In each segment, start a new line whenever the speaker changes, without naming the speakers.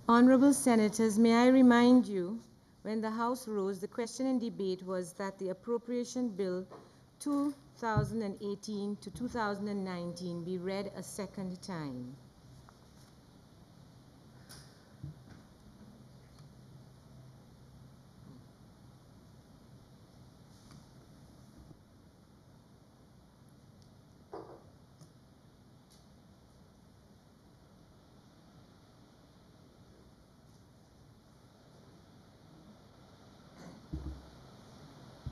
Honorable Senators, may I remind you, when the House rose, the question in debate was that the Appropriation Bill 2018 to 2019 be read a second time.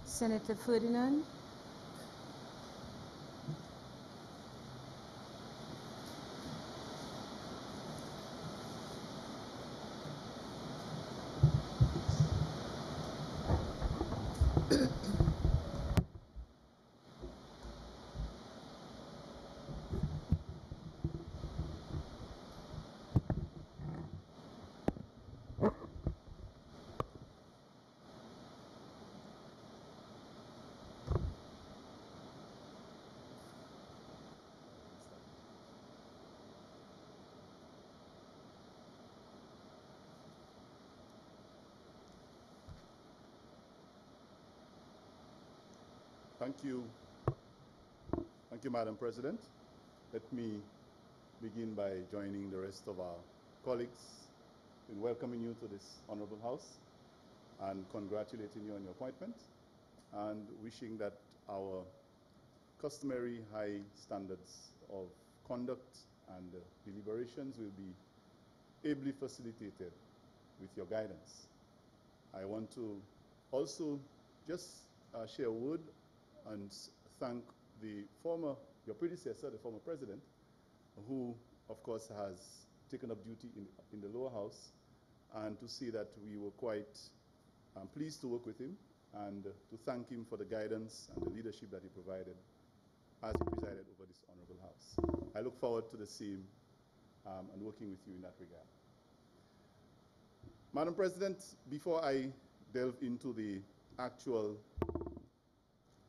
Senator Ferdinand?
Thank you. Thank you, Madam President. Let me begin by joining the rest of our colleagues in welcoming you to this honorable House and congratulating you on your appointment and wishing that our customary high standards of conduct and deliberations will be ably facilitated with your guidance. I want to also just share a word and thank your predecessor, the former president, who, of course, has taken up duty in the lower house, and to say that we were quite pleased to work with him and to thank him for the guidance and the leadership that he provided as he presided over this honorable house. I look forward to the same and working with you in that regard. Madam President, before I delve into the actual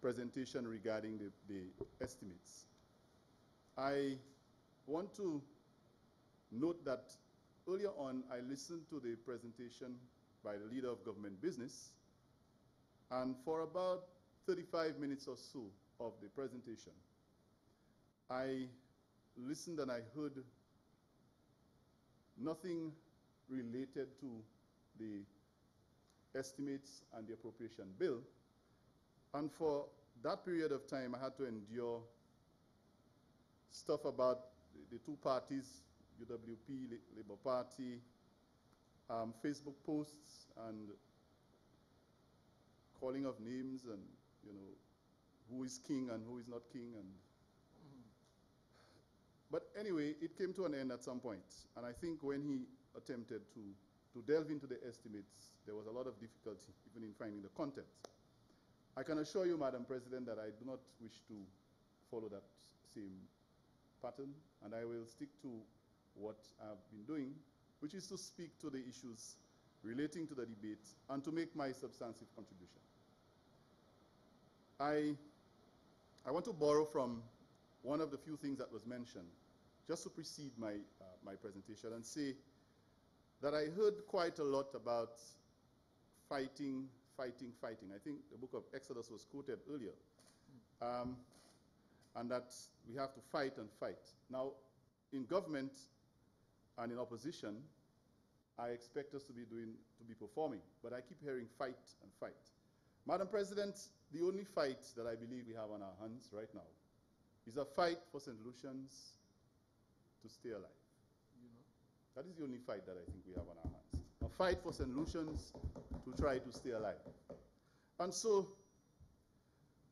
presentation regarding the estimates, I want to note that earlier on I listened to the presentation by the leader of government business, and for about 35 minutes or so of the presentation, I listened and I heard nothing related to the estimates and the appropriation bill. And for that period of time, I had to endure stuff about the two parties, UWP, Labour Party, Facebook posts, and calling of names, and who is king and who is not king. But anyway, it came to an end at some point. And I think when he attempted to delve into the estimates, there was a lot of difficulty even in finding the content. I can assure you, Madam President, that I do not wish to follow that same pattern, and I will stick to what I've been doing, which is to speak to the issues relating to the debate and to make my substantive contribution. I want to borrow from one of the few things that was mentioned, just to precede my presentation, and say that I heard quite a lot about fighting. I think the book of Exodus was quoted earlier, and that we have to fight and fight. Now, in government and in opposition, I expect us to be performing, but I keep hearing fight and fight. Madam President, the only fight that I believe we have on our hands right now is a fight for St. Lucians to stay alive. That is the only fight that I think we have on our hands. A fight for St. Lucians to try to stay alive. And so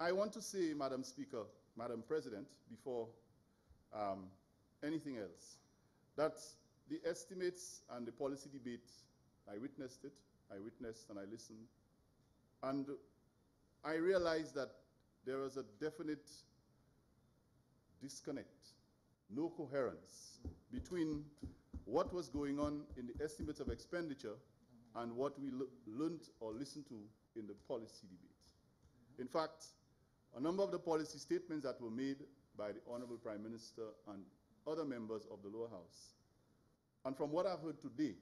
I want to say, Madam Speaker, Madam President, before anything else, that the estimates and the policy debate, I witnessed it, I witnessed and I listened, and I realized that there was a definite disconnect, no coherence between what was going on in the estimates of expenditure and what we learned or listened to in the policy debate. In fact, a number of the policy statements that were made by the Honorable Prime Minister and other members of the lower house and from what I've heard today,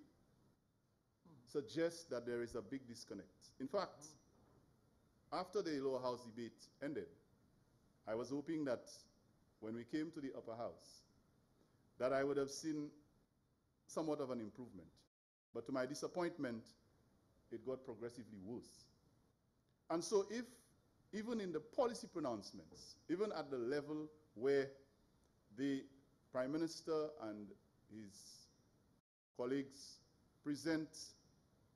suggests that there is a big disconnect. In fact, after the lower house debate ended, I was hoping that when we came to the upper house, that I would have seen somewhat of an improvement. But to my disappointment, it got progressively worse. And so if, even in the policy pronouncements, even at the level where the Prime Minister and his colleagues present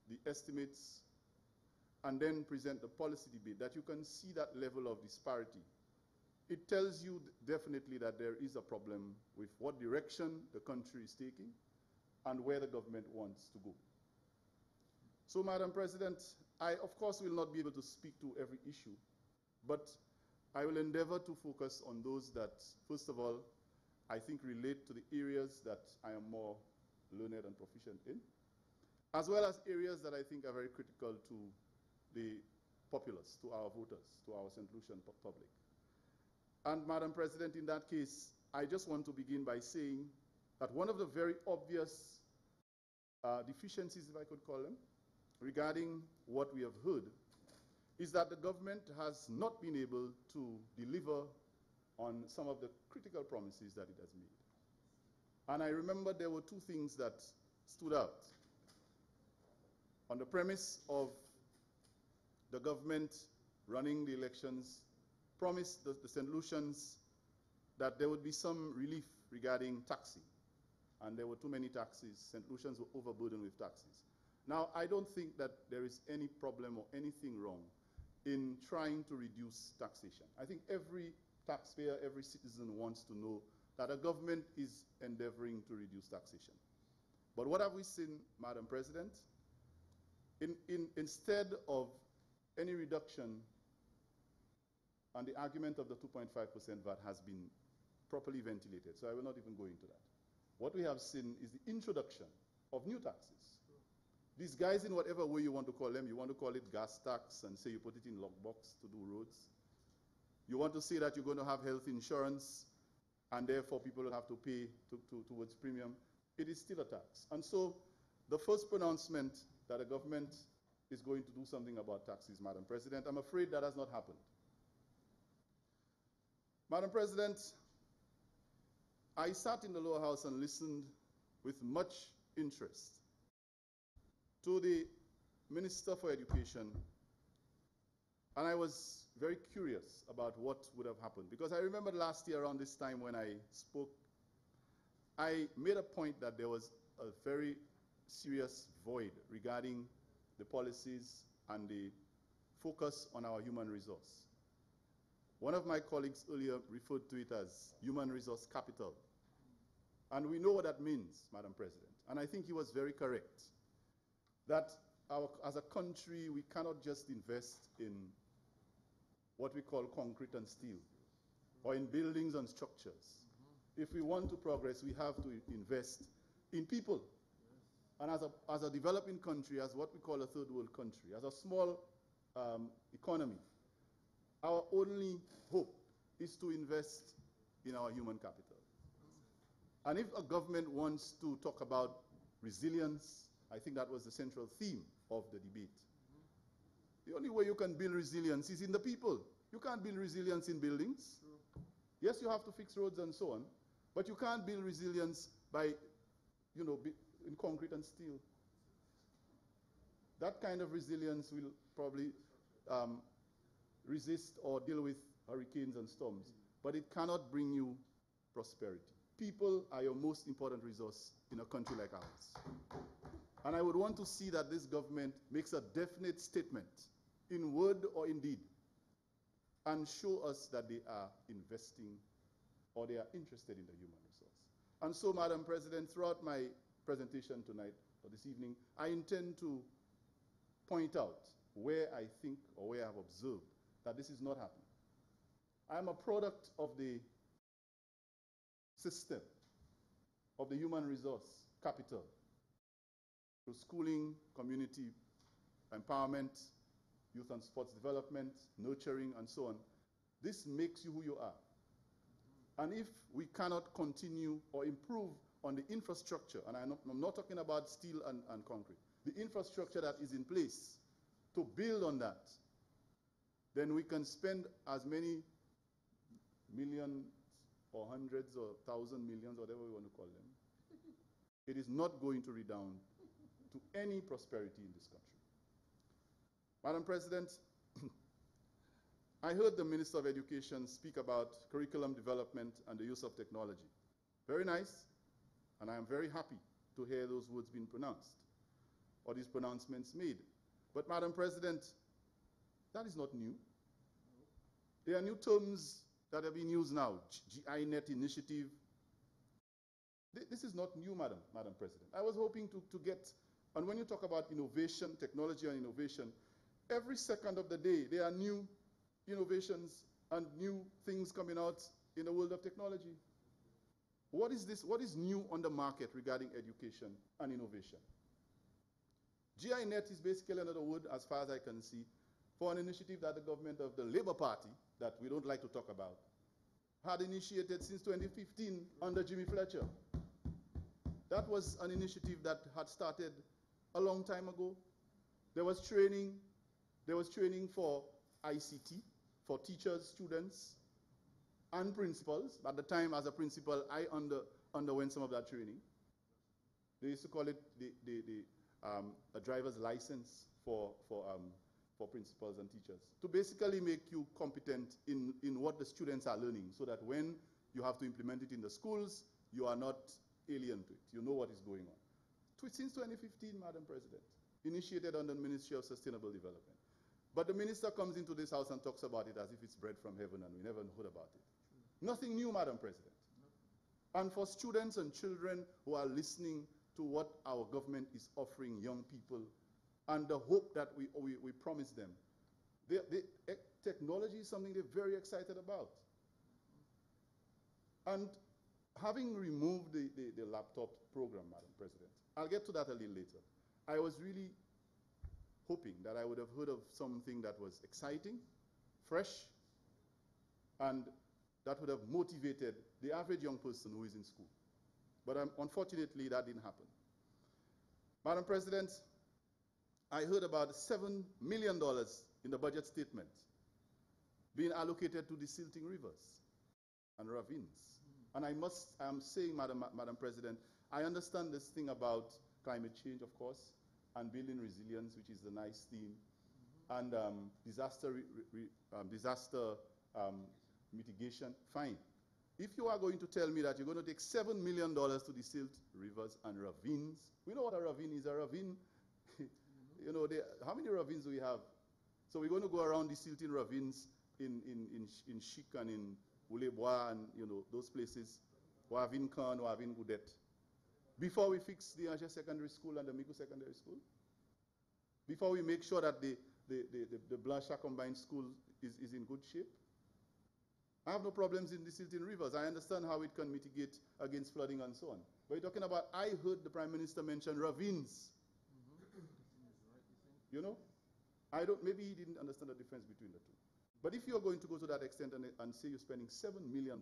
the estimates and then present the policy debate, that you can see that level of disparity, it tells you definitely that there is a problem with what direction the country is taking and where the government wants to go. So, Madam President, I, of course, will not be able to speak to every issue, but I will endeavor to focus on those that, first of all, I think relate to the areas that I am more learned and proficient in, as well as areas that I think are very critical to the populace, to our voters, to our St. Lucian public. And, Madam President, in that case, I just want to begin by saying that one of the very obvious deficiencies, if I could call them, regarding what we have heard, is that the government has not been able to deliver on some of the critical promises that it has made. And I remember there were two things that stood out. On the premise of the government running the elections, promised the St. Lucians that there would be some relief regarding taxing. And there were too many taxes. St. Lucians were overburdened with taxes. Now, I don't think that there is any problem or anything wrong in trying to reduce taxation. I think every taxpayer, every citizen wants to know that a government is endeavoring to reduce taxation. But what have we seen, Madam President? Instead of any reduction, and the argument of the 2.5% VAT has been properly ventilated, so I will not even go into that. What we have seen is the introduction of new taxes. These guys, in whatever way you want to call them, you want to call it gas tax and say you put it in lockbox to do roads. You want to say that you're going to have health insurance and therefore people will have to pay towards premium. It is still a tax. And so the first pronouncement that the government is going to do something about taxes, Madam President, I'm afraid that has not happened. Madam President, I sat in the lower house and listened with much interest to the Minister for Education, and I was very curious about what would have happened, because I remember last year around this time when I spoke, I made a point that there was a very serious void regarding the policies and the focus on our human resource. One of my colleagues earlier referred to it as human resource capital. And we know what that means, Madam President. And I think he was very correct, that as a country, we cannot just invest in what we call concrete and steel, or in buildings and structures. If we want to progress, we have to invest in people. And as a developing country, as what we call a third world country, as a small economy, our only hope is to invest in our human capital. And if a government wants to talk about resilience, I think that was the central theme of the debate. The only way you can build resilience is in the people. You can't build resilience in buildings. Yes, you have to fix roads and so on, but you can't build resilience by, in concrete and steel. That kind of resilience will probably resist or deal with hurricanes and storms, but it cannot bring you prosperity. People are your most important resource in a country like ours. And I would want to see that this government makes a definite statement, in word or in deed, and show us that they are investing or they are interested in the human resource. And so, Madam President, throughout my presentation tonight or this evening, I intend to point out where I think or where I have observed that this is not happening. I am a product of the system of the human resource capital through schooling, community empowerment, youth and sports development, nurturing, and so on. This makes you who you are. And if we cannot continue or improve on the infrastructure, and I'm not talking about steel and concrete, the infrastructure that is in place to build on that, then we can spend as many millions or hundreds or thousand millions, whatever we want to call them. It is not going to redound to any prosperity in this country. Madam President, I heard the Minister of Education speak about curriculum development and the use of technology. Very nice, and I am very happy to hear those words being pronounced, or these pronouncements made. But Madam President, that is not new. There are new terms that are being used now, GINET initiative. This is not new, Madam President. I was hoping to get, and when you talk about innovation, technology and innovation, every second of the day there are new innovations and new things coming out in the world of technology. What is this? What is new on the market regarding education and innovation? GINET is basically another word, as far as I can see, for an initiative that the government of the Labour Party, that we don't like to talk about, had initiated since 2015 under Jimmy Fletcher. That was an initiative that had started a long time ago. There was training for ICT, for teachers, students, and principals. At the time, as a principal, I underwent some of that training. They used to call it a driver's license for principals and teachers, to basically make you competent in what the students are learning, so that when you have to implement it in the schools, you are not alien to it. You know what is going on. Since 2015, Madam President, initiated under the Ministry of Sustainable Development. But the minister comes into this house and talks about it as if it's bread from heaven and we never heard about it. Nothing new, Madam President. And for students and children who are listening to what our government is offering young people and the hope that we promise them, technology is something they're very excited about. And having removed the laptop program, Madam President, I'll get to that a little later. I was really hoping that I would have heard of something that was exciting, fresh, and that would have motivated the average young person who is in school. But unfortunately, that didn't happen. Madam President, I heard about $7 million in the budget statement being allocated to the silting rivers and ravines. And I'm saying, Madam President, I understand this thing about climate change, of course, and building resilience, which is the nice theme, and disaster mitigation, fine. If you are going to tell me that you're going to take $7 million to the silt rivers and ravines, we know what a ravine is. A ravine, you know, how many ravines do we have? So we're going to go around the silting ravines in Chic and in Boulebois and, you know, those places, Wavin Khan, Wavin Goudet, before we fix the Angers Secondary School and the Miku Secondary School, before we make sure that the Blanchard Combined School is in good shape. I have no problems in the silting rivers. I understand how it can mitigate against flooding and so on. But you're talking about, I heard the Prime Minister mention ravines. You know, maybe he didn't understand the difference between the two. But if you're going to go to that extent and say you're spending $7 million,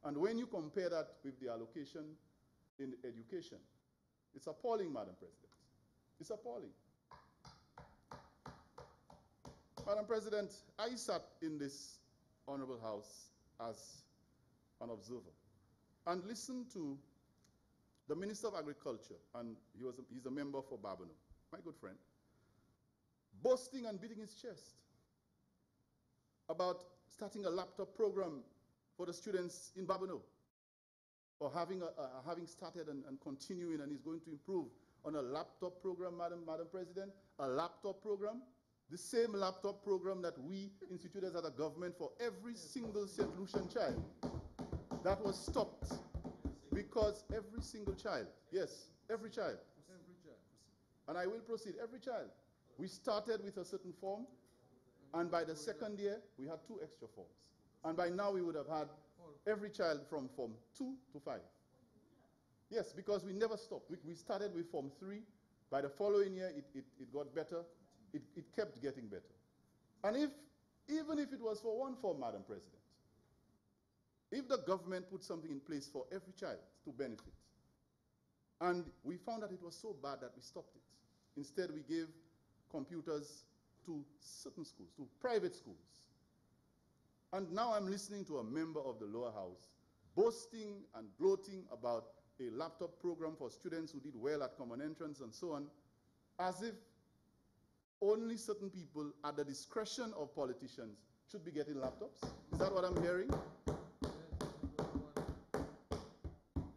and when you compare that with the allocation in education, it's appalling, Madam President. It's appalling. Madam President, I sat in this Honorable House as an observer and listened to the Minister of Agriculture, and he's a member for Babonneau, my good friend, boasting and beating his chest about starting a laptop program for the students in Babonneau, or having started and continuing, and he's going to improve on a laptop program, Madam President, a laptop program, the same laptop program that we instituted as a government for every single St. Lucian child. That was stopped because every single child, yes, every child. And I will proceed, every child. We started with a certain form, and by the second year, we had 2 extra forms. And by now, we would have had every child from Form 2 to 5. Yes, because we never stopped. We started with Form 3. By the following year, it got better. It kept getting better. And even if it was for one form, Madam President, if the government put something in place for every child to benefit, And we found that it was so bad that we stopped it. Instead, we gave computers to certain schools, to private schools. And now I'm listening to a member of the lower house boasting and gloating about a laptop program for students who did well at common entrance and so on, as if only certain people at the discretion of politicians should be getting laptops. Is that what I'm hearing?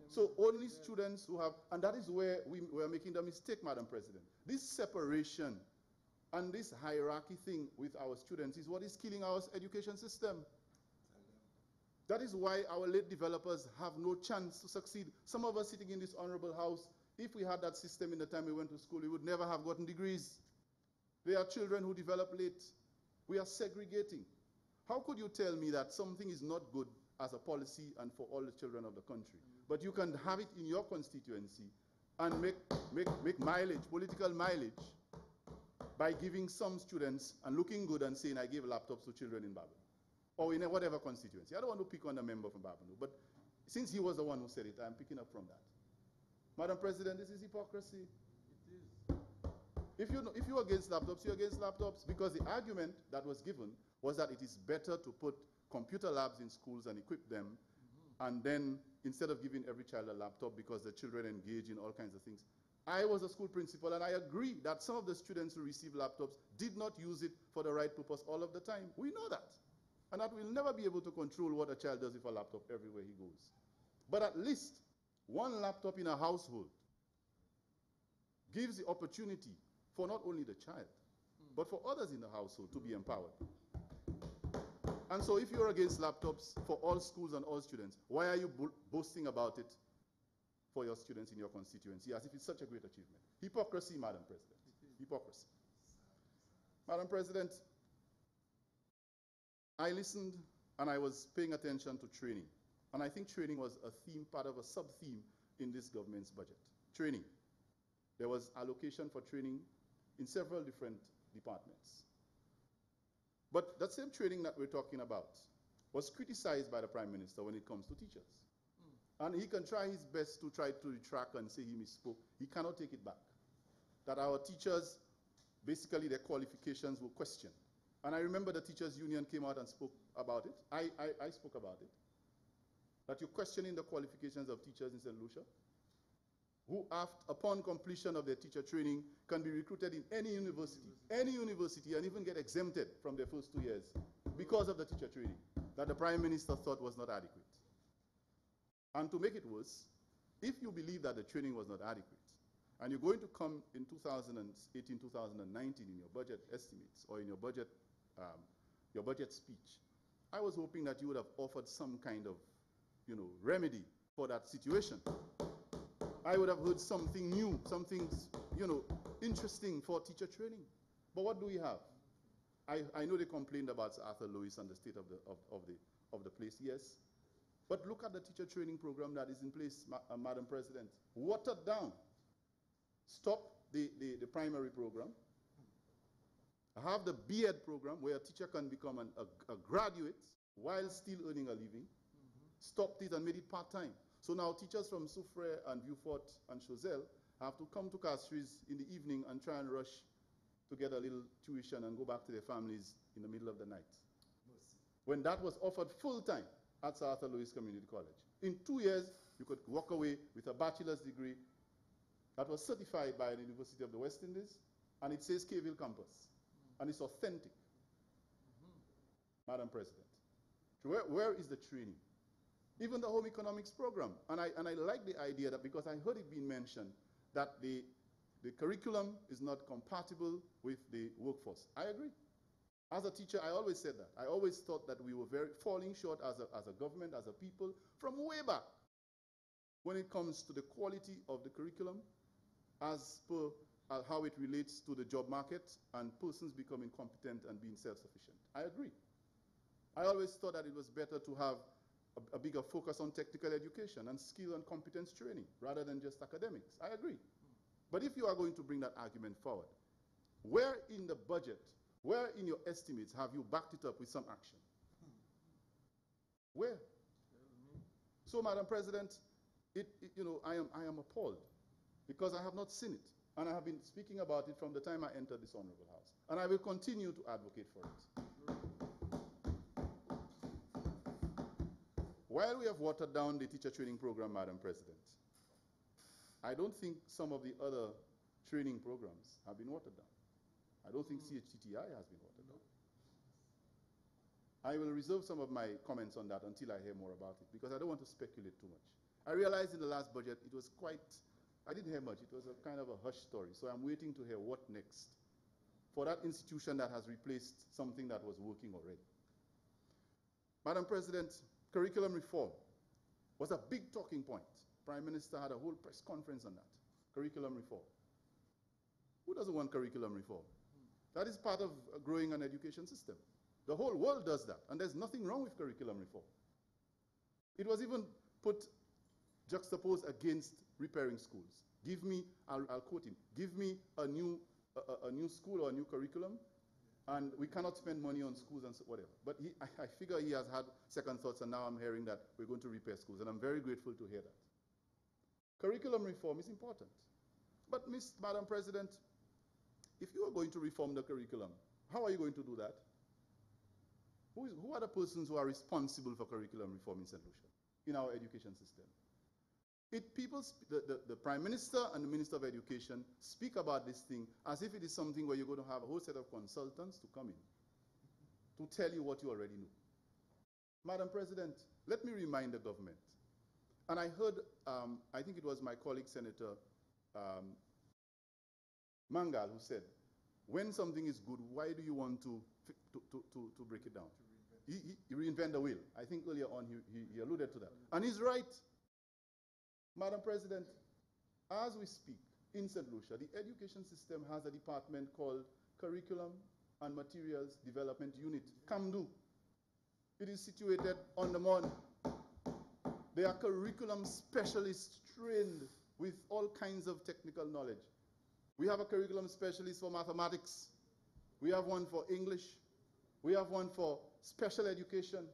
So only students who have, and that is where we are making the mistake, Madam President. This separation and this hierarchy thing with our students is what is killing our education system. That is why our late developers have no chance to succeed. Some of us sitting in this honorable house, if we had that system in the time we went to school, we would never have gotten degrees. There are children who develop late. We are segregating. How could you tell me that something is not good as a policy and for all the children of the country, but you can have it in your constituency and make mileage, political mileage, by giving some students and looking good and saying, I gave laptops to children in Babylon, or in whatever constituency. I don't want to pick on a member from Babylon, but since he was the one who said it, I'm picking up from that. Madam President, this is hypocrisy.
It is.
If you're against laptops, you're against laptops, because the argument that was given was that it is better to put computer labs in schools and equip them, and then instead of giving every child a laptop because the children engage in all kinds of things. I was a school principal, and I agree that some of the students who receive laptops did not use it for the right purpose all of the time. We know that. And that we'll never be able to control what a child does with a laptop everywhere he goes. But at least one laptop in a household gives the opportunity for not only the child, but for others in the household to be empowered. And so if you're against laptops for all schools and all students, why are you boasting about it for your students in your constituency as if it's such a great achievement? Hypocrisy, Madam President. Hypocrisy. Madam President, I listened and I was paying attention to training. And I think training was a theme, part of a sub-theme in this government's budget. Training. There was allocation for training in several different departments. But that same training that we're talking about was criticized by the Prime Minister when it comes to teachers. And he can try his best to try to retract and say he misspoke. He cannot take it back. That our teachers, basically their qualifications were questioned. And I remember the teachers union came out and spoke about it. I spoke about it. That you're questioning the qualifications of teachers in St. Lucia, who upon completion of their teacher training can be recruited in any university, and even get exempted from their first 2 years because of the teacher training that the Prime Minister thought was not adequate. And to make it worse, if you believe that the training was not adequate, and you're going to come in 2018, 2019 in your budget estimates or in your budget speech, I was hoping that you would have offered some kind of, remedy for that situation. I would have heard something new, something, interesting for teacher training. But what do we have? I know they complained about Sir Arthur Lewis and the state of the place, yes. But look at the teacher training program that is in place, Madam President. Watered down. Stop the primary program. Have the B.Ed program where a teacher can become a graduate while still earning a living. Stopped it and made it part-time. So now teachers from Soufrière and Vieux-Fort and Choiseul have to come to Castries in the evening and try and rush to get a little tuition and go back to their families in the middle of the night. When that was offered full-time at Sir Arthur Lewis Community College. In 2 years, you could walk away with a bachelor's degree that was certified by the University of the West Indies, and it says K-Ville campus, and it's authentic. Madam President, where is the training? Even the home economics program, and I like the idea that, because I heard it being mentioned, that the curriculum is not compatible with the workforce. I agree. As a teacher, I always said that. I always thought that we were falling short as a government, as a people, from way back when it comes to the quality of the curriculum as per how it relates to the job market and persons becoming competent and being self-sufficient. I agree. I always thought that it was better to have a bigger focus on technical education and skill and competence training rather than just academics. I agree. But if you are going to bring that argument forward, where in the budget, where in your estimates have you backed it up with some action? Where? So, Madam President, I am appalled because I have not seen it. And I have been speaking about it from the time I entered this honorable house. And I will continue to advocate for it. While we have watered down the teacher training program, Madam President, I don't think some of the other training programs have been watered down. I don't think CHTTI has been watered down. I will reserve some of my comments on that until I hear more about it, because I don't want to speculate too much. I realized in the last budget it was quite, I didn't hear much. It was a kind of a hush story. So I'm waiting to hear what next for that institution that has replaced something that was working already. Madam President, curriculum reform was a big talking point. Prime Minister had a whole press conference on that. Curriculum reform. Who doesn't want curriculum reform? That is part of growing an education system. The whole world does that, and there's nothing wrong with curriculum reform. It was even juxtaposed against repairing schools. Give me, I'll quote him, give me a new school or a new curriculum, and we cannot spend money on schools and whatever. But I figure he has had second thoughts, and now I'm hearing that we're going to repair schools, and I'm very grateful to hear that. Curriculum reform is important. But, Madam President, if you are going to reform the curriculum, how are you going to do that? Who are the persons who are responsible for curriculum reform in St. Lucia, in our education system? The Prime Minister and the Minister of Education speak about this thing as if it is something where you're going to have a whole set of consultants to come in to tell you what you already know. Madam President, let me remind the government, and I heard, I think it was my colleague Senator Mangal who said, when something is good, why do you want to break it down? He reinvent the wheel. I think earlier on he alluded to that. And he's right. Madam President, as we speak in St. Lucia, the education system has a department called Curriculum and Materials Development Unit, CAMDU. It is situated on the Mon. They are curriculum specialists trained with all kinds of technical knowledge. We have a curriculum specialist for mathematics. We have one for English. We have one for special education.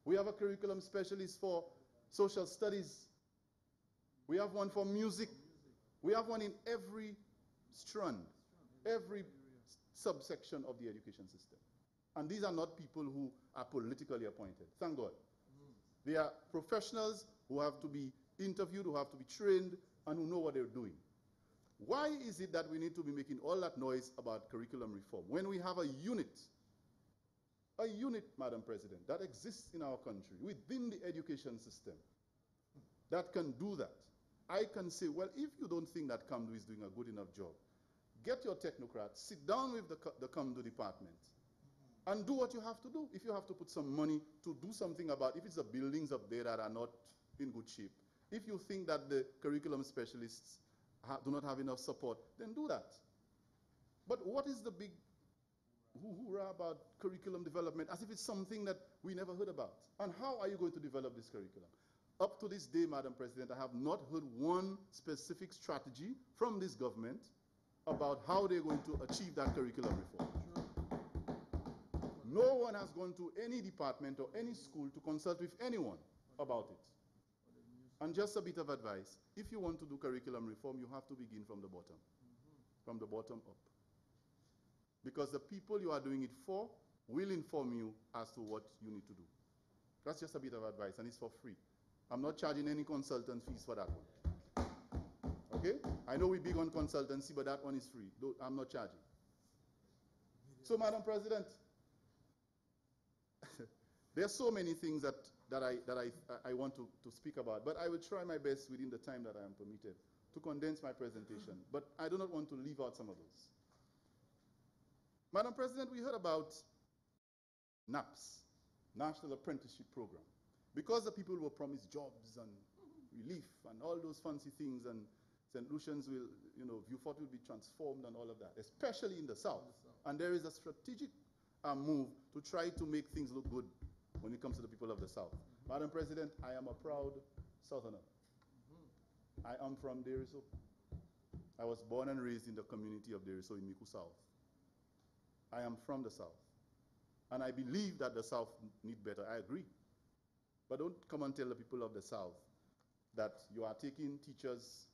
We have a curriculum specialist for social studies. We have one for music. We have one in every strand, every subsection of the education system. And these are not people who are politically appointed, thank God. They are professionals who have to be interviewed, who have to be trained, and who know what they're doing. Why is it that we need to be making all that noise about curriculum reform when we have a unit, Madam President, that exists in our country within the education system that can do that? I can say, well, if you don't think that CAMDU is doing a good enough job, get your technocrats, sit down with the CAMDU department, and do what you have to do. If you have to put some money to do something about, if it's the buildings up there that are not in good shape, if you think that the curriculum specialists do not have enough support, then do that. But what is the big hoorah about curriculum development as if it's something that we never heard about? And how are you going to develop this curriculum? Up to this day, Madam President, I have not heard one specific strategy from this government about how they're going to achieve that curriculum reform. No one has gone to any department or any school to consult with anyone about it. And just a bit of advice, if you want to do curriculum reform, you have to begin from the bottom up. Because the people you are doing it for will inform you as to what you need to do. That's just a bit of advice, and it's for free. I'm not charging any consultant fees for that one. Okay? I know we're big on consultancy, but that one is free. I'm not charging. So, Madam President, there are so many things that I want to speak about, but I will try my best within the time that I am permitted to condense my presentation. But I do not want to leave out some of those. Madam President, we heard about NAPS, National Apprenticeship Program. Because the people were promised jobs and relief and all those fancy things, and St. Lucians will, Vieux-Fort will be transformed and all of that, especially in the South. And there is a strategic move to try to make things look good when it comes to the people of the South. Madam President, I am a proud Southerner. I am from Deriso. I was born and raised in the community of Deriso in Miku South. I am from the South. And I believe that the South need better. I agree. But don't come and tell the people of the South that you are taking teachers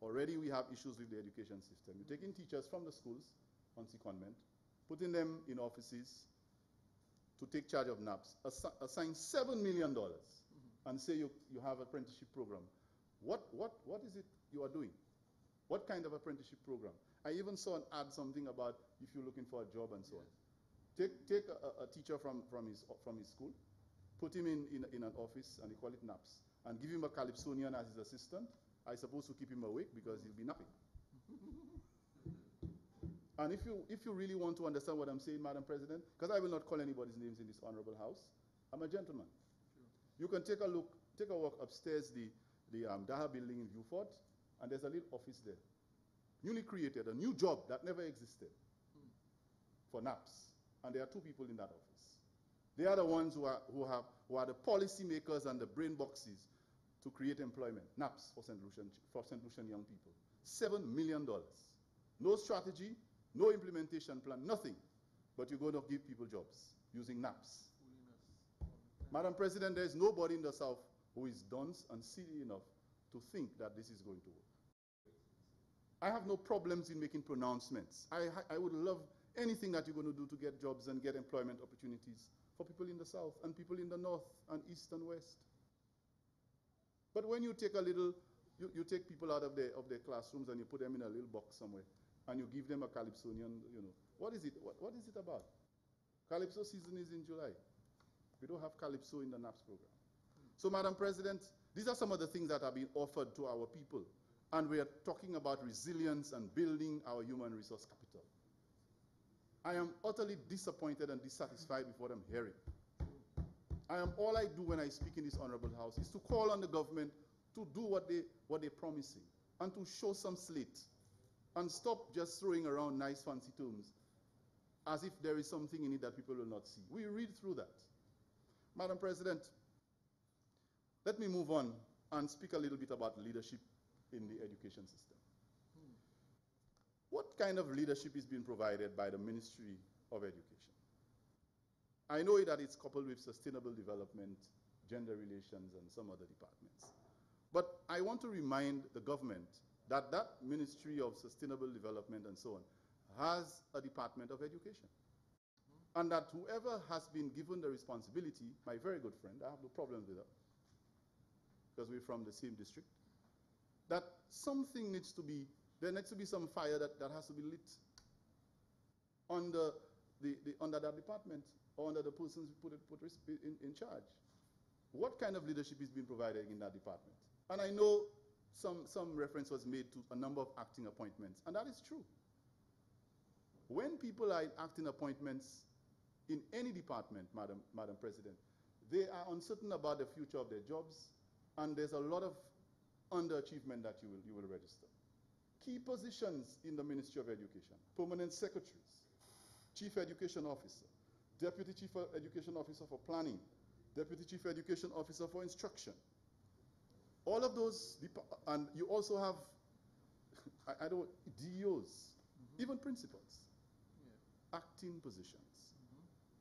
Already we have issues with the education system. You're taking teachers from the schools on secondment, putting them in offices to take charge of NAPS, assign $7 million and say you have an apprenticeship program. What is it you are doing? What kind of apprenticeship program? I even saw an ad something about if you're looking for a job and so on. Take a teacher from his school, put him in an office, and they call it NAPS, and give him a Calypsonian as his assistant. I suppose to keep him awake because he'll be napping. And if you really want to understand what I'm saying, Madam President, because I will not call anybody's names in this honorable house, I'm a gentleman. Sure. You can take a walk upstairs the Daha building in Beaufort, and there's a little office there, newly created, a new job that never existed for NAPS, and there are 2 people in that office. They are the ones who are the policy makers and the brain boxes to create employment. NAPS for St. Lucian young people. $7 million. No strategy, no implementation plan, nothing. But you're going to give people jobs using NAPS. Madam President, there's nobody in the South who is dunce and silly enough to think that this is going to work. I have no problems in making pronouncements. I would love anything that you're going to do to get jobs and get employment opportunities for people in the South and people in the North and East and West. But when you take you take people out of their classrooms and you put them in a little box somewhere and you give them a Calypsonian, what is it? What is it about? Calypso season is in July. We don't have Calypso in the NAPS program. So, Madam President, these are some of the things that are being offered to our people. And we are talking about resilience and building our human resource capital. I am utterly disappointed and dissatisfied with what I'm hearing. All I do when I speak in this honorable house is to call on the government to do what they're promising and to show some slate and stop just throwing around nice fancy terms as if there is something in it that people will not see. We read through that. Madam President, let me move on and speak a little bit about leadership in the education system. What kind of leadership is being provided by the Ministry of Education? I know that it's coupled with sustainable development, gender relations, and some other departments. But I want to remind the government that that Ministry of Sustainable Development and so on has a Department of Education. And that whoever has been given the responsibility, my very good friend, I have no problems with her, because we're from the same district, that something needs to be, there needs to be some fire that has to be lit under that department or under the persons put in charge. What kind of leadership is being provided in that department? And I know some reference was made to a number of acting appointments, and that is true. When people are in acting appointments in any department, Madam President, they are uncertain about the future of their jobs, and there's a lot of underachievement that you will register. Key positions in the Ministry of Education: permanent secretaries, chief education officer, deputy chief education officer for planning, deputy chief education officer for instruction. All of those, and you also have, DOs, even principals, acting positions.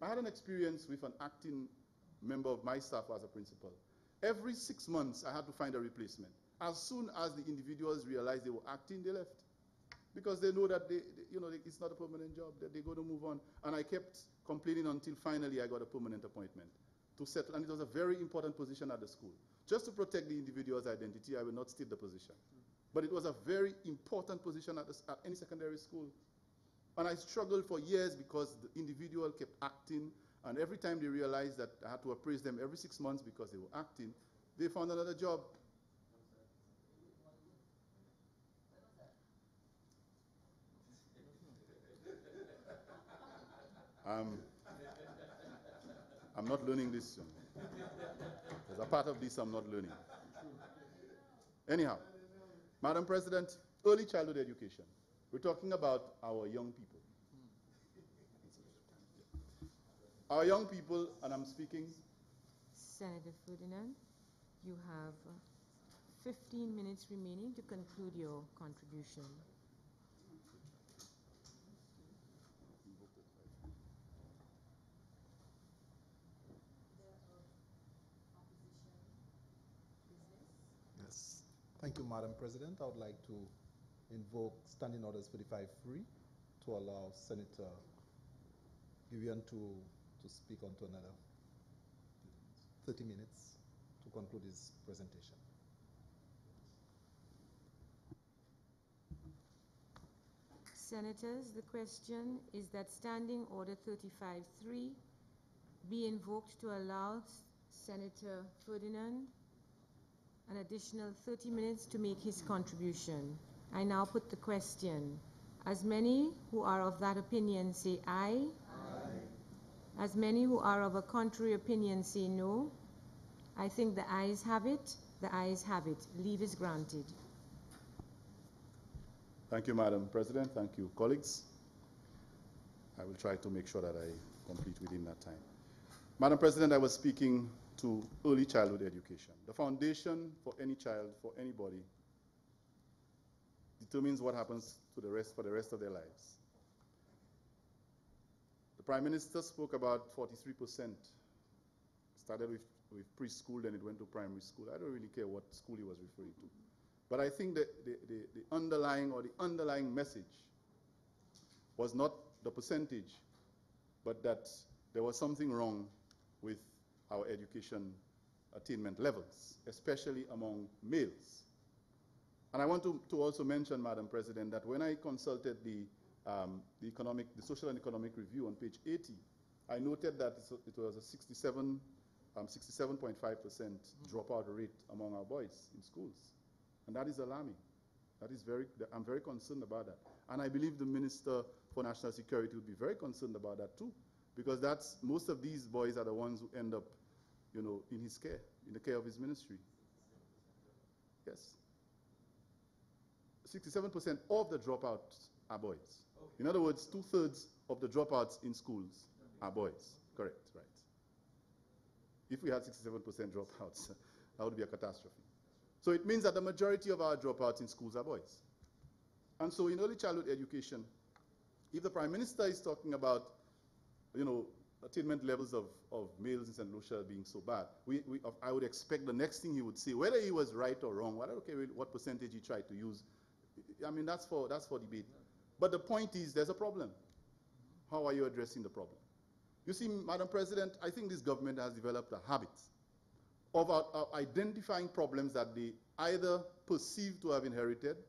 I had an experience with an acting member of my staff as a principal. Every 6 months, I had to find a replacement. As soon as the individuals realized they were acting, they left, because they know that it's not a permanent job, that they're going to move on. And I kept complaining until finally I got a permanent appointment to settle. And it was a very important position at the school. Just to protect the individual's identity, I will not state the position. But it was a very important position at any secondary school. And I struggled for years because the individual kept acting, and every time they realized that I had to appraise them every 6 months because they were acting, they found another job. I'm not learning this. There's a part of this I'm not learning. Anyhow, Madam President, early childhood education. We're talking about our young people. Our young people, and I'm speaking.
Senator Ferdinand, you have 15 minutes remaining to conclude your contribution.
Yes. Thank you, Madam President. I would like to invoke Standing Orders 45-3 to allow Senator Vivian to speak on to another 30 minutes to conclude his presentation.
Senators, the question is that Standing Order 35-3 be invoked to allow Senator Ferdinand an additional 30 minutes to make his contribution. I now put the question. As many who are of that opinion say aye. Aye. As many who are of a contrary opinion say no. I think the ayes have it. The ayes have it. Leave is granted.
Thank you, Madam President. Thank you, colleagues. I will try to make sure that I complete within that time. Madam President, I was speaking to early childhood education. The foundation for any child, for anybody, determines what happens to for the rest of their lives. The Prime Minister spoke about 43%. Started with preschool, then it went to primary school. I don't really care what school he was referring to. But I think that the underlying message was not the percentage, but that there was something wrong with our education attainment levels, especially among males. And I want to also mention, Madam President, that when I consulted the Social and Economic Review on page 80, I noted that it was a 67.5% dropout rate among our boys in schools. And that is alarming. I'm very concerned about that. And I believe the Minister for National Security would be very concerned about that too, because most of these boys are the ones who end up, in his care, in the care of his ministry. Yes. 67% of the dropouts are boys. In other words, 2/3 of the dropouts in schools are boys. Correct, right. If we had 67% dropouts, that would be a catastrophe. So it means that the majority of our dropouts in schools are boys. And so in early childhood education, if the Prime Minister is talking about, attainment levels of males in St. Lucia being so bad, I would expect the next thing he would say, whether he was right or wrong, I don't care what percentage he tried to use. I mean, that's for debate. But the point is, there's a problem. How are you addressing the problem? You see, Madam President, I think this government has developed a habit of identifying problems that they either perceive to have inherited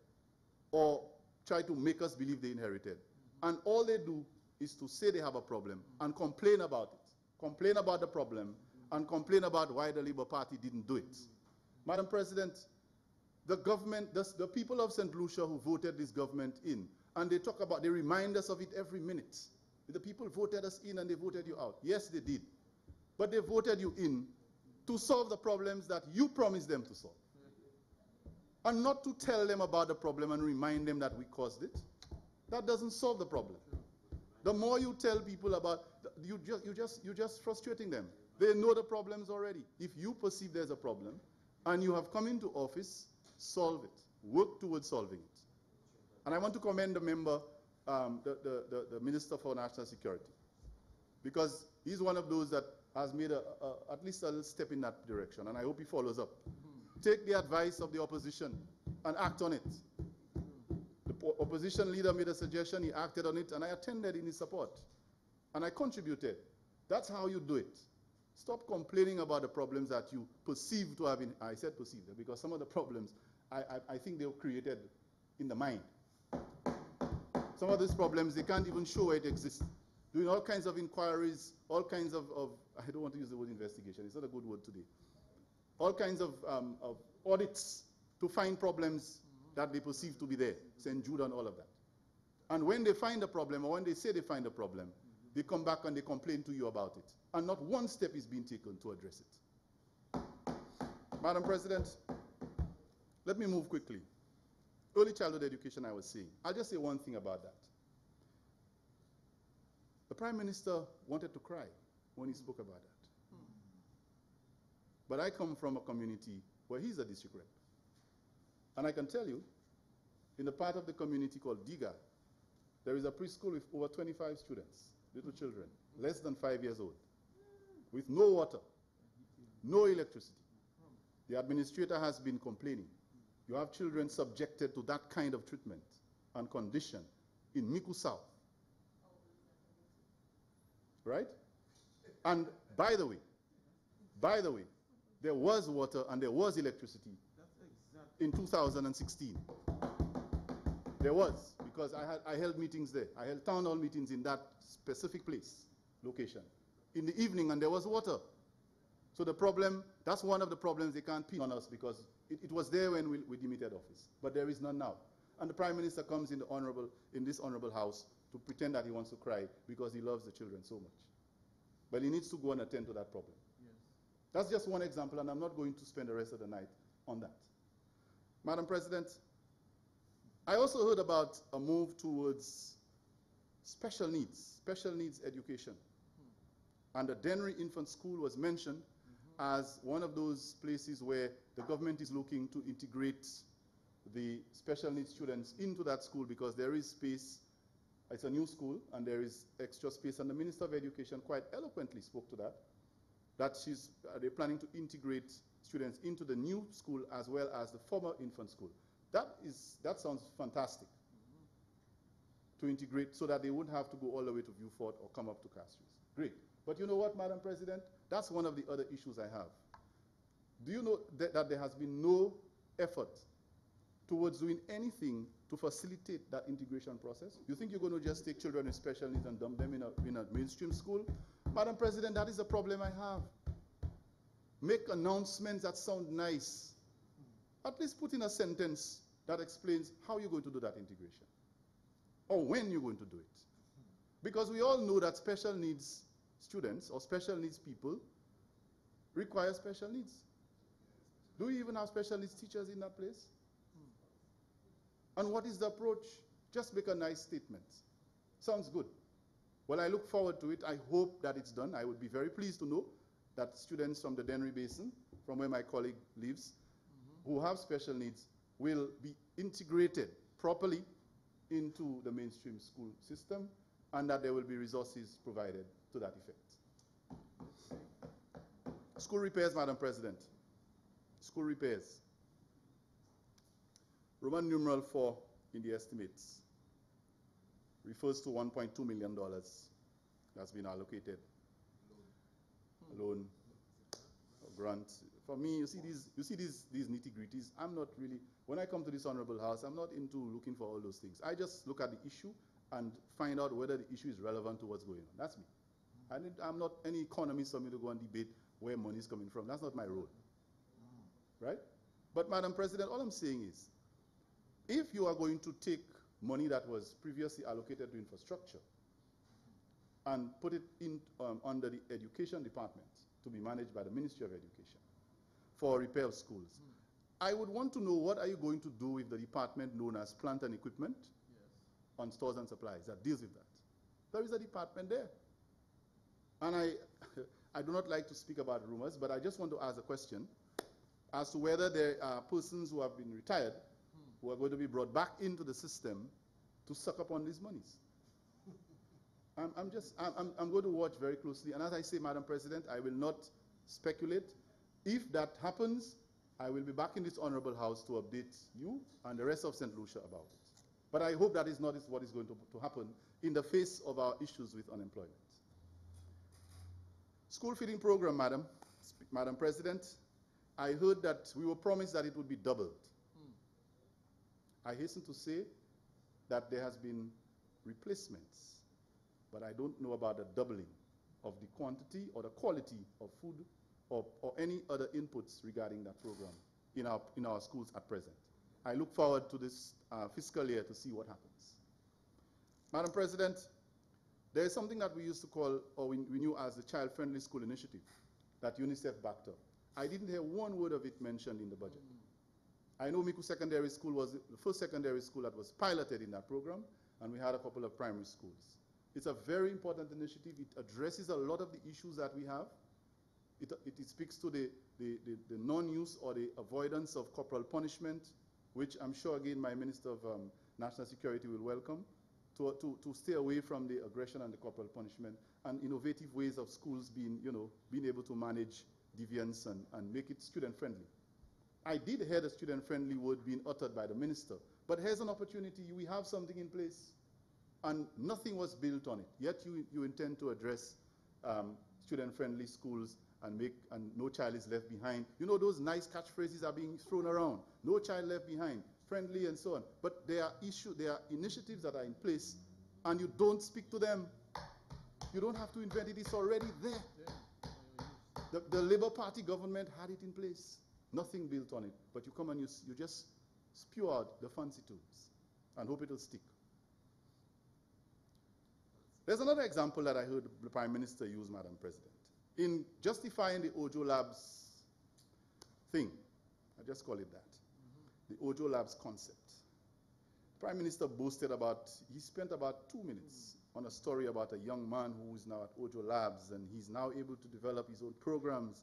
or try to make us believe they inherited. And all they do is to say they have a problem and complain about it, complain about the problem, and complain about why the Labour Party didn't do it. Madam President, the government, the people of St. Lucia who voted this government in, and they remind us of it every minute. The people voted us in and they voted you out. Yes, they did. But they voted you in to solve the problems that you promised them to solve. And not to tell them about the problem and remind them that we caused it. That doesn't solve the problem. The more you tell people about, you're just frustrating them. They know the problems already. If you perceive there's a problem and you have come into office, solve it. Work towards solving it. And I want to commend the member, the Minister for National Security, because he's one of those that has made at least a little step in that direction, and I hope he follows up. Take the advice of the opposition and act on it. The opposition leader made a suggestion, he acted on it, and I attended in his support. And I contributed. That's how you do it. Stop complaining about the problems that you perceive to have been, I said perceived, because some of the problems, I think they were created in the mind. Some of these problems, they can't even show it exists. Doing all kinds of inquiries, all kinds of I don't want to use the word investigation, it's not a good word today. All kinds of audits to find problems that they perceive to be there. St. Jude and all of that. And when they find a problem, or when they say they find a problem, they come back and they complain to you about it. And not one step is being taken to address it. Madam President, let me move quickly. Early childhood education, I was saying. I'll just say one thing about that. The Prime Minister wanted to cry when he spoke about that. But I come from a community where he's a district rep. And I can tell you, in the part of the community called Diga, there is a preschool with over 25 students, little children, less than 5 years old, with no water, no electricity. The administrator has been complaining. You have children subjected to that kind of treatment and condition in Miku South. Right? And by the way, there was water and there was electricity in 2016. There was, because I held meetings there. I held town hall meetings in that specific place, location, in the evening, and there was water. So the problem, that's one of the problems they can't pin on us, because it was there when we demitted office, but there is none now. And the Prime Minister comes in this honorable house to pretend that he wants to cry because he loves the children so much. But he needs to go and attend to that problem. Yes. That's just one example, and I'm not going to spend the rest of the night on that. Madam President, I also heard about a move towards special needs education. And the Dennery Infant School was mentioned as one of those places where the government is looking to integrate the special needs students into that school, because there is space. It's a new school, and there is extra space, and the Minister of Education quite eloquently spoke to that they're planning to integrate students into the new school as well as the former infant school. That sounds fantastic, to integrate so that they wouldn't have to go all the way to Vieux Fort or come up to Castries. Great. But you know what, Madam President? That's one of the other issues I have. Do you know that there has been no effort towards doing anything to facilitate that integration process? You think you're going to just take children with special needs and dump them in a mainstream school? Madam President, that is a problem I have. Make announcements that sound nice. At least put in a sentence that explains how you're going to do that integration, or when you're going to do it. Because we all know that special needs students or special needs people require special needs. Do we even have special needs teachers in that place? And what is the approach? Just make a nice statement. Sounds good. Well, I look forward to it. I hope that it's done. I would be very pleased to know that students from the Dennery Basin, from where my colleague lives, who have special needs, will be integrated properly into the mainstream school system, and that there will be resources provided to that effect. School repairs, Madam President. School repairs. Roman numeral 4 in the estimates refers to $1.2 million that's been allocated. Loan or grant. For me, you see these nitty-gritties. I'm not really, when I come to this honorable house, I'm not into looking for all those things. I just look at the issue and find out whether the issue is relevant to what's going on. That's me. I'm not any economist for me to go and debate where money is coming from. That's not my role. Right? But Madam President, all I'm saying is, if you are going to take money that was previously allocated to infrastructure and put it in under the Education Department to be managed by the Ministry of Education for repair of schools, I would want to know, what are you going to do with the department known as Plant and Equipment on Stores and Supplies that deals with that? There is a department there. And I do not like to speak about rumors, but I just want to ask a question as to whether there are persons who have been retired who are going to be brought back into the system to suck up on these monies. I'm going to watch very closely. And as I say, Madam President, I will not speculate. If that happens, I will be back in this honorable house to update you and the rest of St. Lucia about it. But I hope that is not what is going to happen in the face of our issues with unemployment. School feeding program, Madam President, I heard that we were promised that it would be doubled. I hasten to say that there has been replacements, but I don't know about the doubling of the quantity or the quality of food or any other inputs regarding that program in our schools at present. I look forward to this fiscal year to see what happens. Madam President, there is something that we used to call, or we knew as the Child Friendly School Initiative that UNICEF backed up. I didn't hear one word of it mentioned in the budget. I know Miku Secondary School was the first secondary school that was piloted in that program, and we had a couple of primary schools. It's a very important initiative. It addresses a lot of the issues that we have. It speaks to the non-use or the avoidance of corporal punishment, which I'm sure, again, my Minister of National Security will welcome, to stay away from the aggression and the corporal punishment, and innovative ways of schools being able to manage deviance and make it student-friendly. I did hear the student-friendly word being uttered by the minister, but here's an opportunity. We have something in place, and nothing was built on it. Yet you intend to address student-friendly schools and no child is left behind. You know, those nice catchphrases are being thrown around. No child left behind, friendly and so on. But there are initiatives that are in place, and you don't speak to them. You don't have to invent it. It's already there. The Labour Party government had it in place. Nothing built on it. But you come and you just spew out the fancy terms and hope it'll stick. There's another example that I heard the Prime Minister use, Madam President, in justifying the Ojo Labs thing. I just call it that. The Ojo Labs concept. The Prime Minister boasted he spent about 2 minutes on a story about a young man who is now at Ojo Labs, and he's now able to develop his own programs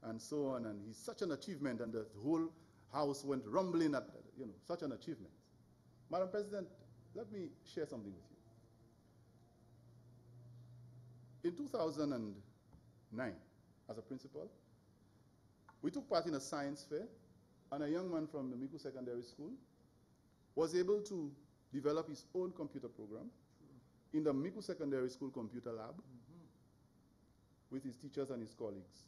and so on, and he's such an achievement, and the whole house went rumbling at, such an achievement. Madam President, let me share something with you. In 2009, as a principal, we took part in a science fair, and a young man from the Miku Secondary School was able to develop his own computer program in the Miku Secondary School computer lab with his teachers and his colleagues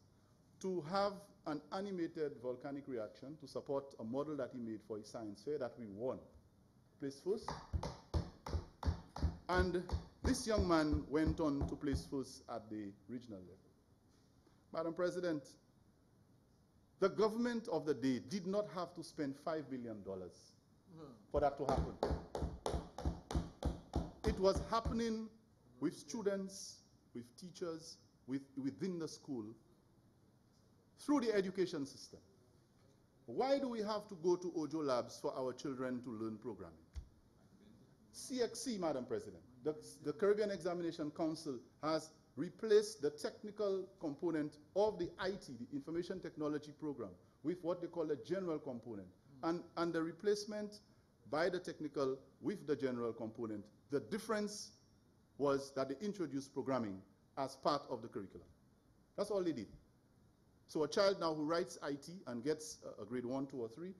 to have an animated volcanic reaction to support a model that he made for his science fair that we won. Placed first. And this young man went on to place first at the regional level. Madam President, the government of the day did not have to spend $5 billion for that to happen. It was happening with students, with teachers, within the school, through the education system. Why do we have to go to Ojo Labs for our children to learn programming? CXC, Madam President, the Caribbean Examination Council has replaced the technical component of the IT, the Information Technology Program, with what they call a general component. And the replacement by the technical with the general component, the difference was that they introduced programming as part of the curriculum. That's all they did. So a child now who writes IT and gets a grade 1, 2, or 3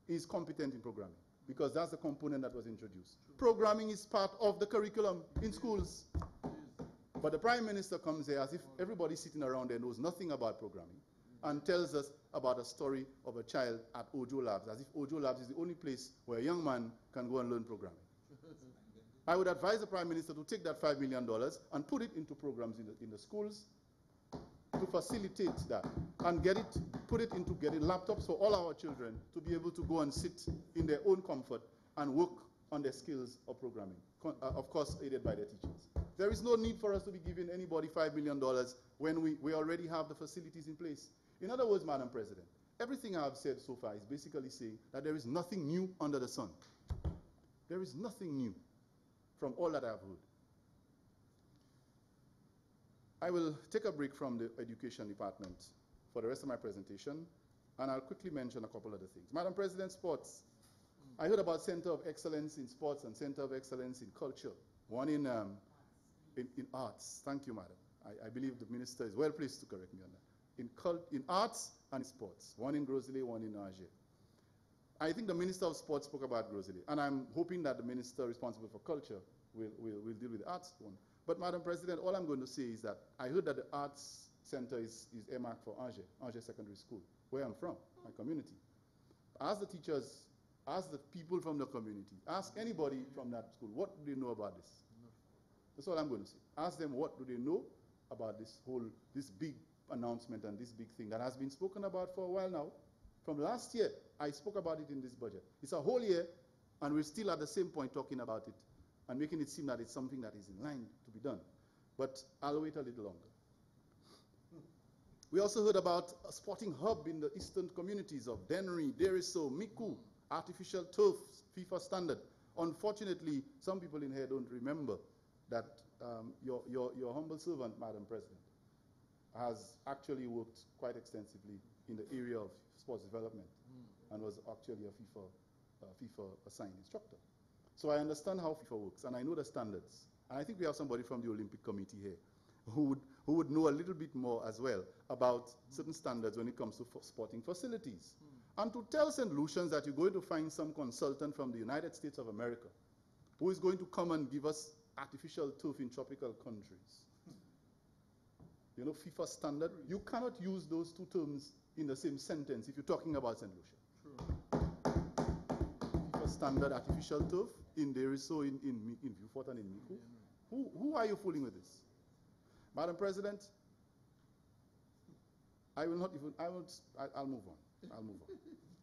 is competent in programming because that's the component that was introduced. Programming is part of the curriculum in schools. But the Prime Minister comes here as if everybody sitting around there knows nothing about programming and tells us about a story of a child at Ojo Labs, as if Ojo Labs is the only place where a young man can go and learn programming. I would advise the Prime Minister to take that $5 million and put it into programs in the schools to facilitate that and put it into getting laptops for all our children to be able to go and sit in their own comfort and work on their skills of programming, of course aided by their teachers. There is no need for us to be giving anybody $5 million when we already have the facilities in place. In other words, Madam President, everything I have said so far is basically saying that there is nothing new under the sun. There is nothing new from all that I have heard. I will take a break from the Education Department for the rest of my presentation, and I'll quickly mention a couple other things. Madam President, sports. I heard about Center of Excellence in Sports and Center of Excellence in Culture, one in arts. Thank you, Madam. I believe the Minister is well placed to correct me on that. In arts and sports, one in Grosley, one in Alger. I think the Minister of Sports spoke about Grosley, and I'm hoping that the Minister responsible for culture will deal with the arts one. But Madam President, all I'm going to say is that I heard that the Arts Center is earmarked for Alger Secondary School, where I'm from, my community. Ask the teachers, ask the people from the community, ask anybody from that school, what do they know about this? That's all I'm going to say. Ask them what do they know about this big announcement and this big thing that has been spoken about for a while now. From last year, I spoke about it in this budget. It's a whole year, and we're still at the same point talking about it and making it seem that it's something that is in line to be done. But I'll wait a little longer. We also heard about a sporting hub in the eastern communities of Dennery, Deriso, Miku, artificial turf, FIFA standard. Unfortunately, some people in here don't remember that your humble servant, Madam President, has actually worked quite extensively in the area of sports development and was actually a FIFA assigned instructor. So I understand how FIFA works, and I know the standards. And I think we have somebody from the Olympic Committee here who who would know a little bit more as well about certain standards when it comes to sporting facilities. And to tell St. Lucians that you're going to find some consultant from the United States of America who is going to come and give us artificial turf in tropical countries. You know, FIFA standard, you cannot use those two terms in the same sentence if you're talking about St. Lucia. FIFA standard artificial turf in Deriso, in Beaufort and in Mico. Who are you fooling with this? Madam President, I'll move on. I'll move on.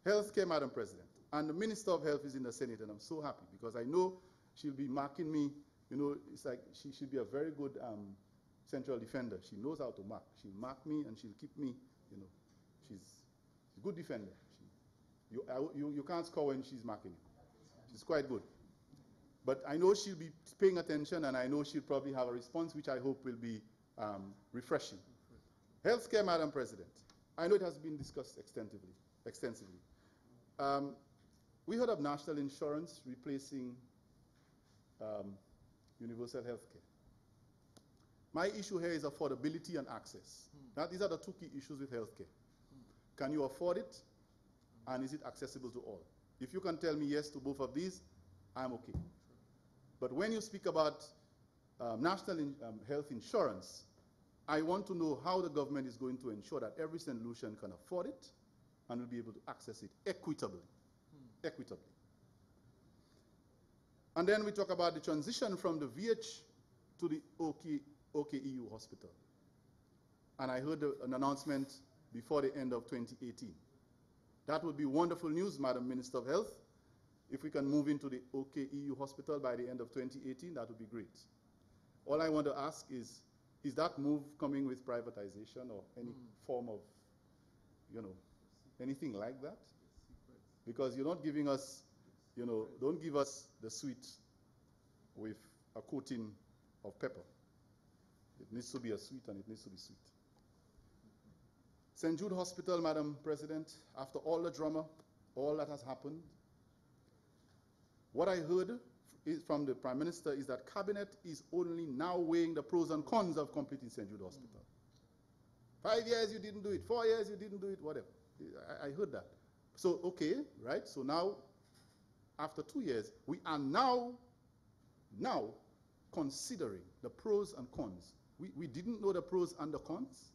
Healthcare, Madam President. And the Minister of Health is in the Senate, and I'm so happy because I know she'll be marking me. You know, it's like she should be a very good central defender. She knows how to mark. She'll mark me and she'll keep me, you know. She's a good defender. You can't score when she's marking you. She's quite good. But I know she'll be paying attention, and I know she'll probably have a response, which I hope will be refreshing. Healthcare, Madam President. I know it has been discussed extensively. We heard of national insurance replacing universal health care. My issue here is affordability and access. These are the two key issues with health care. Can you afford it, and is it accessible to all? If you can tell me yes to both of these, I'm okay. But when you speak about national health insurance, I want to know how the government is going to ensure that every St. Lucian can afford it and will be able to access it equitably. Equitably. And then we talk about the transition from the VH to the OKEU hospital. And I heard an announcement before the end of 2018. That would be wonderful news, Madam Minister of Health. If we can move into the OKEU hospital by the end of 2018, that would be great. All I want to ask is that move coming with privatization or any form of, you know, anything like that? Because you're not giving us, you know, don't give us the sweet with a coating of pepper. It needs to be a sweet, and it needs to be sweet. St. Jude Hospital, Madam President, after all the drama, all that has happened, what I heard from the Prime Minister is that Cabinet is only now weighing the pros and cons of completing St. Jude Hospital. 5 years you didn't do it, 4 years you didn't do it, whatever. I heard that. So, okay, right? So now, after 2 years, we are now considering the pros and cons. We didn't know the pros and the cons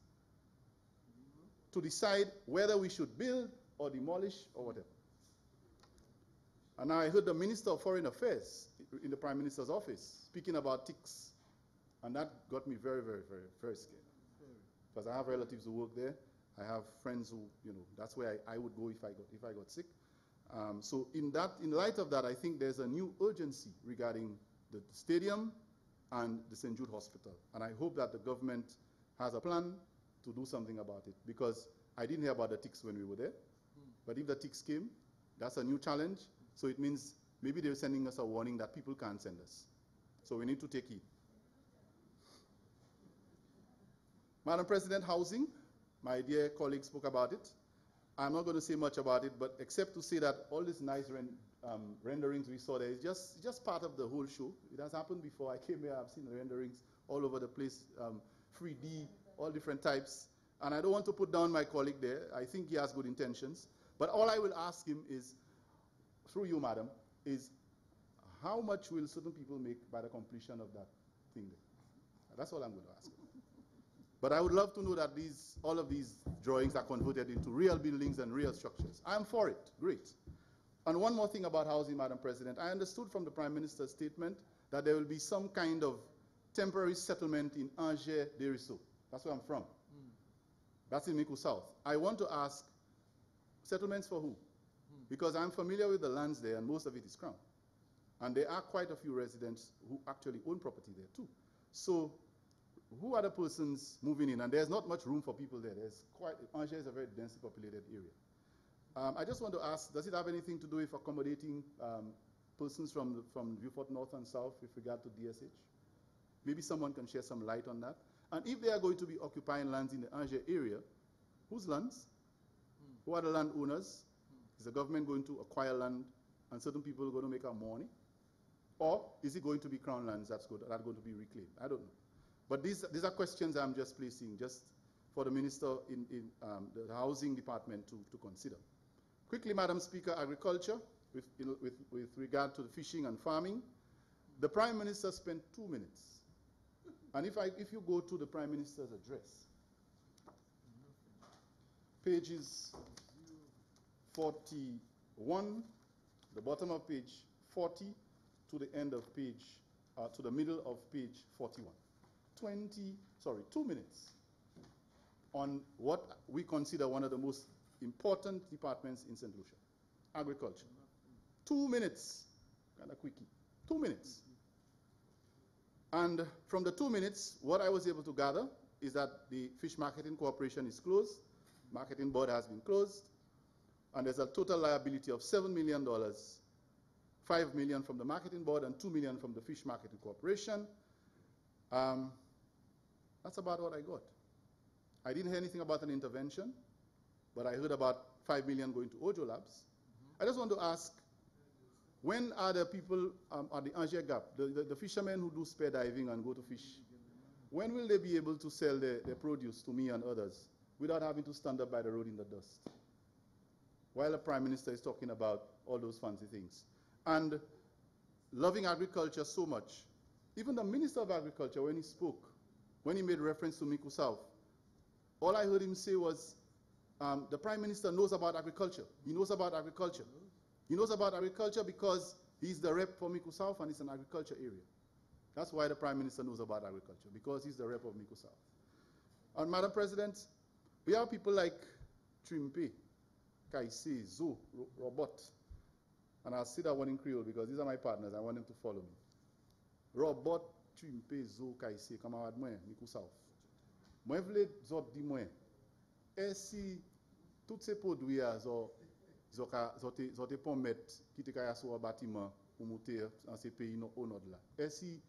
to decide whether we should build or demolish or whatever. And I heard the Minister of Foreign Affairs in the Prime Minister's office speaking about ticks. And that got me very, very, very, very scared. Because I have relatives who work there. I have friends who, you know, that's where I would go if I got sick. So in light of that, I think there's a new urgency regarding the stadium and the St. Jude Hospital. And I hope that the government has a plan to do something about it, because I didn't hear about the ticks when we were there. But if the ticks came, that's a new challenge. So it means maybe they're sending us a warning that people can't send us. So we need to take heed. Madam President, housing. My dear colleague spoke about it. I'm not going to say much about it, but except to say that all these nice renderings we saw there is just part of the whole show. It has happened before. I came here, I've seen the renderings all over the place, 3D, all different types. And I don't want to put down my colleague there. I think he has good intentions. But all I will ask him is, through you, madam, is how much will certain people make by the completion of that thing there? That's all I'm going to ask. But I would love to know that all of these drawings are converted into real buildings and real structures. I am for it. Great. And one more thing about housing, Madam President. I understood from the Prime Minister's statement that there will be some kind of temporary settlement in Angers-Deriso. That's where I'm from. That's in Mico South. I want to ask, settlements for who? Because I'm familiar with the lands there, and most of it is Crown. And there are quite a few residents who actually own property there too. So who are the persons moving in? And there's not much room for people there. Angers is a very densely populated area. I just want to ask, does it have anything to do with accommodating persons from Beaufort North and South with regard to DSH? Maybe someone can share some light on that. And if they are going to be occupying lands in the Angers area, whose lands? Who are the landowners? Is the government going to acquire land and certain people are going to make our money? Or is it going to be Crown lands that's going to be reclaimed? I don't know. But these are questions I'm just placing just for the Minister in the Housing Department to consider. Quickly, Madam Speaker, agriculture, with regard to the fishing and farming, the Prime Minister spent 2 minutes. And if you go to the Prime Minister's address, pages 41, the bottom of page 40 to the end of page, to the middle of page 41. 2 minutes on what we consider one of the most important departments in St. Lucia, agriculture. 2 minutes, kind of quickie, 2 minutes. And from the 2 minutes, what I was able to gather is that the Fish Marketing Corporation is closed, marketing board has been closed, and there's a total liability of $7 million, $5 million from the marketing board and $2 million from the Fish Marketing Corporation. That's about what I got. I didn't hear anything about an intervention, but I heard about $5 million going to Ojo Labs. I just want to ask, when are the people at the Angers Gap, the fishermen who do spear diving and go to fish, when will they be able to sell their produce to me and others without having to stand up by the road in the dust? While the Prime Minister is talking about all those fancy things. And loving agriculture so much, even the Minister of Agriculture, when he spoke, when he made reference to Miku South, all I heard him say was, the Prime Minister knows about agriculture. He knows about agriculture. He knows about agriculture because he's the rep for Miku South and it's an agriculture area. That's why the Prime Minister knows about agriculture, because he's the rep of Miku South. And Madam President, we have people like Trimpe, Kaisi, Zo, Robot, and I'll say that one in Creole because these are my partners. I want them to follow me. Robot, Trimpe, Zo, Kaisi, camarade moi, Miku South. Moi vle zot di moi, si toutes ces produits zote pon mettre qui te kaya sur un bâtiment pour monter dans ces pays au nord là. Si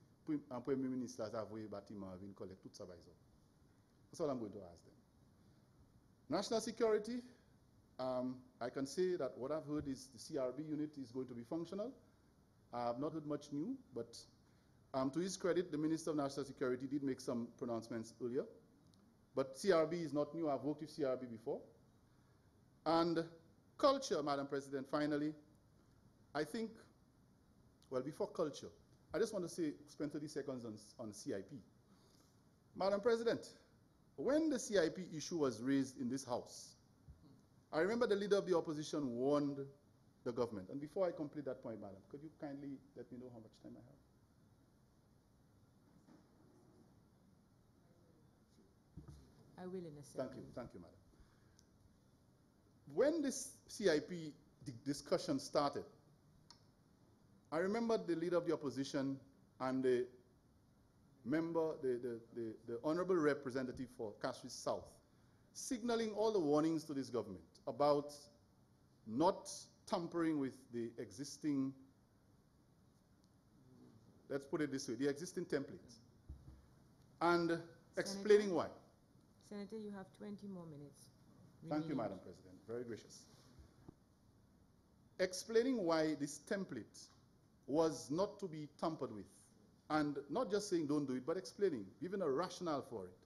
un Premier Ministre a envoyé bâtiment vient collecter tout ça by zo. That's all I'm going to ask them. National security, I can say that what I've heard is the CRB unit is going to be functional. I have not heard much new, but to his credit, the Minister of National Security did make some pronouncements earlier. But CRB is not new. I've worked with CRB before. And culture, Madam President, finally, I think, well, before culture, I just want to spend 30 seconds on CIP. Madam President, when the CIP issue was raised in this House, I remember the leader of the opposition warned the government. And before I complete that point, Madam, could you kindly let me know how much time I have?
I will in a second.
Thank you, Madam. When this CIP discussion started, I remember the leader of the opposition and the member, the honorable representative for Castries South, signaling all the warnings to this government about not tampering with the existing, let's put it this way, the existing templates, and explaining why.
Senator, you have 20 more minutes.
Thank you, Madam President. Very gracious. Explaining why this template was not to be tampered with. And not just saying don't do it, but explaining, giving a rationale for it.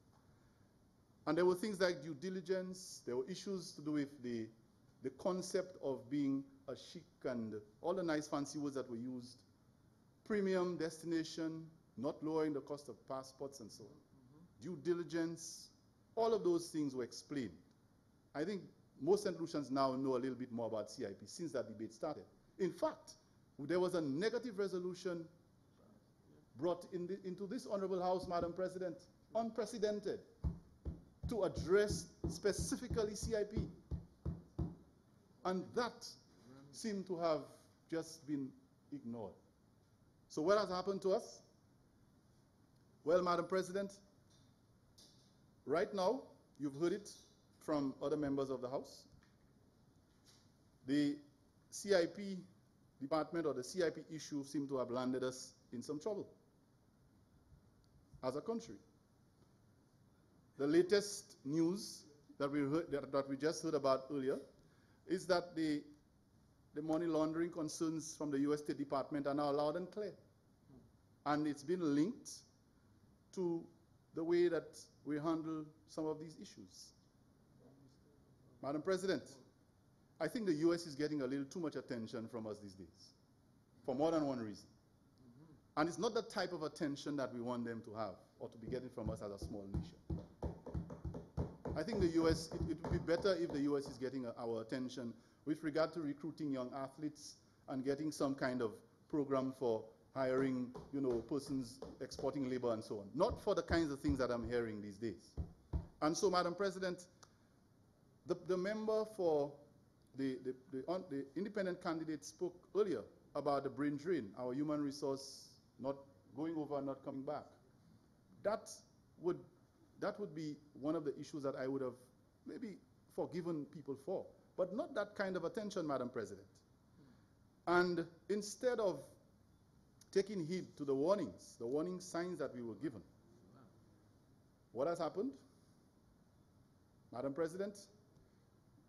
And there were things like due diligence. There were issues to do with the concept of being a chic and all the nice fancy words that were used. Premium destination, not lowering the cost of passports and so on. Due diligence. All of those things were explained. I think most St. Lucians now know a little bit more about CIP since that debate started. In fact, there was a negative resolution brought into this honorable House, Madam President, unprecedented, to address specifically CIP. And that seemed to have just been ignored. So what has happened to us? Well, Madam President, right now, you've heard it from other members of the House. The CIP department or the CIP issue seemed to have landed us in some trouble as a country. The latest news that we just heard about earlier is that the money laundering concerns from the US State Department are now loud and clear. And it's been linked to the way that we handle some of these issues. Madam President, I think the US is getting a little too much attention from us these days, for more than one reason. And it's not the type of attention that we want them to have or to be getting from us as a small nation. I think the US, it would be better if the US is getting our attention with regard to recruiting young athletes and getting some kind of program for hiring, persons exporting labor and so on. Not for the kinds of things that I'm hearing these days. And so, Madam President, the member for the independent candidate spoke earlier about the brain drain, our human resource not going over and not coming back. That would be one of the issues that I would have maybe forgiven people for, but not that kind of attention, Madam President. And instead of taking heed to the warning signs that we were given, what has happened? Madam President,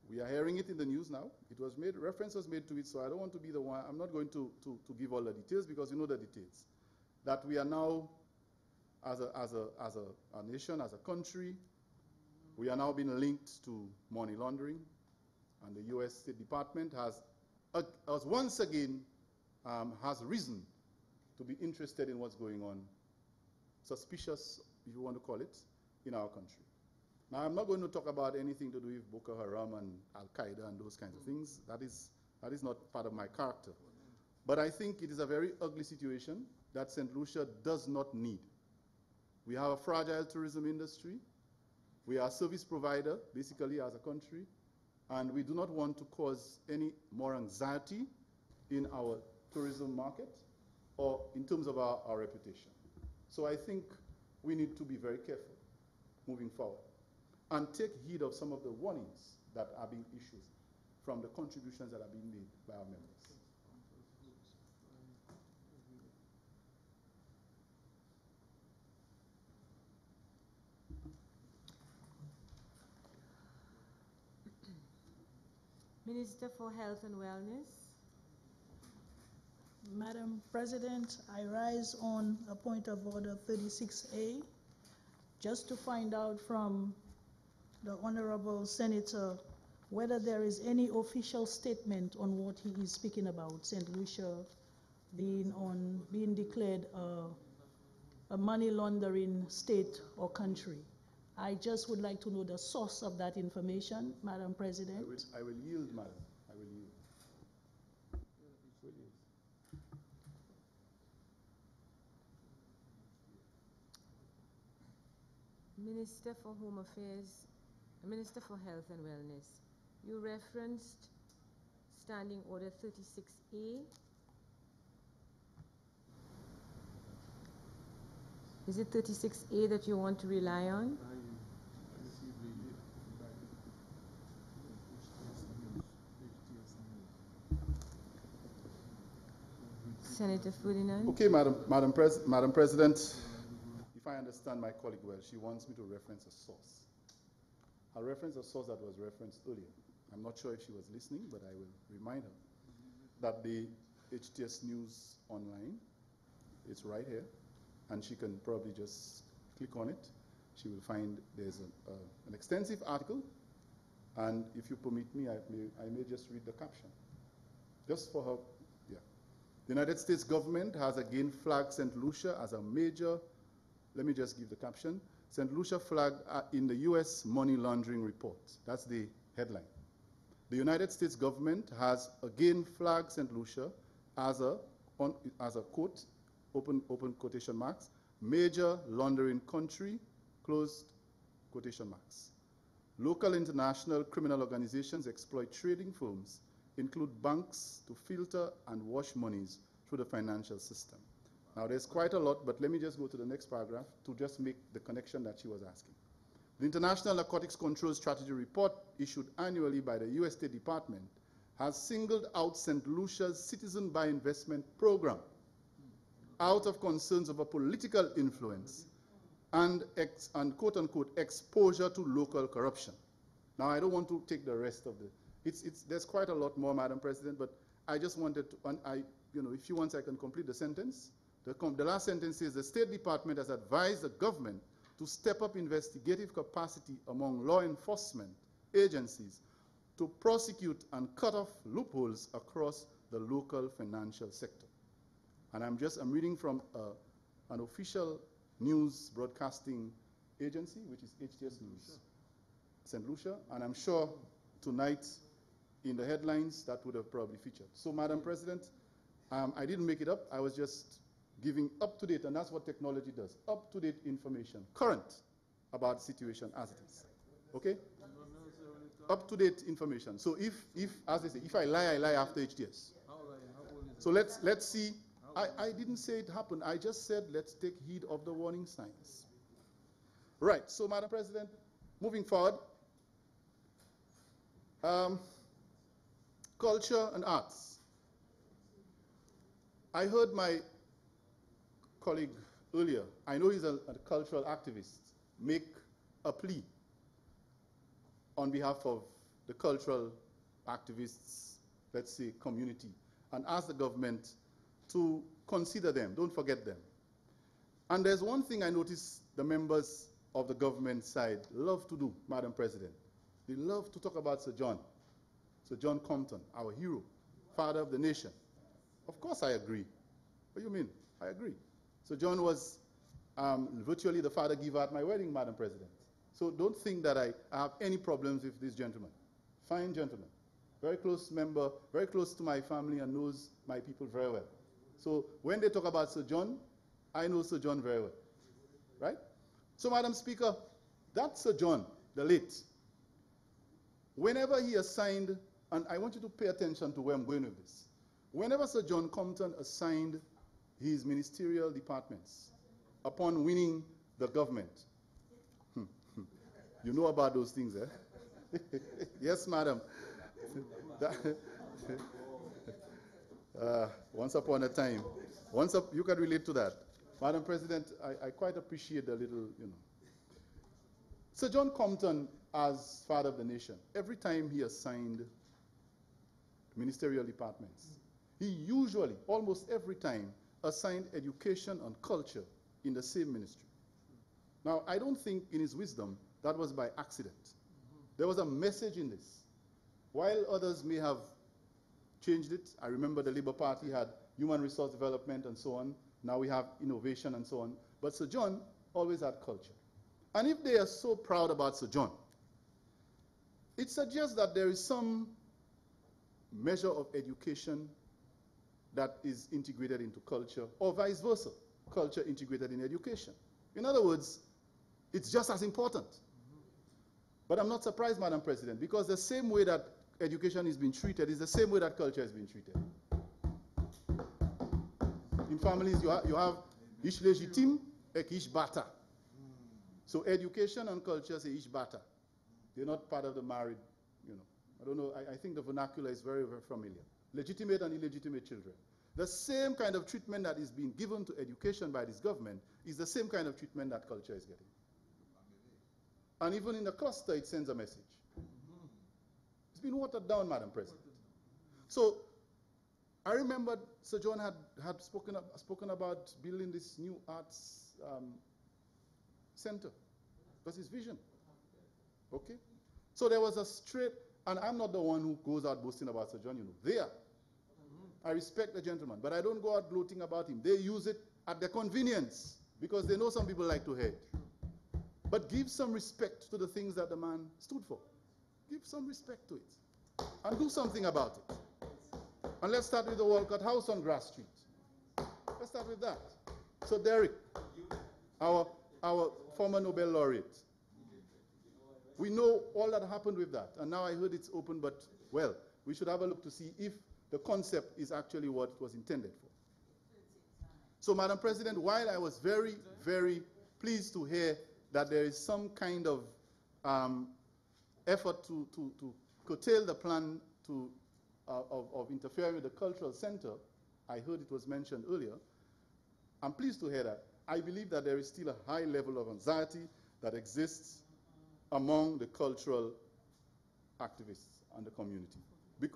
we are hearing it in the news now. It was made, reference was made to it, so I don't want to be the one, I'm not going to give all the details because you know the details. That we are now, as a nation, as a country, we are now being linked to money laundering, and the US State Department has once again has reason to be interested in what's going on, suspicious, if you want to call it, in our country. Now, I'm not going to talk about anything to do with Boko Haram and Al-Qaeda and those kinds of things. That is not part of my character. But I think it is a very ugly situation that St. Lucia does not need. We have a fragile tourism industry. We are a service provider, basically, as a country. And we do not want to cause any more anxiety in our tourism market or in terms of our reputation. So I think we need to be very careful moving forward and take heed of some of the warnings that are being issued from the contributions that are being made by our members.
Minister for Health and Wellness.
Madam President, I rise on a point of order 36A, just to find out from the Honorable Senator whether there is any official statement on what he is speaking about, St. Lucia being declared a money laundering state or country. I just would like to know the source of that information, Madam President.
I will yield, Madam. I will yield.
Minister for Home Affairs, Minister for Health and Wellness. You referenced Standing Order 36A. Is it 36A that you want to rely on? Senator Ferdinand.
Okay, Madam President, if I understand my colleague well, she wants me to reference a source. I'll reference a source that was referenced earlier. I'm not sure if she was listening, but I will remind her that the HTS News Online is right here, and she can probably just click on it. She will find there's an extensive article, and if you permit me, I may just read the caption, just for her. Yeah. The United States government has again flagged St. Lucia as a major, let me just give the caption, St. Lucia flagged in the US money laundering report. That's the headline. The United States government has again flagged St. Lucia as a quote, open quotation marks, major laundering country, closed quotation marks. Local international criminal organizations exploit trading firms, include banks, to filter and wash monies through the financial system. Now, there's quite a lot, but let me just go to the next paragraph to just make the connection that she was asking. The International Narcotics Control Strategy Report, issued annually by the US State Department, has singled out St. Lucia's Citizen by Investment Program out of concerns over political influence and quote-unquote exposure to local corruption. Now, I don't want to take the rest of the, there's quite a lot more, Madam President, but I just wanted to, if you want, I can complete the sentence. The last sentence says, the State Department has advised the government to step up investigative capacity among law enforcement agencies to prosecute and cut off loopholes across the local financial sector. And I'm reading from an official news broadcasting agency, which is HTS News, St. Lucia, and I'm sure tonight in the headlines that would have probably featured. So, Madam President, I didn't make it up. I was just giving up-to-date, and that's what technology does, up-to-date information, current about the situation as it is, okay? Up-to-date information. So if, as they say, if I lie after HTS. So let's see. I didn't say it happened. I just said let's take heed of the warning signs. Right, so Madam President, moving forward, culture and arts. I heard my colleague earlier, I know he's a cultural activist, make a plea on behalf of the cultural activists, let's say, community, and ask the government to consider them, don't forget them. And there's one thing I noticed the members of the government side love to do, Madam President. They love to talk about Sir John Compton, our hero, father of the nation. Of course I agree. What do you mean? I agree. Sir John was virtually the father giver at my wedding, Madam President. So don't think that I have any problems with this gentleman. Fine gentleman. Very close member, very close to my family and knows my people very well. So when they talk about Sir John, I know Sir John very well. Right? So, Madam Speaker, that Sir John, the late, whenever he assigned, and I want you to pay attention to where I'm going with this. Whenever Sir John Compton assigned his ministerial departments upon winning the government, you know about those things, eh? Yes, madam. Once upon a time. You can relate to that. Madam President, I quite appreciate the little, Sir John Compton, as father of the nation, every time he assigned ministerial departments, he usually, almost every time, assigned education and culture in the same ministry. Now, I don't think in his wisdom that was by accident. There was a message in this. While others may have changed it, I remember the Labour Party had human resource development and so on. Now we have innovation and so on. But Sir John always had culture. And if they are so proud about Sir John, it suggests that there is some measure of education that is integrated into culture, or vice versa, culture integrated in education. In other words, it's just as important. But I'm not surprised, Madam President, because the same way that education is being treated is the same way that culture is being treated. In families, you have ish legitime ek ish bata. So education and culture say ish bata. They're not part of the married, I don't know, I think the vernacular is very, very familiar. Legitimate and illegitimate children. The same kind of treatment that is being given to education by this government is the same kind of treatment that culture is getting. And even in the cluster, it sends a message. It's been watered down, Madam President. So I remember Sir John had spoken about building this new arts center. That's his vision. Okay? So there was a straight, and I'm not the one who goes out boasting about Sir John, They are. I respect the gentleman, but I don't go out gloating about him. They use it at their convenience because they know some people like to hate. But give some respect to the things that the man stood for. Give some respect to it. And do something about it. And let's start with the Walcott House on Grass Street. Let's start with that. So Derek, our former Nobel laureate, we know all that happened with that. And now I heard it's open, but, well, we should have a look to see if the concept is actually what it was intended for. So, Madam President, while I was very, very pleased to hear that there is some kind of effort to curtail the plan of interfering with the cultural center, I heard it was mentioned earlier. I'm pleased to hear that. I believe that there is still a high level of anxiety that exists among the cultural activists and the community.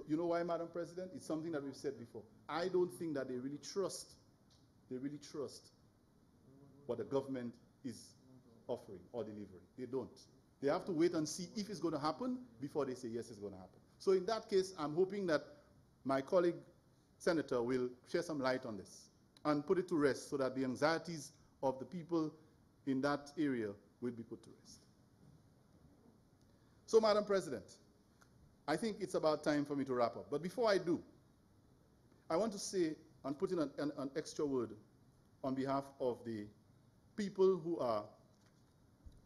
You know why, Madam President? It's something that we've said before. I don't think that they really trust what the government is offering or delivery. They don't. They have to wait and see if it's going to happen before they say, yes, it's going to happen. So in that case, I'm hoping that my colleague senator will shed some light on this and put it to rest so that the anxieties of the people in that area will be put to rest. So, Madam President, I think it's about time for me to wrap up. But before I do, I want to say and put in an extra word on behalf of the people who are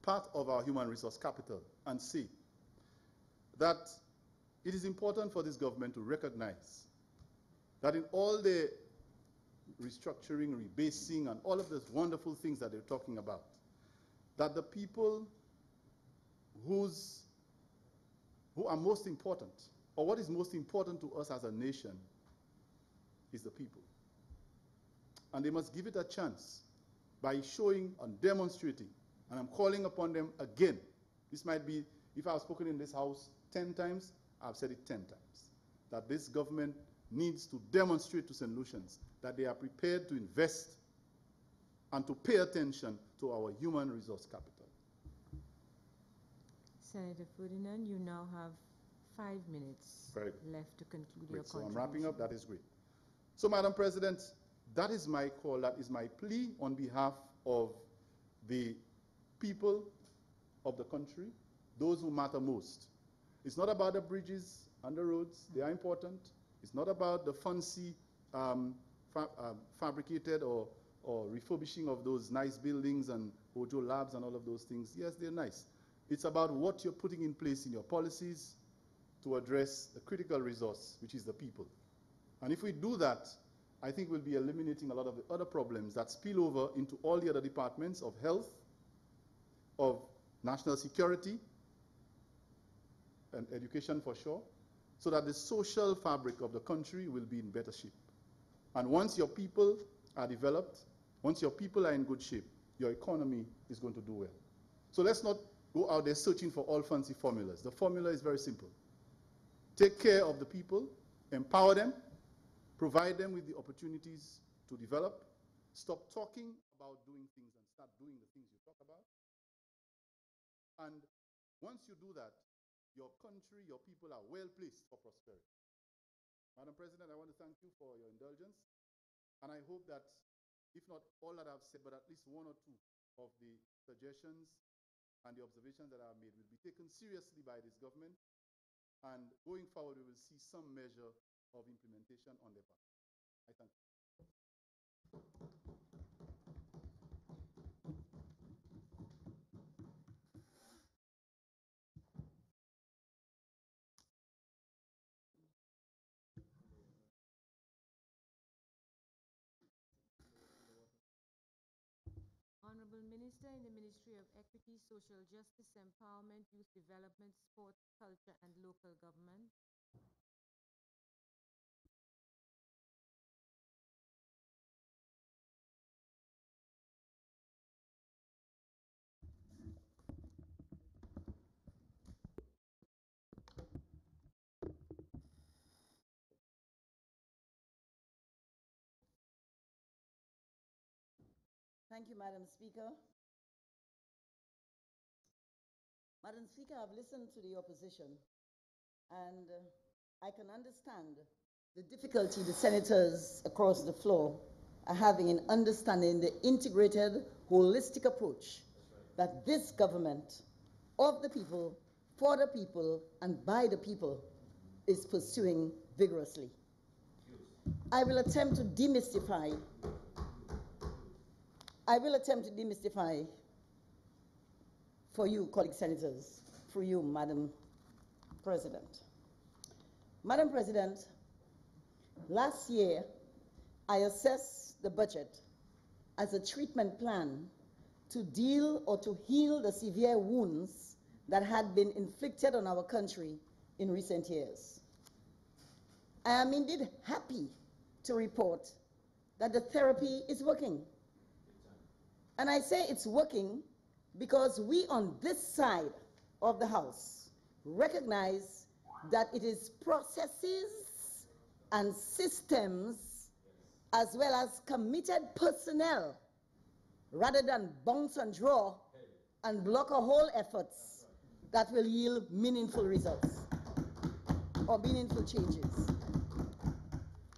part of our human resource capital and say that it is important for this government to recognize that in all the restructuring, rebasing, and all of those wonderful things that they're talking about, that the people who are most important, or what is most important to us as a nation, is the people. And they must give it a chance by showing and demonstrating, and I'm calling upon them again. This might be, if I've spoken in this house 10 times, I've said it 10 times, that this government needs to demonstrate to St. Lucians that they are prepared to invest and to pay attention to our human resource capital.
Senator Ferdinand, you now have 5 minutes left to conclude your
So
contribution.
I'm wrapping up. That is great. So, Madam President, that is my call, that is my plea on behalf of the people of the country, those who matter most. It's not about the bridges and the roads. They are important. It's not about the fancy fabricated or refurbishing of those nice buildings and Ojo labs and all of those things. Yes, they're nice. It's about what you're putting in place in your policies to address the critical resource, which is the people. And if we do that, I think we'll be eliminating a lot of the other problems that spill over into all the other departments of health, of national security, and education for sure, so that the social fabric of the country will be in better shape. And once your people are developed, once your people are in good shape, your economy is going to do well. So let's not go out there searching for all fancy formulas. The formula is very simple. Take care of the people, empower them, provide them with the opportunities to develop, stop talking about doing things and start doing the things you talk about. And once you do that, your country, your people are well placed for prosperity. Madam President, I want to thank you for your indulgence. And I hope that, if not all that I've said, but at least one or two of the suggestions and the observations that I've made will be taken seriously by this government. And going forward, we will see some measure of implementation on their part. I thank you.
Honorable Minister in the Ministry of Equity, Social Justice, Empowerment, Youth Development, Sport, Culture, and Local Government.
Thank you, Madam Speaker. Madam Speaker, I've listened to the opposition, and I can understand the difficulty the senators across the floor are having in understanding the integrated, holistic approach that this government of the people, for the people, and by the people is pursuing vigorously. I will attempt to demystify for you, colleague senators, for you, Madam President. Madam President, last year, I assessed the budget as a treatment plan to deal or to heal the severe wounds that had been inflicted on our country in recent years. I am indeed happy to report that the therapy is working. And I say it's working because we on this side of the House recognize that it is processes and systems as well as committed personnel rather than bounce and draw and block our whole efforts that will yield meaningful results or meaningful changes.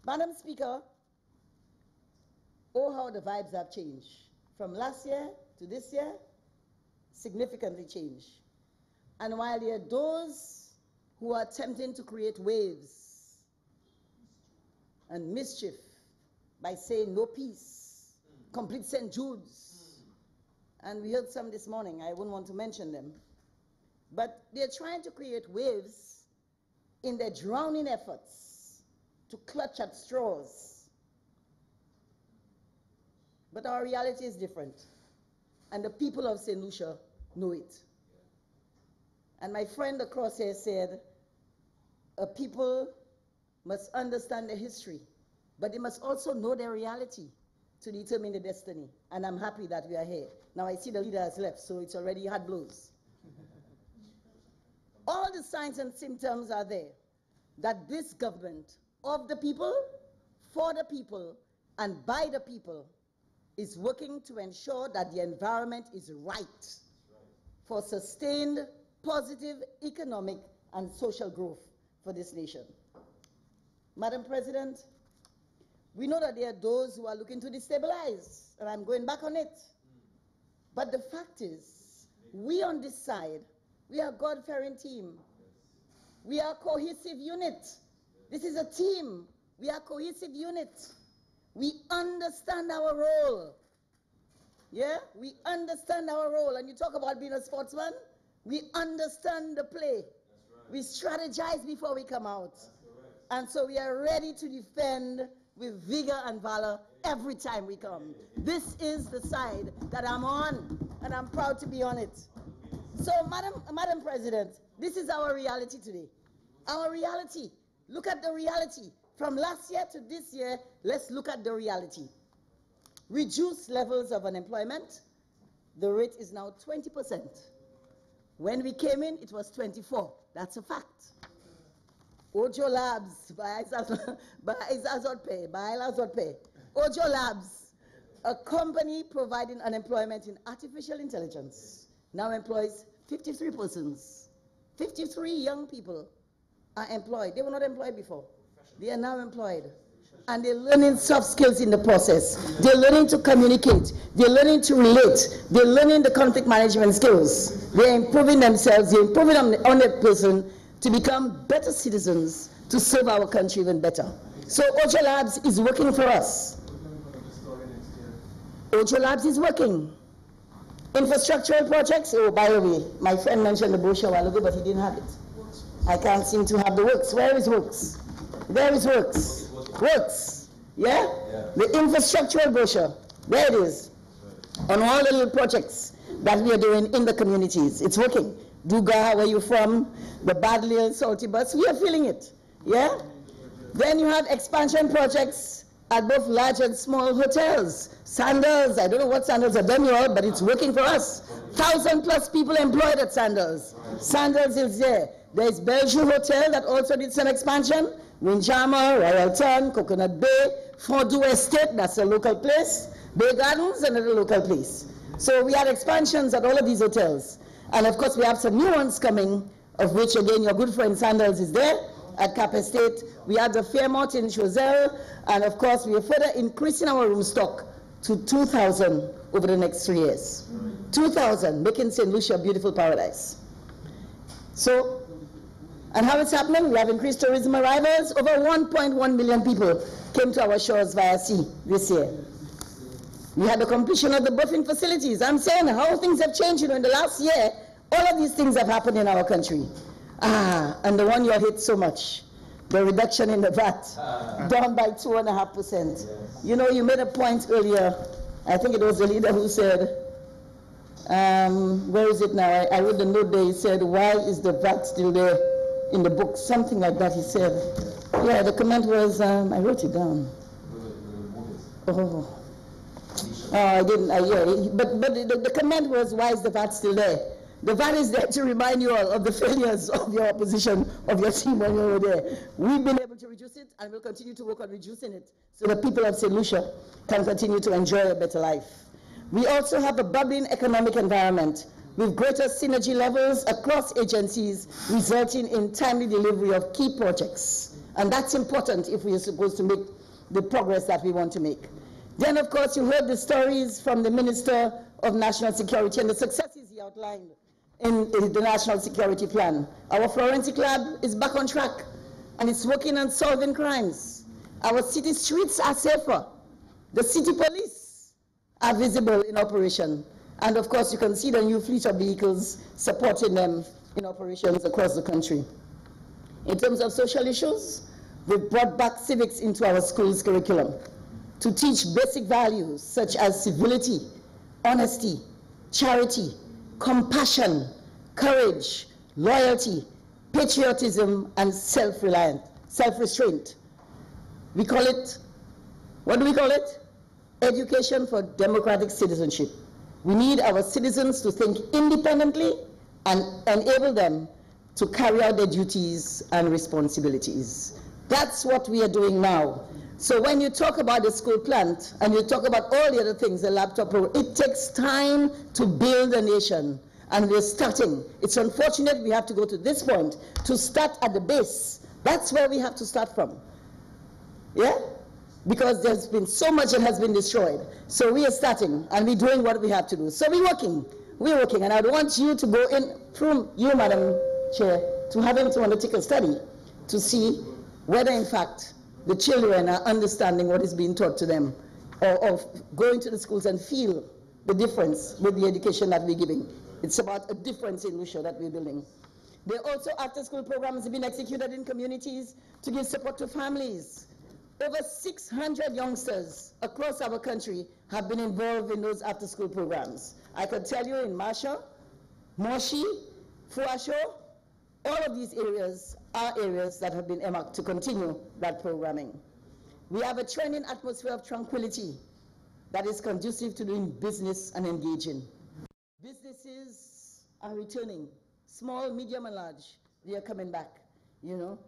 Madam Speaker, oh, how the vibes have changed. From last year to this year, significantly changed. And while there are those who are attempting to create waves and mischief by saying no peace, complete St. Jude's, and we heard some this morning, I wouldn't want to mention them, but they're trying to create waves in their drowning efforts to clutch at straws. But our reality is different, and the people of St. Lucia know it. And my friend across here said, a people must understand their history, but they must also know their reality to determine their destiny. And I'm happy that we are here. Now I see the leader has left, so it's already hard blows. All the signs and symptoms are there that this government of the people, for the people, and by the people is working to ensure that the environment is right for sustained positive economic and social growth for this nation. Madam President, we know that there are those who are looking to destabilize, and I'm going back on it. But the fact is, we on this side, we are a God-fearing team. We are a cohesive unit. This is a team. We are a cohesive unit. We understand our role. Yeah, we understand our role. And you talk about being a sportsman, we understand the play. Right. We strategize before we come out. And so we are ready to defend with vigor and valor every time we come. This is the side that I'm on, and I'm proud to be on it. So, Madam President, this is our reality today. Our reality. Look at the reality. From last year to this year, let's look at the reality. Reduced levels of unemployment. The rate is now 20%. When we came in, it was 24. That's a fact. Ojo Labs, by Ojo Labs, a company providing unemployment in artificial intelligence, now employs 53 persons. 53 young people are employed. They were not employed before. They are now employed. And they're learning soft skills in the process. They're learning to communicate. They're learning to relate. They're learning the conflict management skills. They're improving themselves. They're improving on the person to become better citizens to serve our country even better. So Ojo Labs is working for us. Ojo Labs is working. Infrastructural projects, oh, by the way, my friend mentioned the brochure a while ago, but he didn't have it. I can't seem to have the works. Where is works? There is works. Works. Yeah? The infrastructural brochure. There it is. On all the little projects that we are doing in the communities. It's working. Duga, where you from? The Badley, Salty Bus, we are feeling it. Yeah? Then you have expansion projects at both large and small hotels. Sandals, I don't know what Sandals have done here, but it's working for us. 1,000+ people employed at Sandals. Sandals is there. There's Belgium Hotel that also did some expansion. Windjammer, Royalton, Coconut Bay, Fondue Estate, that's a local place. Bay Gardens, another local place. So we had expansions at all of these hotels. And of course we have some new ones coming, of which again your good friend Sandals is there at Cap Estate. We have the Fairmont in Choiseul, and of course we are further increasing our room stock to 2,000 over the next 3 years. 2,000, making St. Lucia a beautiful paradise. So, and how it's happening, we have increased tourism arrivals. Over 1.1 million people came to our shores via sea this year. We had the completion of the buffing facilities. I'm saying how things have changed, in the last year, all of these things have happened in our country. And the one you hit so much, the reduction in the VAT, down by 2.5%. Yes. You made a point earlier, I think it was the leader who said, where is it now? I read the note there, he said, why is the VAT still there in the book? Something like that he said. Yeah, the comment was, I wrote it down. I didn't, but the comment was, why is the VAT still there? The VAT is there to remind you all of the failures of your opposition, of your team when you were there. We've been able to reduce it, and we'll continue to work on reducing it so the people of St. Lucia can continue to enjoy a better life. We also have a bubbling economic environment with greater synergy levels across agencies, resulting in timely delivery of key projects. And that's important if we are supposed to make the progress that we want to make. Then, of course, you heard the stories from the Minister of National Security and the successes he outlined in the National Security Plan. Our forensic lab is back on track, and it's working on solving crimes. Our city streets are safer. The city police are visible in operation. And of course, you can see the new fleet of vehicles supporting them in operations across the country. In terms of social issues, we've brought back civics into our schools' curriculum to teach basic values such as civility, honesty, charity, compassion, courage, loyalty, patriotism, and self-restraint. We call it, what do we call it? Education for democratic citizenship. We need our citizens to think independently and enable them to carry out their duties and responsibilities. That's what we are doing now. So when you talk about the school plant and you talk about all the other things, the laptop program, it takes time to build a nation, and we're starting. It's unfortunate we have to go to this point to start at the base. That's where we have to start from. Yeah? Because there's been so much that has been destroyed. So we are starting, and we're doing what we have to do. So we're working, and I want you to go in, through you, Madam Chair, to have him to undertake a study to see whether, in fact, the children are understanding what is being taught to them, or going to the schools and feel the difference with the education that we're giving. It's about a difference in Lucia that we're building. There are also after-school programs have been executed in communities to give support to families. Over 600 youngsters across our country have been involved in those after-school programs. I could tell you in Masha, Moshi, Fuasho, all of these areas are areas that have been earmarked to continue that programming. We have a training atmosphere of tranquility that is conducive to doing business and engaging. Businesses are returning, small, medium, and large. They are coming back, you know.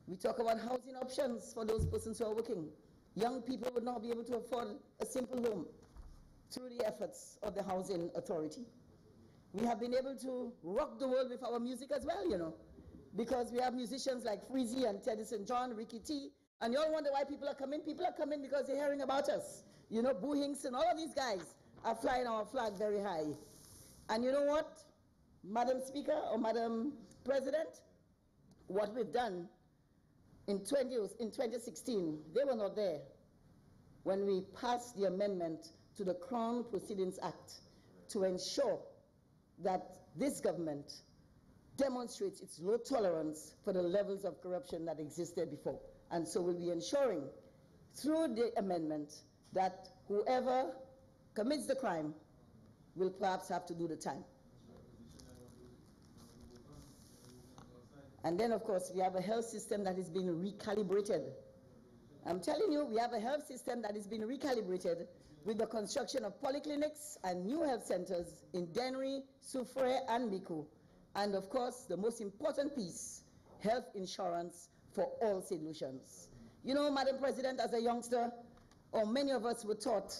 We talk about housing options for those persons who are working. Young people would not be able to afford a simple home through the efforts of the Housing Authority. We have been able to rock the world with our music as well, you know, because we have musicians like Freezy and Teddy St. John, Ricky T, and you all wonder why people are coming. People are coming because they're hearing about us. You know, Boo Hinkson, all of these guys are flying our flag very high. And you know what, Madam Speaker or Madam President, what we've done in 2016, they were not there when we passed the amendment to the Crown Proceedings Act to ensure that this government demonstrates its low tolerance for the levels of corruption that existed before. And so we'll be ensuring through the amendment that whoever commits the crime will perhaps have to do the time. And then, of course, we have a health system that is being recalibrated. I'm telling you, we have a health system that is being recalibrated with the construction of polyclinics and new health centers in Dennery, Soufrière, and Miku. And of course, the most important piece, health insurance for all St. Lucians. You know, Madam President, as a youngster, or many of us were taught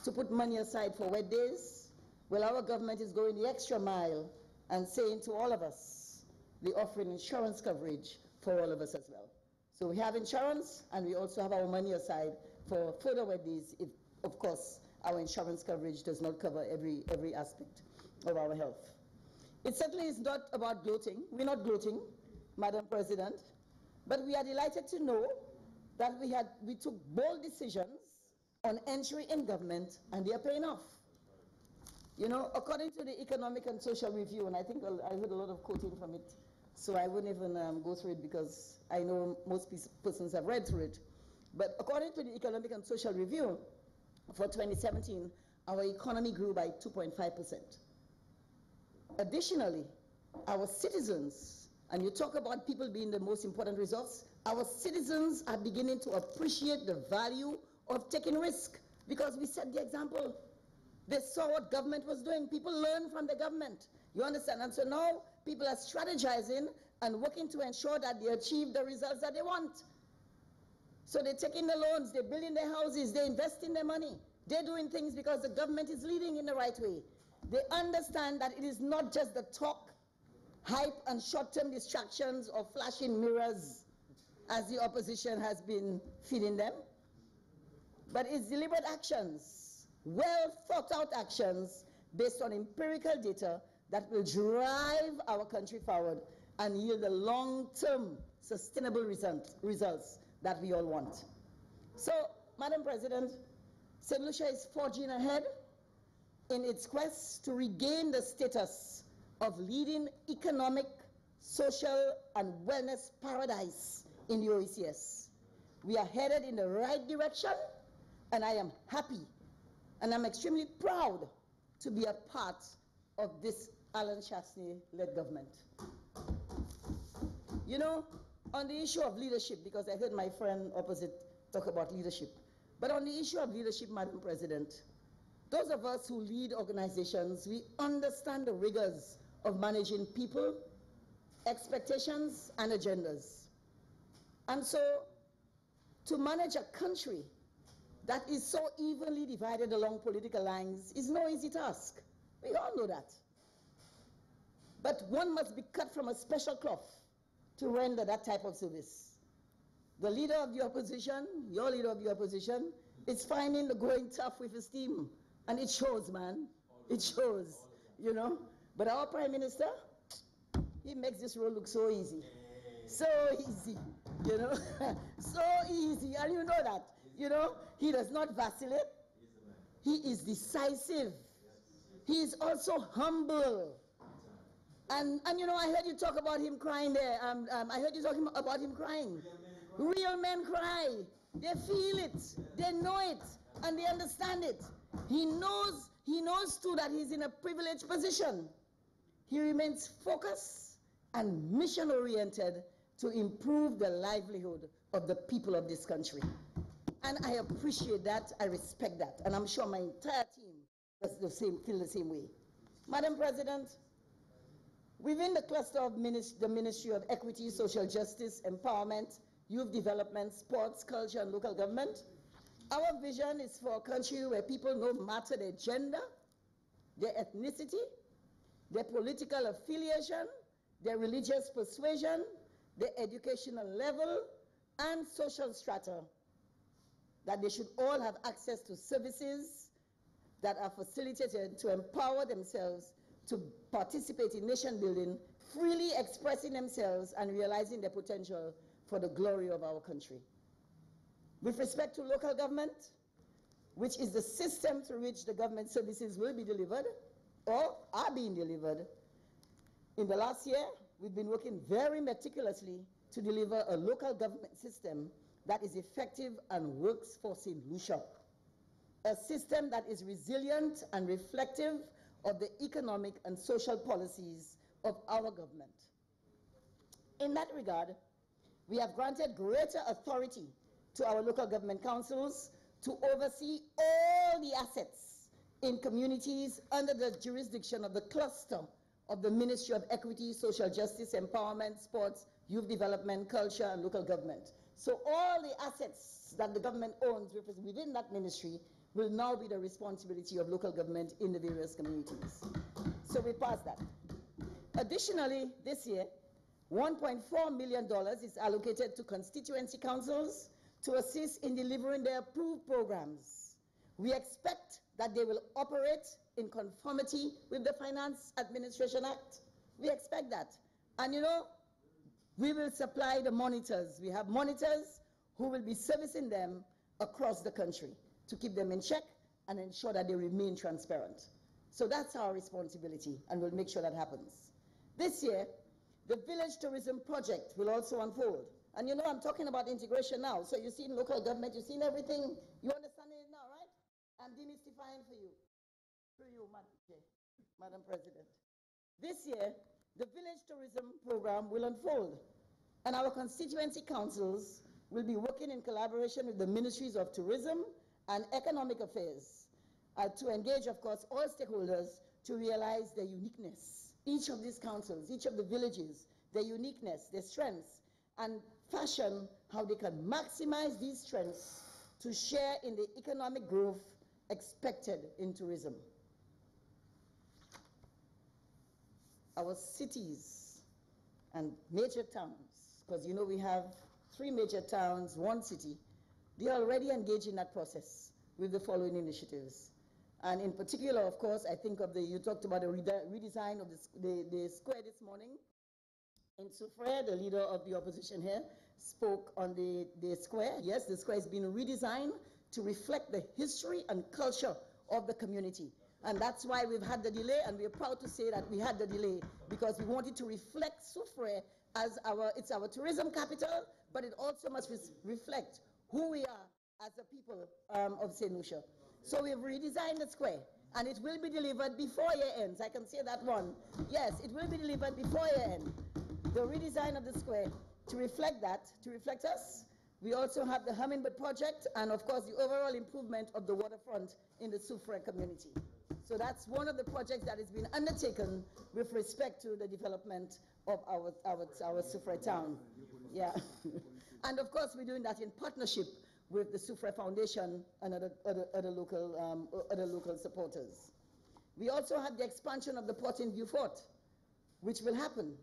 to put money aside for wet days. Well, our government is going the extra mile and saying to all of us, we're offering insurance coverage for all of us as well. So we have insurance, and we also have our money aside for further wet days if, of course, our insurance coverage does not cover every aspect of our health. It certainly is not about gloating. We're not gloating, Madam President, but we are delighted to know that we took bold decisions on entry in government, and they are paying off. You know, according to the Economic and Social Review, and I think I heard a lot of quoting from it, so I wouldn't even go through it because I know most persons have read through it. But according to the Economic and Social Review, for 2017, our economy grew by 2.5%. Additionally, our citizens, and you talk about people being the most important resource, our citizens are beginning to appreciate the value of taking risk because we set the example. They saw what government was doing. People learn from the government. You understand? And so now people are strategizing and working to ensure that they achieve the results that they want. So they're taking the loans, they're building their houses, they're investing their money. They're doing things because the government is leading in the right way. They understand that it is not just the talk, hype, and short-term distractions or flashing mirrors as the opposition has been feeding them, but it's deliberate actions, well thought out actions based on empirical data that will drive our country forward and yield the long-term sustainable results that we all want. So, Madam President, St. Lucia is forging ahead in its quest to regain the status of leading economic, social, and wellness paradise in the OECS. We are headed in the right direction, and I am happy and I'm extremely proud to be a part of this Alan Chasney-led government. You know, on the issue of leadership, because I heard my friend opposite talk about leadership, but on the issue of leadership, Madam President, those of us who lead organizations, we understand the rigors of managing people, expectations, and agendas. And so, to manage a country that is so evenly divided along political lines is no easy task. We all know that. But one must be cut from a special cloth to render that type of service. The leader of the opposition, your leader of the opposition, is finding the going tough with his team. And it shows, man. It shows, you know. But our Prime Minister, he makes this role look so easy. So easy, you know. So easy. And you know that, you know. He does not vacillate. He is decisive. He is also humble. And you know, I heard you talk about him crying there. I heard you talking about him crying. Real men cry. They feel it. They know it. And they understand it. He knows too that he's in a privileged position. He remains focused and mission-oriented to improve the livelihood of the people of this country. And I appreciate that, I respect that, and I'm sure my entire team does feel the same way. Madam President, within the cluster of the Ministry of Equity, Social Justice, Empowerment, Youth Development, Sports, Culture, and Local Government, our vision is for a country where people, no matter their gender, their ethnicity, their political affiliation, their religious persuasion, their educational level, and social strata, that they should all have access to services that are facilitated to empower themselves to participate in nation building, freely expressing themselves and realizing their potential for the glory of our country. With respect to local government, which is the system through which the government services will be delivered or are being delivered, in the last year, we've been working very meticulously to deliver a local government system that is effective and works for St. Lucia. A system that is resilient and reflective of the economic and social policies of our government. In that regard, we have granted greater authority to our local government councils to oversee all the assets in communities under the jurisdiction of the cluster of the Ministry of Equity, Social Justice, Empowerment, Sports, Youth Development, Culture, and Local Government. So all the assets that the government owns within that ministry will now be the responsibility of local government in the various communities. So we passed that. Additionally, this year, $1.4 million is allocated to constituency councils to assist in delivering their approved programs. We expect that they will operate in conformity with the Finance Administration Act. We expect that. And you know, we will supply the monitors. We have monitors who will be servicing them across the country to keep them in check and ensure that they remain transparent. So that's our responsibility, and we'll make sure that happens. This year, the Village Tourism Project will also unfold. And you know, I'm talking about integration now. So you've seen local government, you've seen everything. You understand it now, right? I'm demystifying for you. Through you, Madam President. This year, the Village Tourism Program will unfold, and our constituency councils will be working in collaboration with the Ministries of Tourism and Economic Affairs to engage, of course, all stakeholders to realize their uniqueness. Each of these councils, each of the villages, their uniqueness, their strengths, and fashion how they can maximize these strengths to share in the economic growth expected in tourism. our cities and major towns, because you know we have 3 major towns, 1 city, they are already engaged in that process with the following initiatives. And in particular, of course, I think of you talked about the redesign of the square this morning. And Soufriere, the leader of the opposition here, spoke on the square. Yes, the square has been redesigned to reflect the history and culture of the community. And that's why we've had the delay, and we're proud to say that we had the delay, because we wanted to reflect Soufriere as it's our tourism capital, but it also must reflect who we are as a people of St. Lucia. So we've redesigned the square, and it will be delivered before year ends. I can say that one. Yes, it will be delivered before year end. The redesign of the square to reflect that, to reflect us. We also have the Hummingbird project, and of course the overall improvement of the waterfront in the Soufriere community. So that's one of the projects that has been undertaken with respect to the development of our Soufriere town. Yeah. And of course we're doing that in partnership with the Soufriere Foundation and other local supporters. We also have the expansion of the port in Beaufort, which will happen.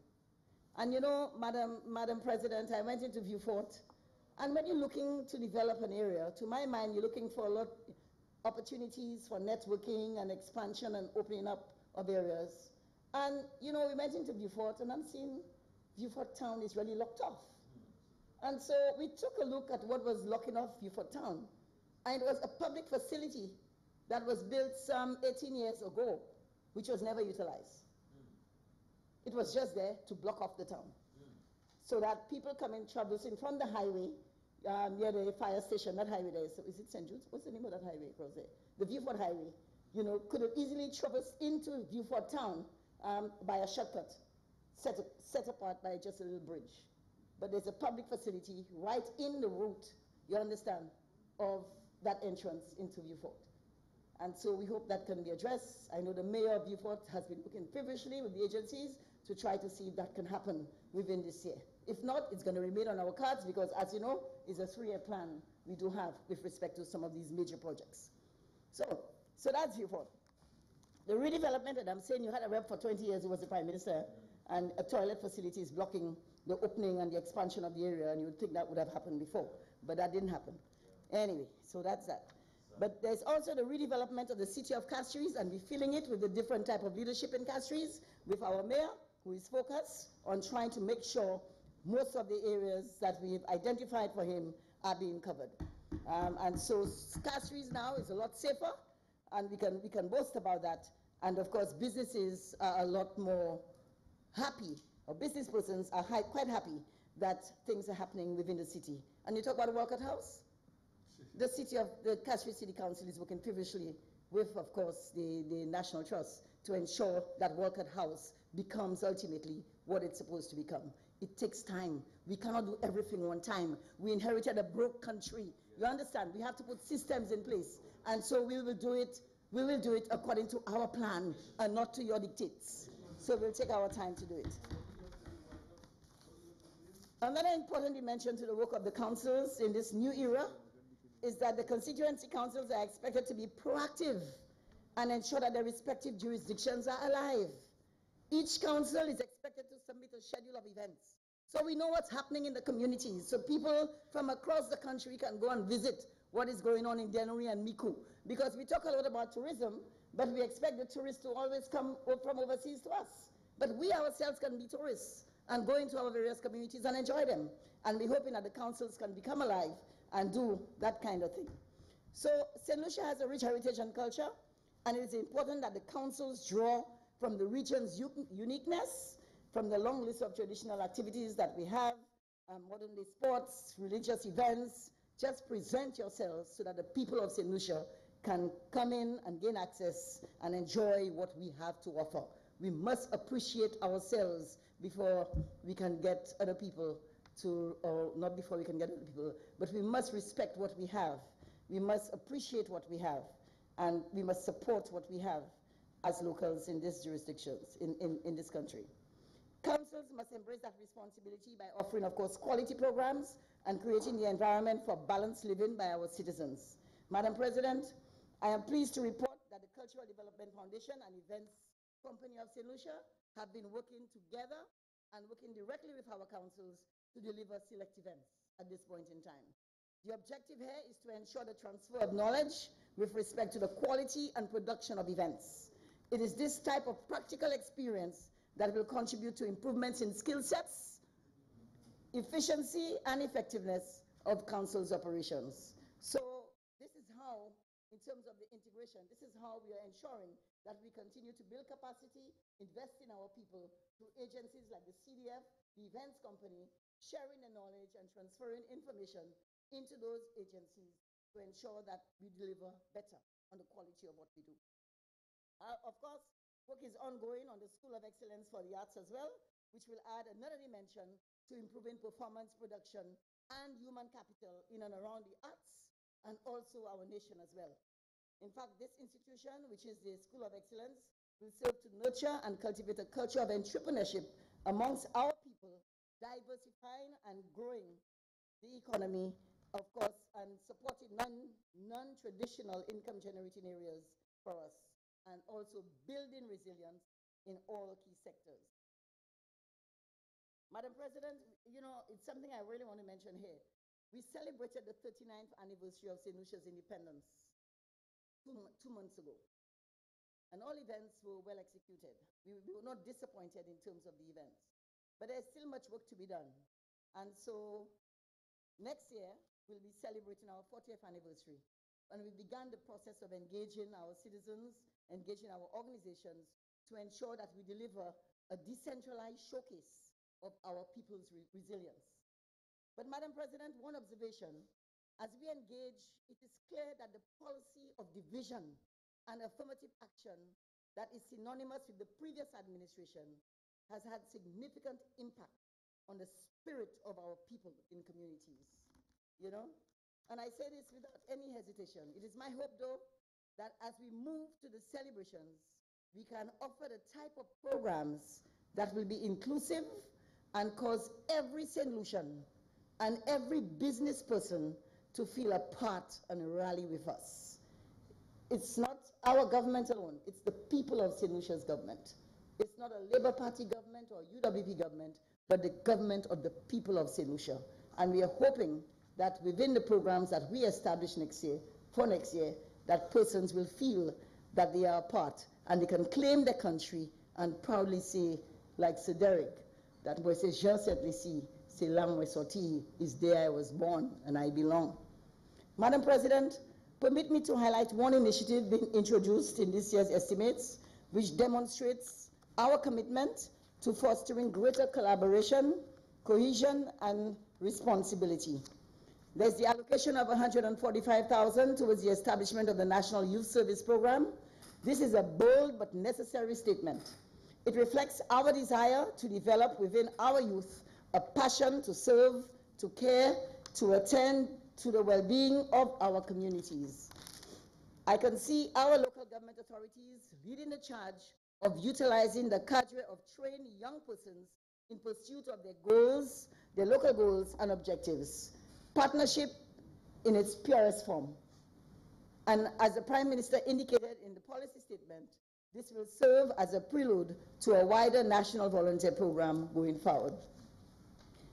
And you know, Madam President, I went into Beaufort, and when you're looking to develop an area, to my mind, you're looking for a lot of opportunities for networking and expansion and opening up of areas. And you know, we went into Beaufort, and I'm seeing Beaufort town is really locked off. And so we took a look at what was locking off Beaufort town, and it was a public facility that was built some 18 years ago, which was never utilized. It was just there to block off the town, so that people coming traversing from the highway, near the fire station, that highway there, so is it St. Jude's? What's the name of that highway across there? The Beaufort Highway, you know, could have easily traversed into Beaufort town by a shortcut, set apart by just a little bridge. But there's a public facility right in the route, you understand, of that entrance into Beaufort. And so we hope that can be addressed. I know the mayor of Beaufort has been working feverishly with the agencies to try to see if that can happen within this year. If not, it's going to remain on our cards, because as you know, it's a 3-year plan we do have with respect to some of these major projects. So that's Beaufort. The redevelopment, and I'm saying you had a rep for 20 years who was the Prime Minister, and a toilet facility is blocking the opening and the expansion of the area, and you would think that would have happened before, but that didn't happen. Anyway, so that's that. But there's also the redevelopment of the city of Castries, and we're filling it with a different type of leadership in Castries, with our mayor, who is focused on trying to make sure most of the areas that we've identified for him are being covered. And so Castries now is a lot safer, and we can boast about that. And of course, businesses are a lot more happy, or business persons are quite happy that things are happening within the city. And you talk about the Walcott House? The Castries City Council is working feverishly with, of course, the National Trust to ensure that Walcott House becomes ultimately what it's supposed to become. It takes time. We cannot do everything one time. We inherited a broke country. You understand? We have to put systems in place. And so we will do it according to our plan and not to your dictates. So we'll take our time to do it. Another important dimension to the work of the councils in this new era is that the constituency councils are expected to be proactive and ensure that their respective jurisdictions are alive. Each council is expected to submit a schedule of events, so we know what's happening in the communities, so people from across the country can go and visit what is going on in Dennery and Miku. Because we talk a lot about tourism, but we expect the tourists to always come from overseas to us. But we ourselves can be tourists and go into our various communities and enjoy them. And we're hoping that the councils can become alive and do that kind of thing. So St. Lucia has a rich heritage and culture, and it is important that the councils draw from the region's uniqueness, from the long list of traditional activities that we have, modern day sports, religious events. Just present yourselves so that the people of St. Lucia can come in and gain access and enjoy what we have to offer. We must appreciate ourselves before we can get other people to, or not before we can get other people, but we must respect what we have. We must appreciate what we have, and we must support what we have as locals in these jurisdictions, in this country. Councils must embrace that responsibility by offering, of course, quality programs and creating the environment for balanced living by our citizens. Madam President, I am pleased to report that the Cultural Development Foundation and Events Company of St. Lucia have been working together and working directly with our councils to deliver select events at this point in time. The objective here is to ensure the transfer of knowledge with respect to the quality and production of events. It is this type of practical experience that will contribute to improvements in skill sets, efficiency, and effectiveness of council's operations. So this is how, in terms of the integration, this is how we are ensuring that we continue to build capacity, invest in our people through agencies like the CDF, the events company, sharing the knowledge and transferring information into those agencies to ensure that we deliver better on the quality of what we do. Of course, work is ongoing on the School of Excellence for the Arts as well, which will add another dimension to improving performance, production, and human capital in and around the arts and also our nation as well. In fact, this institution, which is the School of Excellence, will serve to nurture and cultivate a culture of entrepreneurship amongst our people, diversifying and growing the economy, of course, and supporting non-traditional income generating areas for us, and also building resilience in all key sectors. Madam President, you know, it's something I really want to mention here. We celebrated the 39th anniversary of St. Lucia's independence two months ago. And all events were well executed. We were not disappointed in terms of the events. But there's still much work to be done. And so next year, we'll be celebrating our 40th anniversary. And we began the process of engaging our citizens, engaging our organizations to ensure that we deliver a decentralized showcase of our people's resilience. But Madam President, one observation, as we engage, it is clear that the policy of division and affirmative action that is synonymous with the previous administration has had significant impact on the spirit of our people in communities, you know? And I say this without any hesitation. It is my hope, though, that as we move to the celebrations, we can offer the type of programs that will be inclusive and cause every St. Lucian and every business person to feel a part and rally with us. It's not our government alone, it's the people of St. Lucia's government. It's not a Labour Party government or UWP government, but the government of the people of St. Lucia. And we are hoping that within the programs that we establish next year, that persons will feel that they are a part and they can claim their country and proudly say, like Sir Derek, that moi c'est Jean cette ici, c'est là moi sorti, is there I was born and I belong. Madam President, permit me to highlight one initiative being introduced in this year's estimates, which demonstrates our commitment to fostering greater collaboration, cohesion, and responsibility. There's the allocation of $145,000 towards the establishment of the National Youth Service Program. This is a bold but necessary statement. It reflects our desire to develop within our youth a passion to serve, to care, to attend to the well-being of our communities. I can see our local government authorities leading the charge of utilizing the cadre of trained young persons in pursuit of their goals, their local goals and objectives. Partnership in its purest form. And as the Prime Minister indicated in the policy statement, this will serve as a prelude to a wider national volunteer program going forward.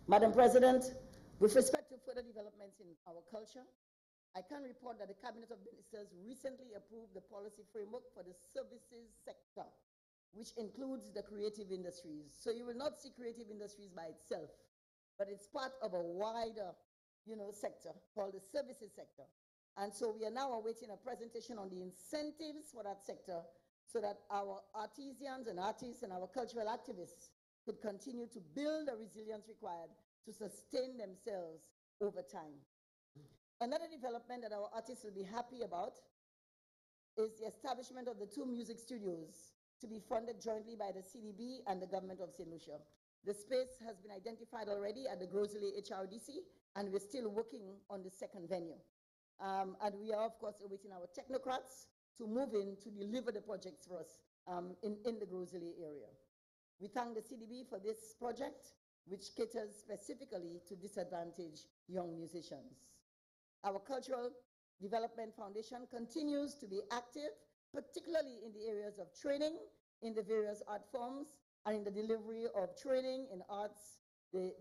Madam President, with respect to further developments in our culture, I can report that the Cabinet of Ministers recently approved the policy framework for the services sector, which includes the creative industries. So you will not see creative industries by itself, but it's part of a wider, sector called the services sector. And so we are now awaiting a presentation on the incentives for that sector so that our artisans and artists and our cultural activists could continue to build the resilience required to sustain themselves over time. Another development that our artists will be happy about is the establishment of the 2 music studios to be funded jointly by the CDB and the government of St. Lucia. The space has been identified already at the Grosley HRDC, and we're still working on the second venue. And we are, of course, awaiting our technocrats to move in to deliver the projects for us in the Grosley area. We thank the CDB for this project, which caters specifically to disadvantaged young musicians. Our Cultural Development Foundation continues to be active, particularly in the areas of training in the various art forms and in the delivery of training in arts, the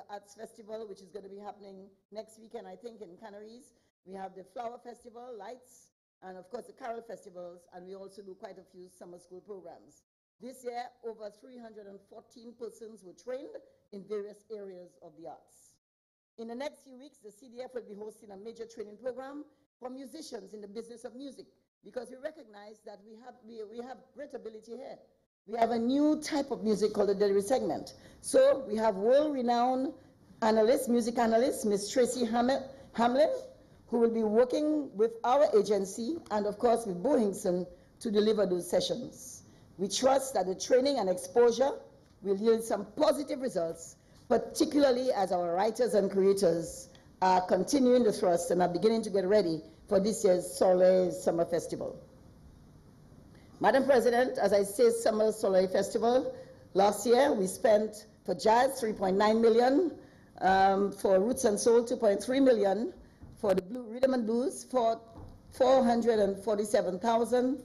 Arts Festival, which is going to be happening next weekend, I think, in Canaries. We have the Flower Festival, Lights, and of course the Carol Festivals, and we also do quite a few summer school programs. This year, over 314 persons were trained in various areas of the arts. In the next few weeks, the CDF will be hosting a major training program for musicians in the business of music, because we recognize that we have great ability here. We have a new type of music called the delivery segment. So we have world-renowned analyst, music analyst, Ms. Tracy Hamlin, who will be working with our agency and of course with Bohingson to deliver those sessions. We trust that the training and exposure will yield some positive results, particularly as our writers and creators are continuing the thrust and are beginning to get ready for this year's Soleil Summer Festival. Madam President, as I say, Summer Soleil Festival, last year we spent for jazz 3.9 million, for roots and soul 2.3 million, for the rhythm and blues for 447,000,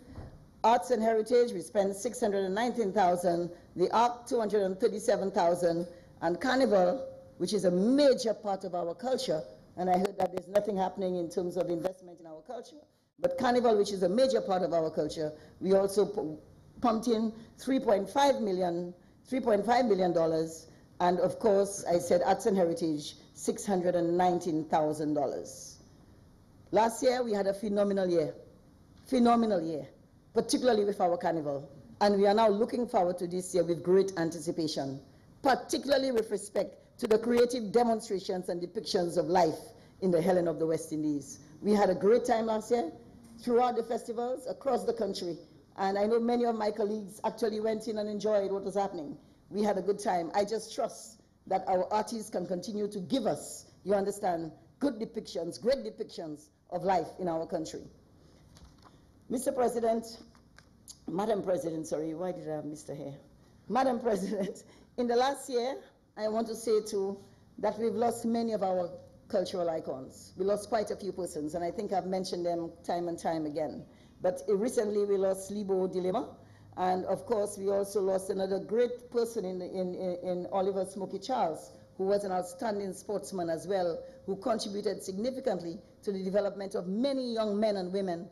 arts and heritage we spent 619,000, the ARC 237,000, and carnival, which is a major part of our culture, and I heard that there's nothing happening in terms of investment in our culture. But carnival, which is a major part of our culture, we also pumped in $3.5 million, and of course, I said arts and heritage, $619,000. Last year, we had a phenomenal year, particularly with our carnival. And we are now looking forward to this year with great anticipation, particularly with respect to the creative demonstrations and depictions of life in the Helen of the West Indies. We had a great time last year throughout the festivals across the country. And I know many of my colleagues actually went in and enjoyed what was happening. We had a good time. I just trust that our artists can continue to give us, you understand, good depictions, great depictions of life in our country. Mr. President, Madam President, sorry, why did I have Mr. here? Madam President, in the last year, I want to say too that we've lost many of our cultural icons. We lost quite a few persons, and I think I've mentioned them time and time again. But recently we lost Libo Dilema, and of course we also lost another great person in Oliver Smokey Charles, who was an outstanding sportsman as well, who contributed significantly to the development of many young men and women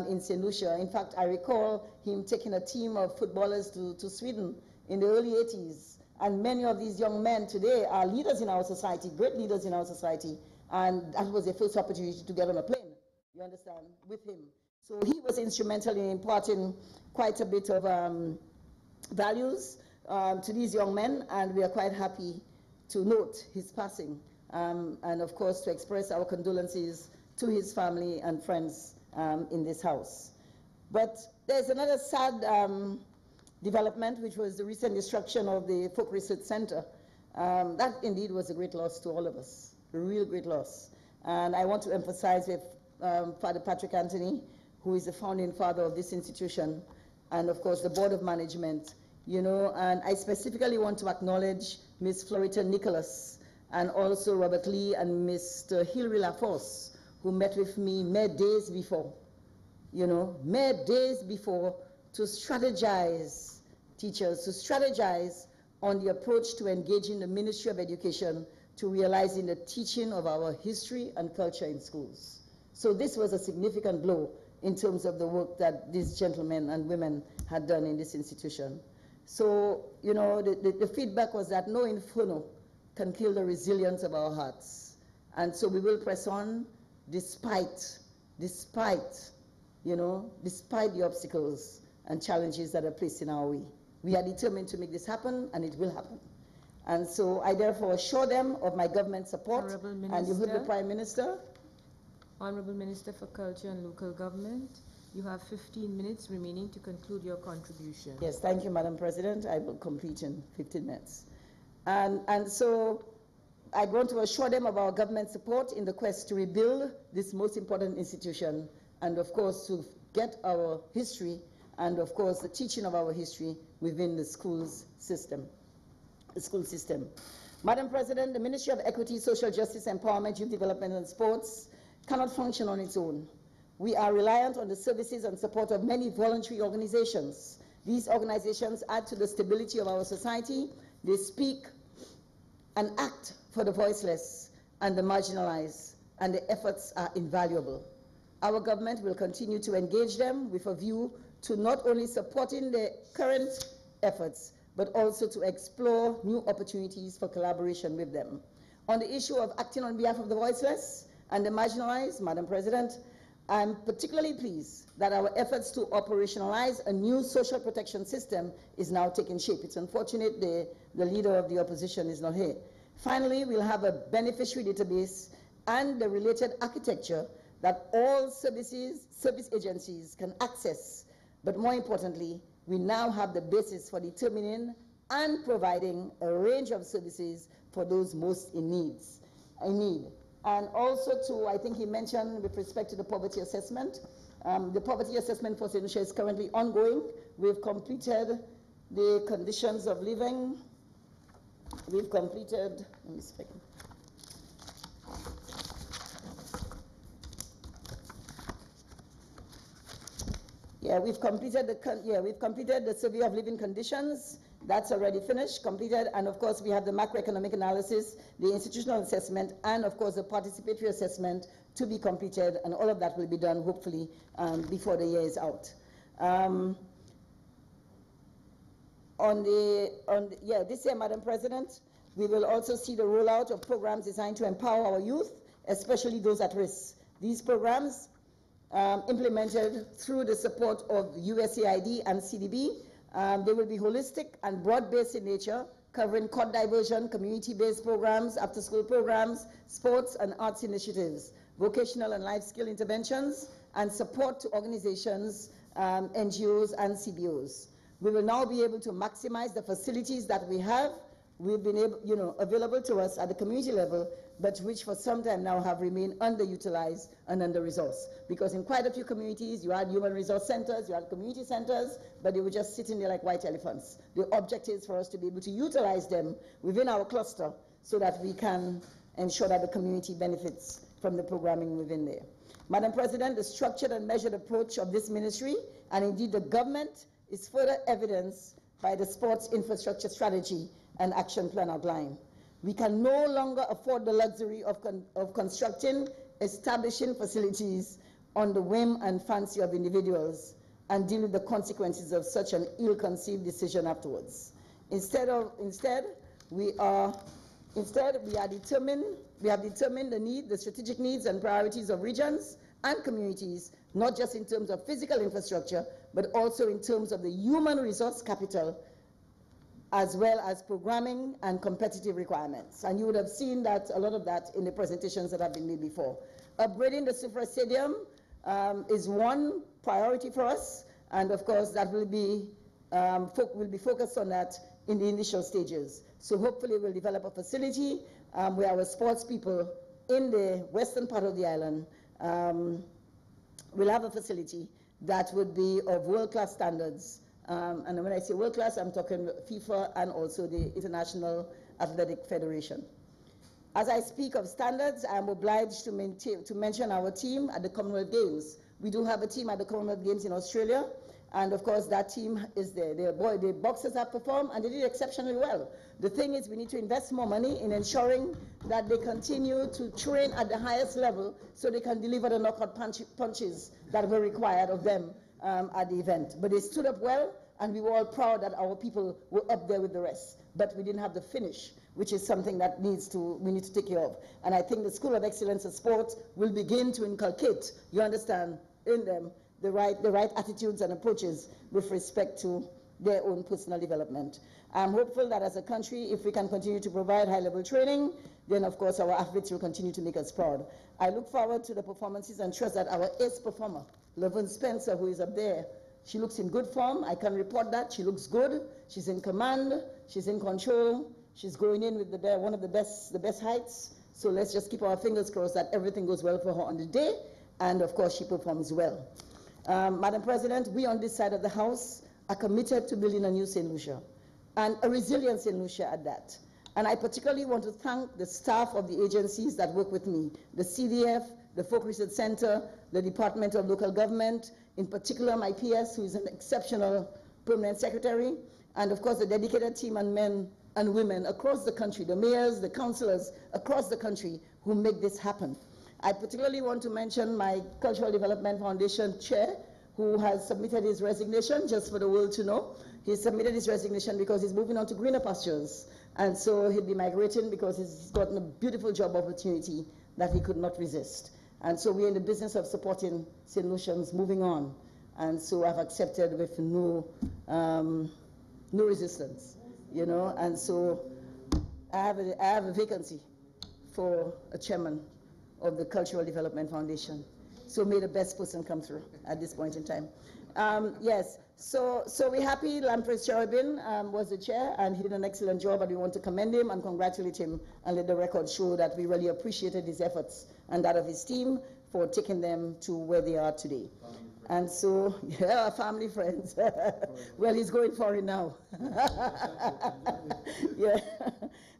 in St. Lucia. In fact, I recall him taking a team of footballers to Sweden in the early 80s. And many of these young men today are leaders in our society, great leaders in our society. And that was their first opportunity to get on a plane, you understand, with him. So he was instrumental in imparting quite a bit of values to these young men, and we are quite happy to note his passing. And of course, to express our condolences to his family and friends in this house. But there's another sad development, which was the recent destruction of the Folk Research Center. That indeed was a great loss to all of us, a real great loss. And I want to emphasize with Father Patrick Anthony, who is the founding father of this institution, and of course the Board of Management, you know, and I specifically want to acknowledge Ms. Florita Nicholas, and also Robert Lee and Mr. Hilary LaForce, who met with me mere days before, you know, mere days before, to strategize, teachers, to strategize on the approach to engaging the Ministry of Education to realizing the teaching of our history and culture in schools. So this was a significant blow in terms of the work that these gentlemen and women had done in this institution. So, you know, the feedback was that no inferno can kill the resilience of our hearts. And so we will press on despite, you know, despite the obstacles and challenges that are placed in our way. We are determined to make this happen, and it will happen. And so I therefore assure them of my government support. And you heard the Prime Minister.
Honorable Minister for Culture and Local Government, you have 15 minutes remaining to conclude your contribution.
Yes, thank you, Madam President. I will complete in 15 minutes. And so I want to assure them of our government support in the quest to rebuild this most important institution, and of course to get our history and of course the teaching of our history within the school system. Madam President, the Ministry of Equity, Social Justice, Empowerment, Youth Development and Sports cannot function on its own. We are reliant on the services and support of many voluntary organizations These organizations add to the stability of our society. They speak and act for the voiceless and the marginalized, and the efforts are invaluable. Our government will continue to engage them with a view to not only supporting the current efforts, but also to explore new opportunities for collaboration with them. On the issue of acting on behalf of the voiceless and the marginalized, Madam President, I'm particularly pleased that our efforts to operationalize a new social protection system is now taking shape. It's unfortunate the leader of the opposition is not here. Finally, we'll have a beneficiary database and the related architecture that all service agencies can access. But more importantly, we now have the basis for determining and providing a range of services for those most in need. And also to, I think he mentioned with respect to the poverty assessment, the poverty assessment for St. Lucia is currently ongoing. We've completed the conditions of living. We've completed, let me speak. We've completed the survey of living conditions. That's already finished, completed, and of course we have the macroeconomic analysis, the institutional assessment, and of course the participatory assessment to be completed, and all of that will be done hopefully before the year is out. This year, Madam President, we will also see the rollout of programs designed to empower our youth, especially those at risk. These programs, implemented through the support of USAID and CDB, they will be holistic and broad-based in nature, covering court diversion, community-based programs, after-school programs, sports and arts initiatives, vocational and life skill interventions, and support to organizations, NGOs, and CBOs. We will now be able to maximize the facilities that we have. We've been able, available to us at the community level, but which for some time now have remained underutilized and under-resourced. Because in quite a few communities, you had human resource centers, you had community centers, but they were just sitting there like white elephants. The objective is for us to be able to utilize them within our cluster so that we can ensure that the community benefits from the programming within there. Madam President, the structured and measured approach of this ministry, and indeed the government, is further evidenced by the sports infrastructure strategy and action plan outline. We can no longer afford the luxury of constructing, establishing facilities on the whim and fancy of individuals and deal with the consequences of such an ill-conceived decision afterwards. Instead, we have determined the strategic needs and priorities of regions and communities, not just in terms of physical infrastructure, but also in terms of the human resource capital, as well as programming and competitive requirements. And you would have seen that, a lot of that in the presentations that have been made before. Upgrading the Sufra Stadium is one priority for us, and of course that will be focused on that in the initial stages. So hopefully we'll develop a facility where our sports people in the western part of the island will have a facility that would be of world-class standards. And when I say world-class, I'm talking FIFA and also the International Athletic Federation. As I speak of standards, I'm obliged to mention our team at the Commonwealth Games. We do have a team at the Commonwealth Games in Australia, and of course that team is there. The boxers have performed and they did exceptionally well. The thing is, we need to invest more money in ensuring that they continue to train at the highest level so they can deliver the knockout punches that were required of them at the event. But they stood up well, and we were all proud that our people were up there with the rest. But we didn't have the finish, which is something that we need to take care of. And I think the School of Excellence of Sport will begin to inculcate, you understand, in them the right attitudes and approaches with respect to their own personal development. I'm hopeful that as a country, if we can continue to provide high-level training, then of course our athletes will continue to make us proud. I look forward to the performances and trust that our ace performer, Laverne Spencer, who is up there, she looks in good form. I can report that. She looks good. She's in command. She's in control. She's going in with one of the best heights. So let's just keep our fingers crossed that everything goes well for her on the day. And of course, she performs well. Madam President, we on this side of the House are committed to building a new St. Lucia, and a resilient St. Lucia at that. And I particularly want to thank the staff of the agencies that work with me, the CDF, the Folk Research Center, the Department of Local Government, in particular my PS, who is an exceptional permanent secretary, and of course the dedicated team and men and women across the country, the mayors, the councillors across the country who make this happen. I particularly want to mention my Cultural Development Foundation chair, who has submitted his resignation, just for the world to know. He submitted his resignation because he's moving on to greener pastures. And so he'll be migrating because he's gotten a beautiful job opportunity that he could not resist. And so we're in the business of supporting St. Lucians moving on. And so I've accepted with no resistance, you know. And so I have a vacancy for a chairman of the Cultural Development Foundation. So may the best person come through at this point in time. Yes, so we're happy. Lamprecht Cherubin was the chair, and he did an excellent job, and we want to commend him and congratulate him and let the record show that we really appreciated his efforts and that of his team for taking them to where they are today. And so, yeah, family friends. Well, he's going for it now. Yeah.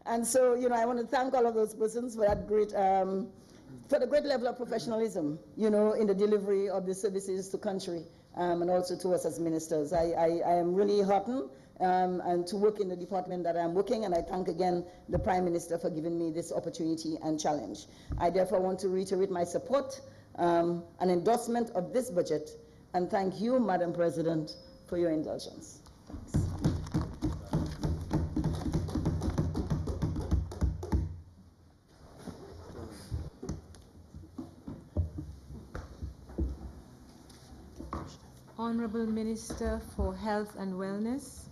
And so, you know, I want to thank all of those persons for that great, for the great level of professionalism, you know, in the delivery of the services to country and also to us as ministers. I am really heartened and to work in the department that I'm working, and I thank again the Prime Minister for giving me this opportunity and challenge. I therefore want to reiterate my support and endorsement of this budget, and thank you, Madam President, for your indulgence. Thanks.
Honorable Minister for Health and Wellness.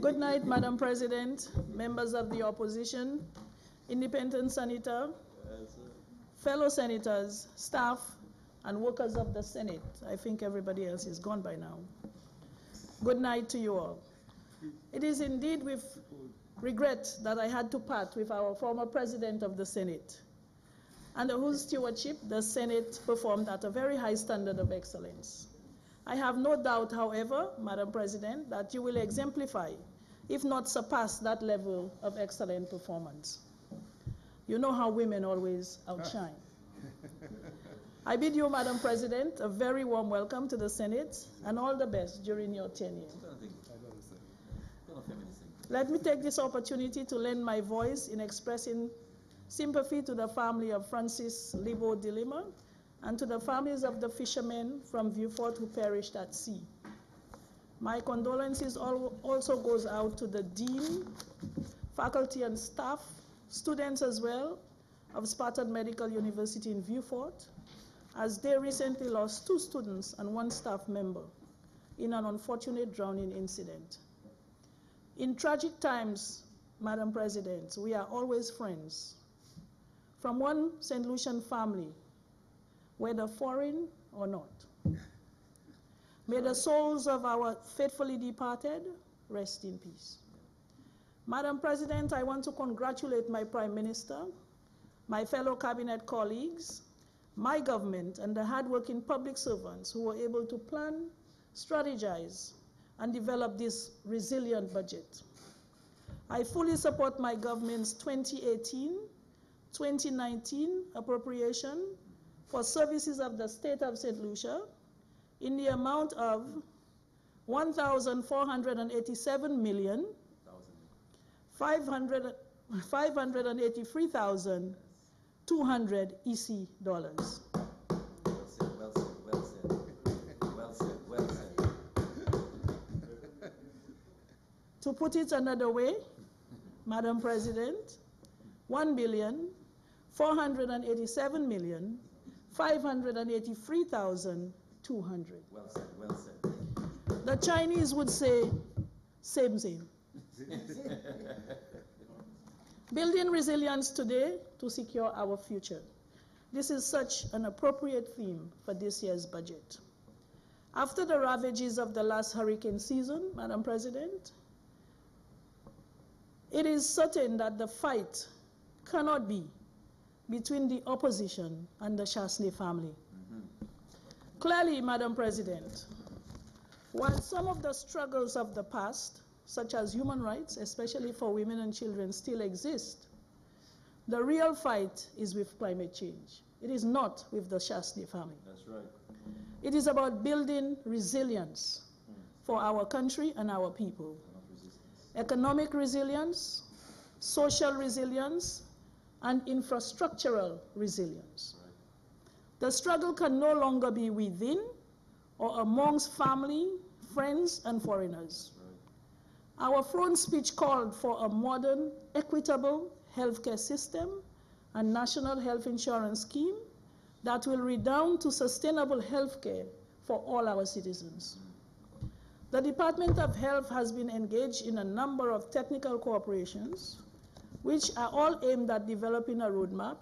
Good night, Madam President, members of the opposition, independent senator, fellow senators, staff, and workers of the Senate. I think everybody else is gone by now. Good night to you all. It is indeed with regret that I had to part with our former president of the Senate, under whose stewardship the Senate performed at a very high standard of excellence. I have no doubt, however, Madam President, that you will exemplify, if not surpass, that level of excellent performance. You know how women always outshine. I bid you, Madam President, a very warm welcome to the Senate and all the best during your tenure. Let me take this opportunity to lend my voice in expressing sympathy to the family of Francis Libo Dilima and to the families of the fishermen from Vieux-Fort who perished at sea. My condolences also goes out to the dean, faculty and staff, students as well, of Spartan Medical University in Vieux-Fort, as they recently lost 2 students and 1 staff member in an unfortunate drowning incident. In tragic times, Madam President, we are always friends. From one St. Lucian family, whether foreign or not. May the souls of our faithfully departed rest in peace. Madam President, I want to congratulate my Prime Minister, my fellow cabinet colleagues, my government, and the hardworking public servants who were able to plan, strategize, and develop this resilient budget. I fully support my government's 2018-2019 appropriation for services of the state of St. Lucia in the amount of $1,487,583,200 EC dollars. Well said. To put it another way, Madam President, $1,487,583,200.
Well said.
The Chinese would say, same. Building resilience today to secure our future. This is such an appropriate theme for this year's budget. After the ravages of the last hurricane season, Madam President, it is certain that the fight cannot be between the opposition and the Chasney family. Mm-hmm. Clearly, Madam President, while some of the struggles of the past, such as human rights, especially for women and children, still exist, the real fight is with climate change. It is not with the Shasti family.
That's right.
It is about building resilience for our country and our people. Economic resilience, social resilience, and infrastructural resilience.
Right.
The struggle can no longer be within or amongst family, friends, and foreigners. Right. Our front speech called for a modern, equitable healthcare system and national health insurance scheme that will redound to sustainable healthcare for all our citizens. The Department of Health has been engaged in a number of technical cooperations, which are all aimed at developing a roadmap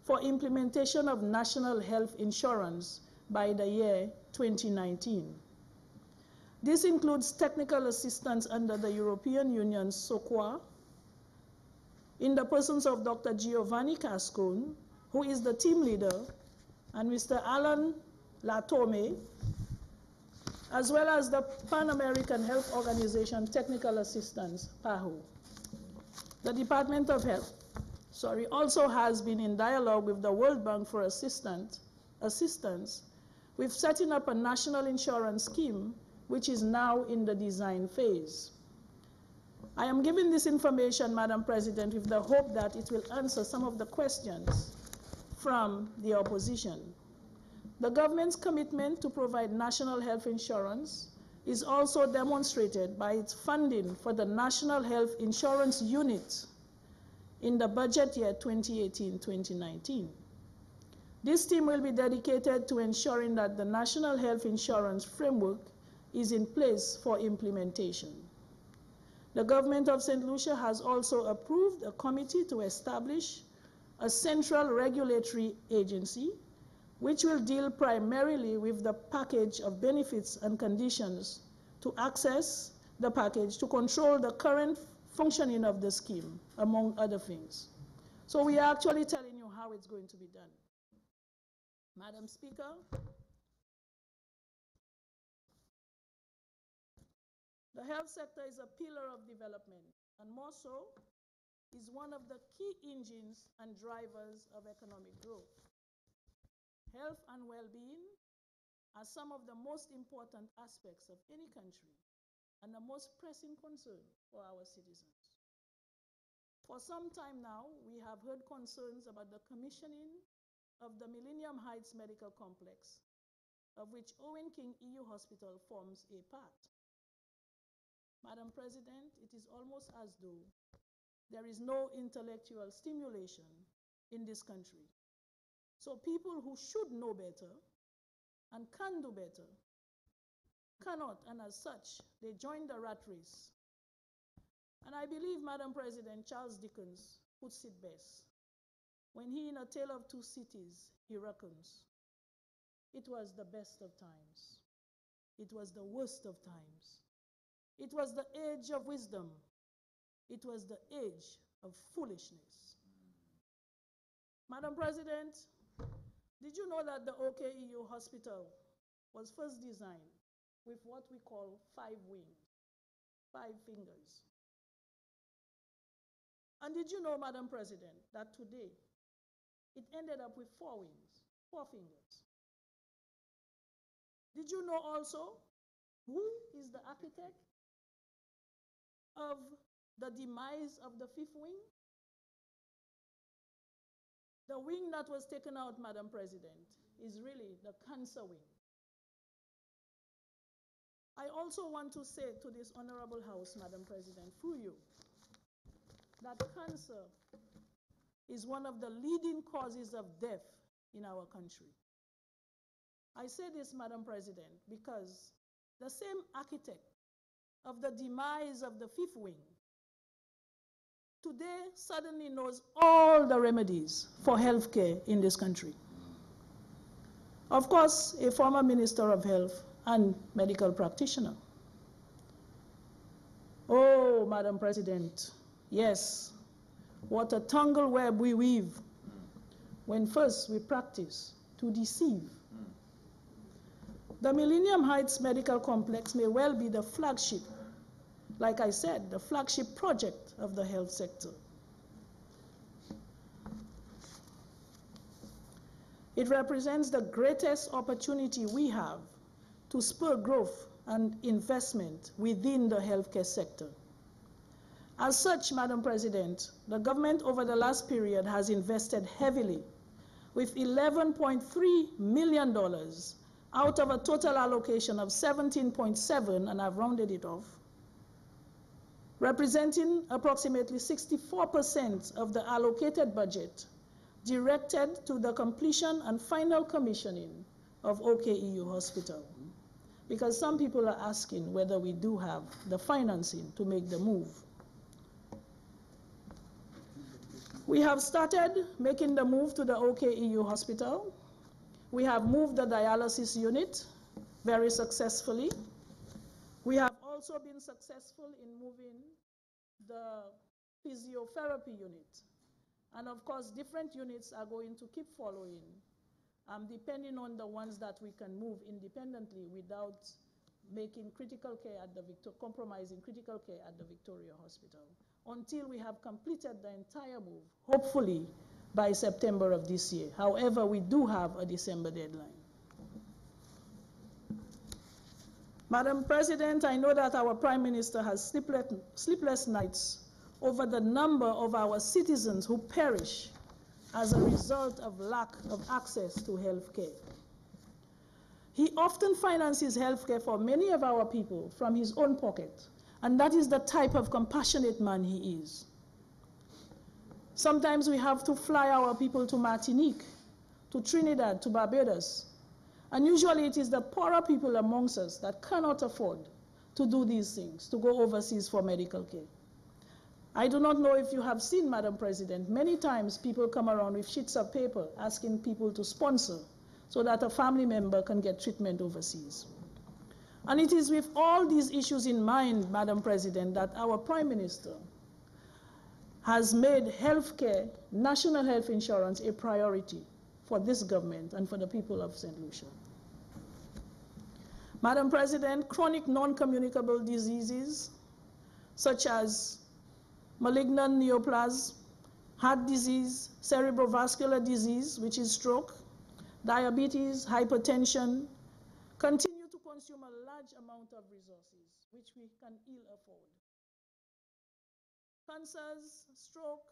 for implementation of national health insurance by the year 2019. This includes technical assistance under the European Union's SOCOA, in the persons of Dr. Giovanni Cascone, who is the team leader, and Mr. Alan Latome, as well as the Pan American Health Organization Technical Assistance, PAHO. The Department of Health, also has been in dialogue with the World Bank for assistance with setting up a national insurance scheme, which is now in the design phase. I am giving this information, Madam President, with the hope that it will answer some of the questions from the opposition. The government's commitment to provide national health insurance is also demonstrated by its funding for the National Health Insurance Unit in the budget year 2018-2019. This team will be dedicated to ensuring that the National Health Insurance Framework is in place for implementation. The government of St. Lucia has also approved a committee to establish a central regulatory agency which will deal primarily with the package of benefits and conditions to access the package to control the current functioning of the scheme, among other things. So we are actually telling you how it's going to be done. Madam Speaker, the health sector is a pillar of development, and more so, is one of the key engines and drivers of economic growth. Health and well-being are some of the most important aspects of any country and the most pressing concern for our citizens. For some time now, we have heard concerns about the commissioning of the Millennium Heights Medical Complex, of which Owen King EU Hospital forms a part. Madam President, it is almost as though there is no intellectual stimulation in this country. So people who should know better and can do better cannot, and as such, they join the rat race. And I believe, Madam President, Charles Dickens puts it best when he, in A Tale of Two Cities, he reckons, it was the best of times. It was the worst of times. It was the age of wisdom. It was the age of foolishness. Madam President, did you know that the OKEU hospital was first designed with what we call 5 wings, 5 fingers? And did you know, Madam President, that today it ended up with 4 wings, 4 fingers? Did you know also who is the architect of the demise of the 5th wing? The wing that was taken out, Madam President, is really the cancer wing. I also want to say to this honorable House, Madam President, through you, that cancer is one of the leading causes of death in our country. I say this, Madam President, because the same architect of the demise of the 5th wing today suddenly knows all the remedies for healthcare in this country. Of course, a former Minister of Health and medical practitioner. Oh, Madam President, yes, what a tangle web we weave when first we practice to deceive The Millennium Heights Medical Complex may well be the flagship, like I said, the flagship project of the health sector. It represents the greatest opportunity we have to spur growth and investment within the healthcare sector. As such, Madam President, the government over the last period has invested heavily with $11.3 million out of a total allocation of 17.7, and I've rounded it off, representing approximately 64% of the allocated budget directed to the completion and final commissioning of OKEU Hospital. Because some people are asking whether we do have the financing to make the move. We have started making the move to the OKEU Hospital. We have moved the dialysis unit very successfully. We have also been successful in moving the physiotherapy unit. And of course, different units are going to keep following, depending on the ones that we can move independently without making critical care at the compromising critical care at the Victoria Hospital, until we have completed the entire move, hopefully by September of this year. However, we do have a December deadline. Madam President, I know that our Prime Minister has sleepless nights over the number of our citizens who perish as a result of lack of access to health care. He often finances health care for many of our people from his own pocket, and that is the type of compassionate man he is. Sometimes we have to fly our people to Martinique, to Trinidad, to Barbados, and usually it is the poorer people amongst us that cannot afford to do these things, to go overseas for medical care. I do not know if you have seen, Madam President, many times people come around with sheets of paper asking people to sponsor so that a family member can get treatment overseas. And it is with all these issues in mind, Madam President, that our Prime Minister has made health care, national health insurance, a priority for this government and for the people of St. Lucia. Madam President, chronic non-communicable diseases such as malignant neoplasm, heart disease, cerebrovascular disease, which is stroke, diabetes, hypertension, continue to consume a large amount of resources, which we can ill afford. Cancers, stroke,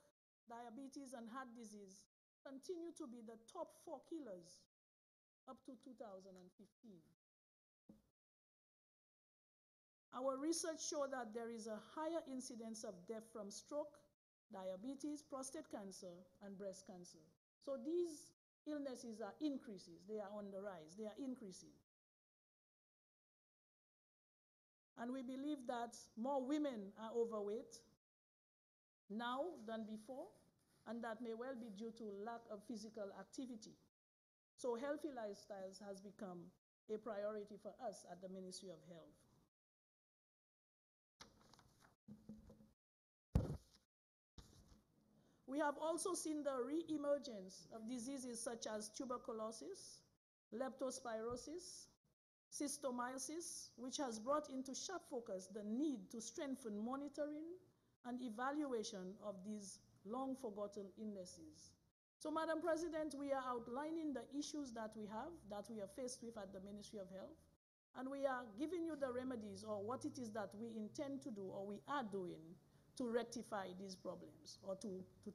diabetes, and heart disease continue to be the top 4 killers up to 2015. Our research showed that there is a higher incidence of death from stroke, diabetes, prostate cancer, and breast cancer. So these illnesses are increases. They are on the rise. They are increasing. And we believe that more women are overweight now than before, and that may well be due to lack of physical activity. So healthy lifestyles has become a priority for us at the Ministry of Health. We have also seen the re-emergence of diseases such as tuberculosis, leptospirosis, schistosomiosis, which has brought into sharp focus the need to strengthen monitoring and evaluation of these long-forgotten illnesses. So, Madam President, we are outlining the issues that we are faced with at the Ministry of Health, and we are giving you the remedies or what it is that we intend to do or we are doing to rectify these problems or to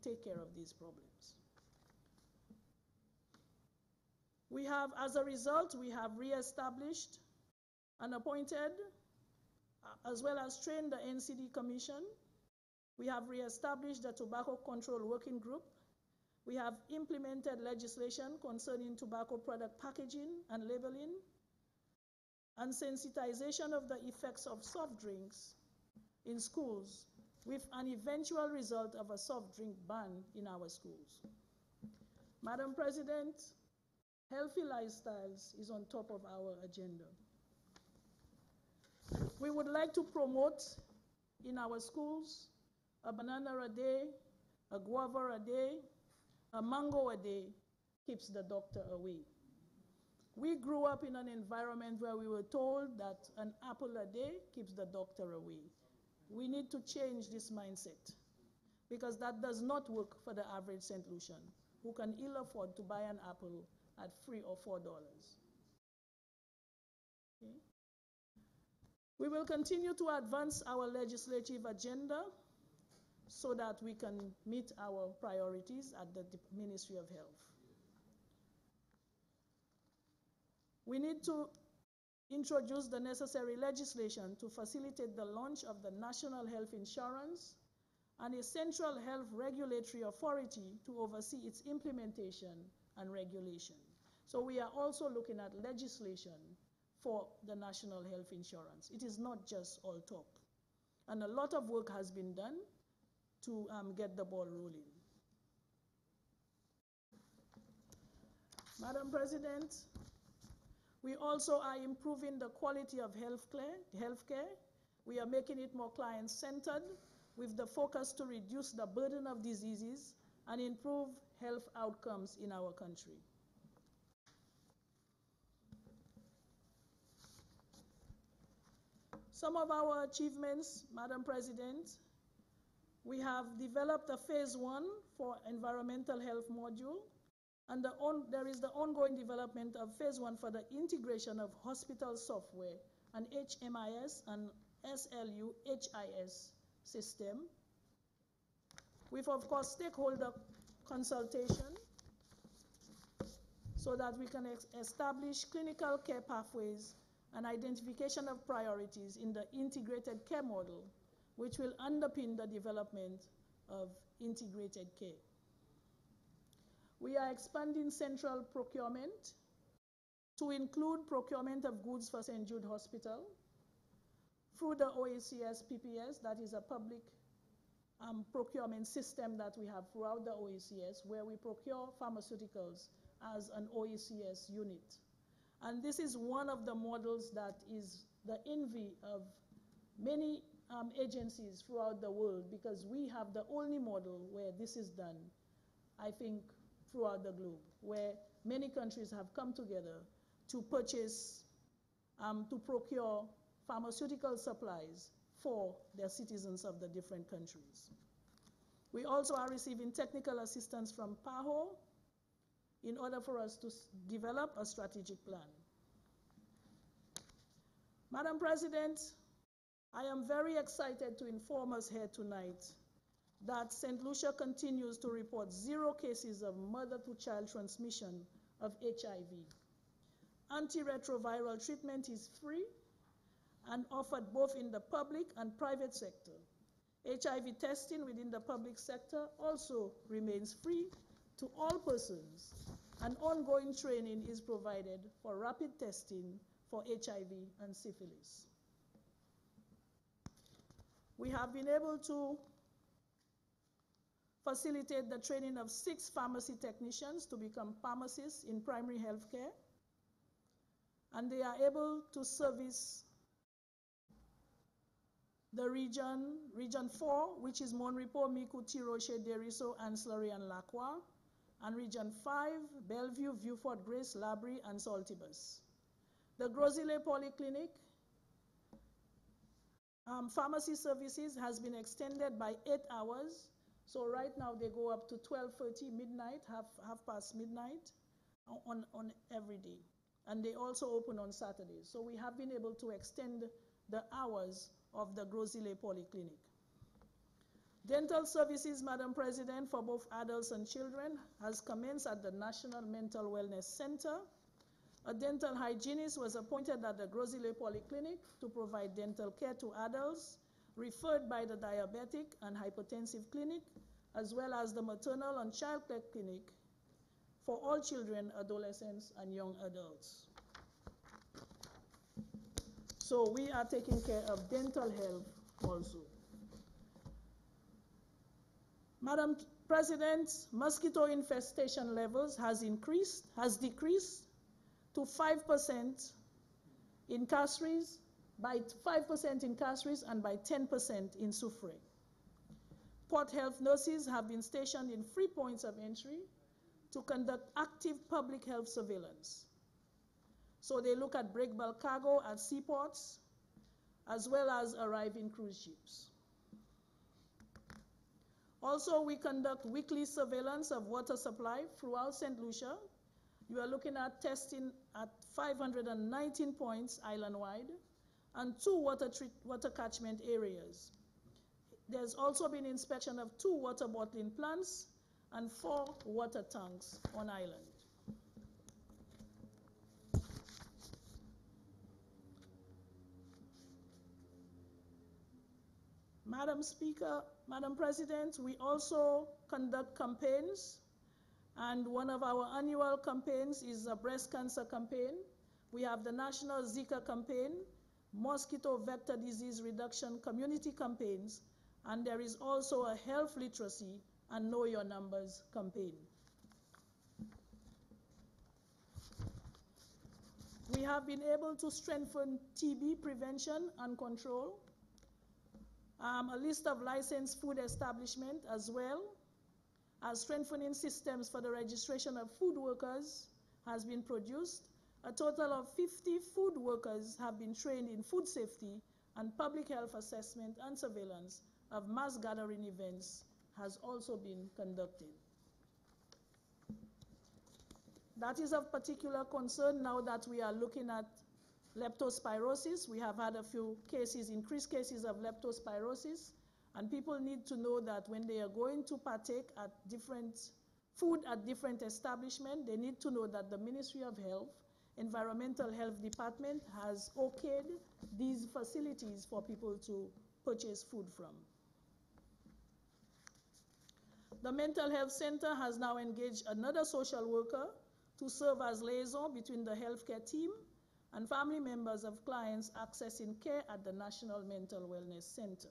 take care of these problems. We have, as a result, we have reestablished and appointed, as well as trained the NCD Commission. We have reestablished the Tobacco Control Working Group. We have implemented legislation concerning tobacco product packaging and labeling, and sensitization of the effects of soft drinks in schools, with an eventual result of a soft drink ban in our schools. Madam President, healthy lifestyles is on top of our agenda. We would like to promote in our schools a banana a day, a guava a day, a mango a day keeps the doctor away. We grew up in an environment where we were told that an apple a day keeps the doctor away. We need to change this mindset because that does not work for the average St. Lucian who can ill afford to buy an apple at $3 or $4. Okay. We will continue to advance our legislative agenda so that we can meet our priorities at the Ministry of Health. We need to introduce the necessary legislation to facilitate the launch of the National Health Insurance and a central health regulatory authority to oversee its implementation and regulation. So we are also looking at legislation for the National Health Insurance. It is not just all talk. And a lot of work has been done to get the ball rolling. Madam President, we also are improving the quality of healthcare. We are making it more client-centered with the focus to reduce the burden of diseases and improve health outcomes in our country. Some of our achievements, Madam President, we have developed a phase 1 for environmental health module, and there is the ongoing development of phase 1 for the integration of hospital software and HMIS and SLU HIS system. With, of course, stakeholder consultation so that we can establish clinical care pathways and identification of priorities in the integrated care model, which will underpin the development of integrated care. We are expanding central procurement to include procurement of goods for St. Jude Hospital through the OACS PPS, that is a public procurement system that we have throughout the OACS, where we procure pharmaceuticals as an OACS unit. And this is one of the models that is the envy of many agencies throughout the world, because we have the only model where this is done, I think, throughout the globe, where many countries have come together to purchase, to procure pharmaceutical supplies for their citizens of the different countries. We also are receiving technical assistance from PAHO in order for us to develop a strategic plan. Madam President, I am very excited to inform us here tonight that St. Lucia continues to report 0 cases of mother-to-child transmission of HIV. Antiretroviral treatment is free and offered both in the public and private sector. HIV testing within the public sector also remains free to all persons, and ongoing training is provided for rapid testing for HIV and syphilis. We have been able to facilitate the training of 6 pharmacy technicians to become pharmacists in primary health care, and they are able to service the region 4, which is Monrepo, Miku, Tiroche, Deriso, Ancillary, and Lacroix, and region 5, Bellevue, Vieux-Fort, Grace, Labrie, and Saltibus. The Grosile Polyclinic pharmacy services has been extended by 8 hours. So right now they go up to 12:30 midnight, half past midnight on every day. And they also open on Saturdays. So we have been able to extend the hours of the Grosile Polyclinic. Dental services, Madam President, for both adults and children has commenced at the National Mental Wellness Center. A dental hygienist was appointed at the Grosile Polyclinic to provide dental care to adults referred by the Diabetic and Hypertensive Clinic, as well as the Maternal and Child Care Clinic for all children, adolescents, and young adults. So we are taking care of dental health also. Madam President, mosquito infestation levels has decreased to 5% in Castries, by 5% in Castries and by 10% in Soufrière. Port health nurses have been stationed in 3 points of entry to conduct active public health surveillance. So they look at break bulk cargo at seaports, as well as arriving cruise ships. Also, we conduct weekly surveillance of water supply throughout St. Lucia. You are looking at testing at 519 points island-wide and 2 water catchment areas. There's also been inspection of 2 water bottling plants and 4 water tanks on island. Madam Speaker, Madam President, we also conduct campaigns, and one of our annual campaigns is a breast cancer campaign. We have the National Zika campaign, mosquito vector disease reduction community campaigns, and there is also a health literacy and know your numbers campaign. We have been able to strengthen TB prevention and control, a list of licensed food establishments, as well as strengthening systems for the registration of food workers has been produced. A total of 50 food workers have been trained in food safety and public health assessment and surveillance of mass gathering events has also been conducted. That is of particular concern now that we are looking at leptospirosis. We have had a few cases, increased cases of leptospirosis, and people need to know that when they are going to partake at food at different establishments, they need to know that the Ministry of Health, Environmental Health Department has okayed these facilities for people to purchase food from. The Mental Health Center has now engaged another social worker to serve as liaison between the healthcare team and family members of clients accessing care at the National Mental Wellness Center.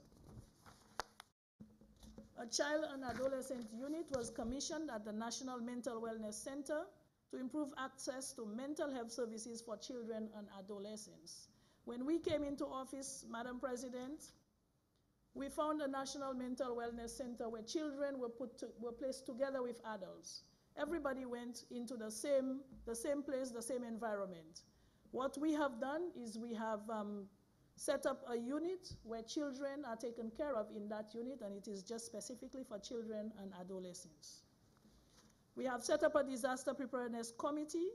A child and adolescent unit was commissioned at the National Mental Wellness Center to improve access to mental health services for children and adolescents. When we came into office, Madam President, we found a National Mental Wellness Center where children were placed together with adults. Everybody went into the same place, the same environment. What we have done is we have set up a unit where children are taken care of in that unit, and it is just specifically for children and adolescents. We have set up a disaster preparedness committee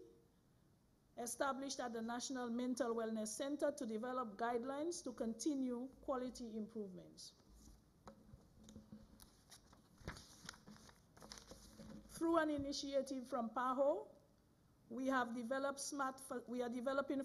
established at the National Mental Wellness Center to develop guidelines to continue quality improvements. Through an initiative from PAHO, we are developing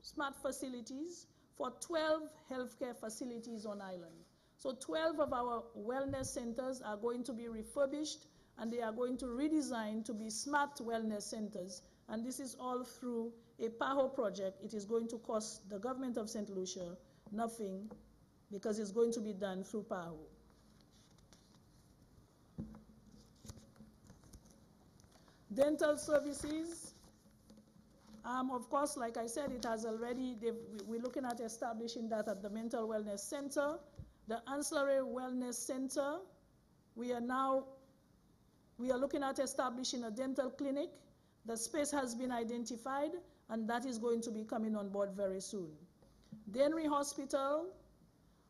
smart facilities for 12 healthcare facilities on island. So 12 of our wellness centers are going to be refurbished, and they are going to redesign to be smart wellness centers. And this is all through a PAHO project. It is going to cost the government of St. Lucia nothing, because it's going to be done through PAHO. Dental services, of course, like I said, it has already, we're looking at establishing that at the Mental Wellness Center. The Ancillary Wellness Center, we are looking at establishing a dental clinic. The space has been identified, and that is going to be coming on board very soon. Denry Hospital,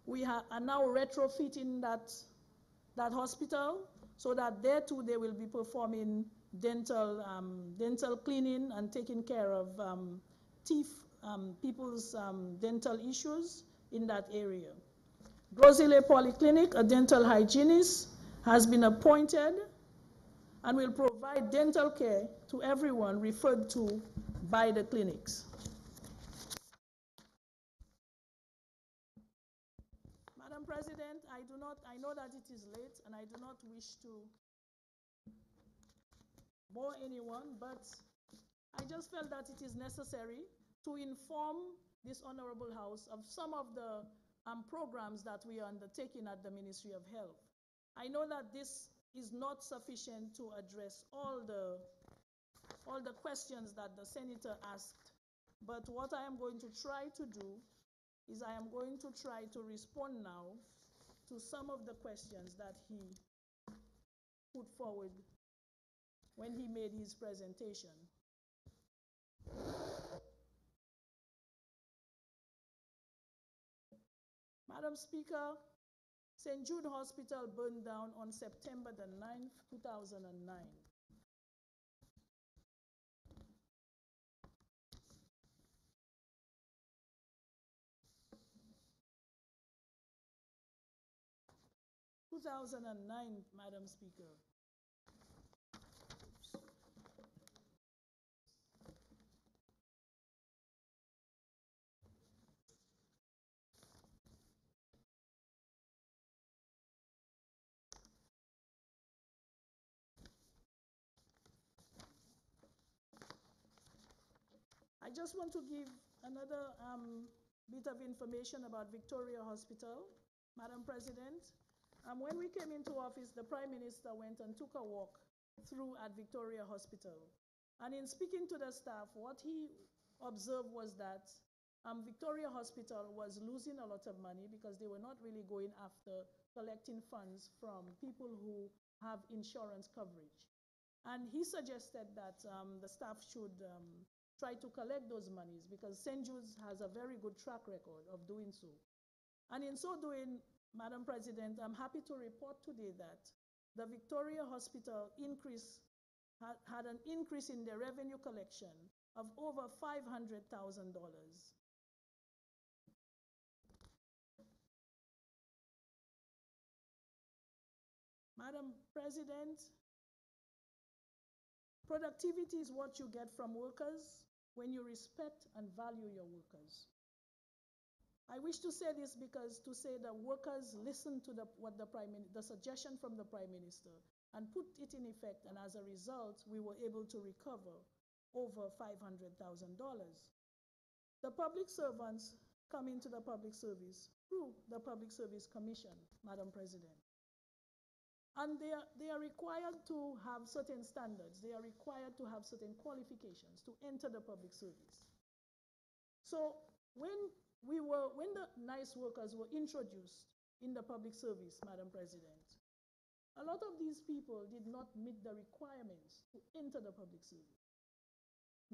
we are now retrofitting that hospital so that there too they will be performing dental cleaning and taking care of people's dental issues in that area. Grosile Polyclinic, a dental hygienist, has been appointed and will provide dental care to everyone referred to by the clinics. Madam President, I know that it is late, and I do not wish to bore anyone, but I just felt that it is necessary to inform this Honorable House of some of the programs that we are undertaking at the Ministry of Health. I know that this is not sufficient to address all the questions that the Senator asked, but what I am going to try to do is I am going to try to respond now to some of the questions that he put forward when he made his presentation. Madam Speaker, St. Jude Hospital burned down on September the 9th, 2009. Madam Speaker. I just want to give another bit of information about Victoria Hospital, Madam President. When we came into office, the Prime Minister went and took a walk through at Victoria Hospital. And in speaking to the staff, what he observed was that Victoria Hospital was losing a lot of money because they were not really going after collecting funds from people who have insurance coverage. And he suggested that the staff should try to collect those monies because St. Jude's has a very good track record of doing so. And in so doing, Madam President, I'm happy to report today that the Victoria Hospital had an increase in their revenue collection of over $500,000. Madam President, productivity is what you get from workers when you respect and value your workers. I wish to say this because to say that workers listen to the suggestion from the Prime Minister and put it in effect, and as a result, we were able to recover over $500,000. The public servants come into the public service through the Public Service Commission, Madam President. And they are required to have certain standards. They are required to have certain qualifications to enter the public service. So when the NICE workers were introduced in the public service, Madam President, a lot of these people did not meet the requirements to enter the public service.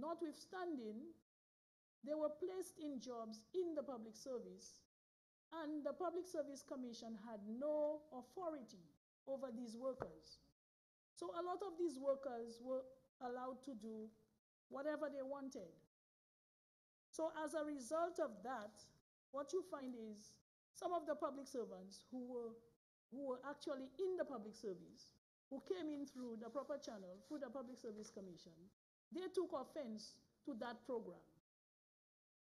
Notwithstanding, they were placed in jobs in the public service, and the Public Service Commission had no authority over these workers. So a lot of these workers were allowed to do whatever they wanted. So as a result of that, what you find is some of the public servants who were actually in the public service, who came in through the proper channel, through the Public Service Commission, they took offense to that program.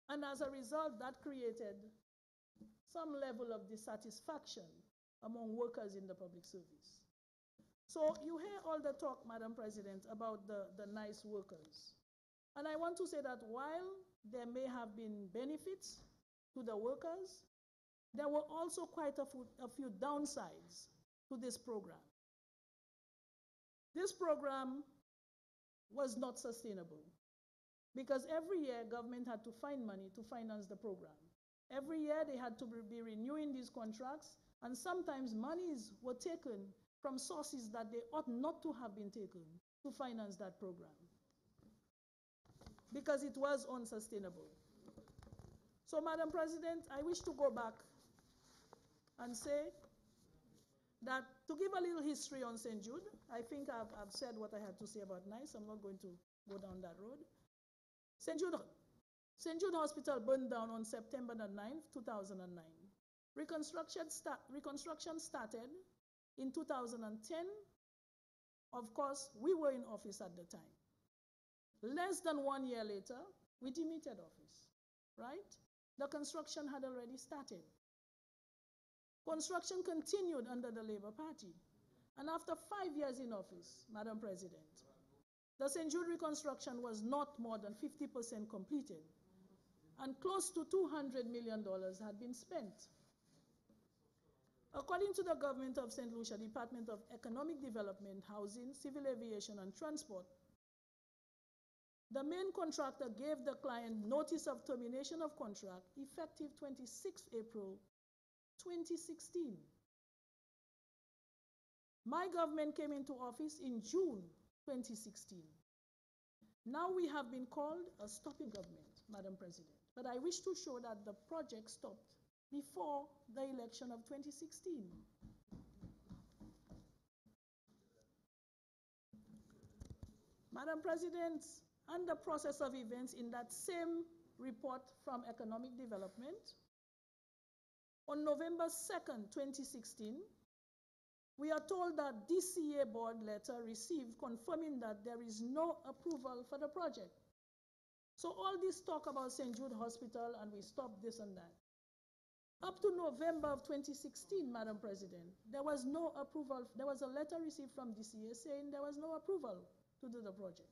And as a result, that created some level of dissatisfaction among workers in the public service. So you hear all the talk, Madam President, about the NICE workers. And I want to say that while there may have been benefits to the workers, there were also quite a few downsides to this program. This program was not sustainable because every year government had to find money to finance the program. Every year they had to be renewing these contracts, and sometimes monies were taken from sources that they ought not to have been taken to finance that program because it was unsustainable. So, Madam President, I wish to go back and say that to give a little history on St. Jude, I think I've said what I had to say about NICE. I'm not going to go down that road. St. Jude Hospital burned down on September the 9th, 2009. Reconstruction started in 2010. Of course, we were in office at the time. Less than 1 year later, we demitted office, right? The construction had already started. Construction continued under the Labour Party. And after 5 years in office, Madam President, the St. Jude reconstruction was not more than 50% completed, and close to $200 million had been spent. According to the government of St. Lucia Department of Economic Development, Housing, Civil Aviation, and Transport, the main contractor gave the client notice of termination of contract effective 26 April 2016. My government came into office in June 2016. Now we have been called a stopping government, Madam President. But I wish to show that the project stopped before the election of 2016. Madam President, and the process of events in that same report from Economic Development, on November 2nd, 2016, we are told that DCA board letter received confirming that there is no approval for the project. So all this talk about St. Jude Hospital and we stop this and that. Up to November of 2016, Madam President, there was no approval. There was a letter received from DCA saying there was no approval to do the project.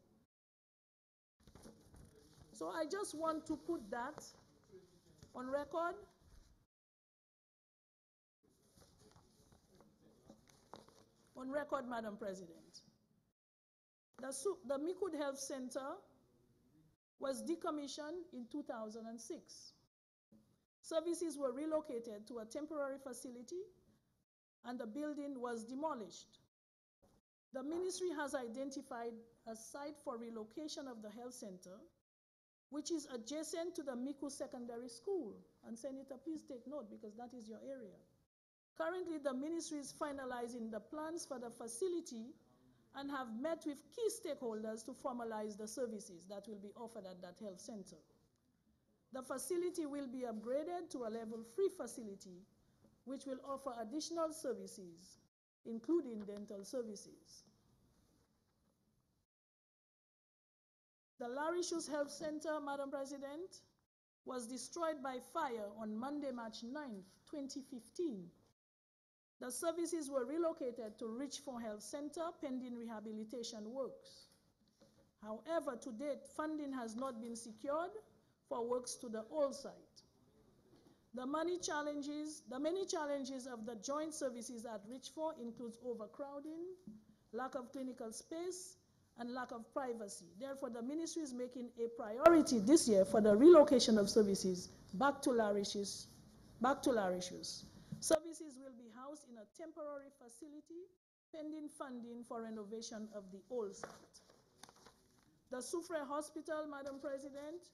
So I just want to put that on record. On record, Madam President. The Mikud Health Center was decommissioned in 2006. Services were relocated to a temporary facility and the building was demolished. The ministry has identified a site for relocation of the health center, which is adjacent to the Miku Secondary School. And Senator, please take note because that is your area. Currently, the ministry is finalizing the plans for the facility and have met with key stakeholders to formalize the services that will be offered at that health center. The facility will be upgraded to a level 3 facility, which will offer additional services, including dental services. The Larissus Health Center, Madam President, was destroyed by fire on Monday, March 9th, 2015. The services were relocated to Richford Health Center pending rehabilitation works. However, to date, funding has not been secured for works to the old site. The many challenges of the joint services at Richford includes overcrowding, lack of clinical space, and lack of privacy. Therefore, the ministry is making a priority this year for the relocation of services back to Larissus. Services will be housed in a temporary facility pending funding for renovation of the old site. The Soufrière Hospital, Madam President,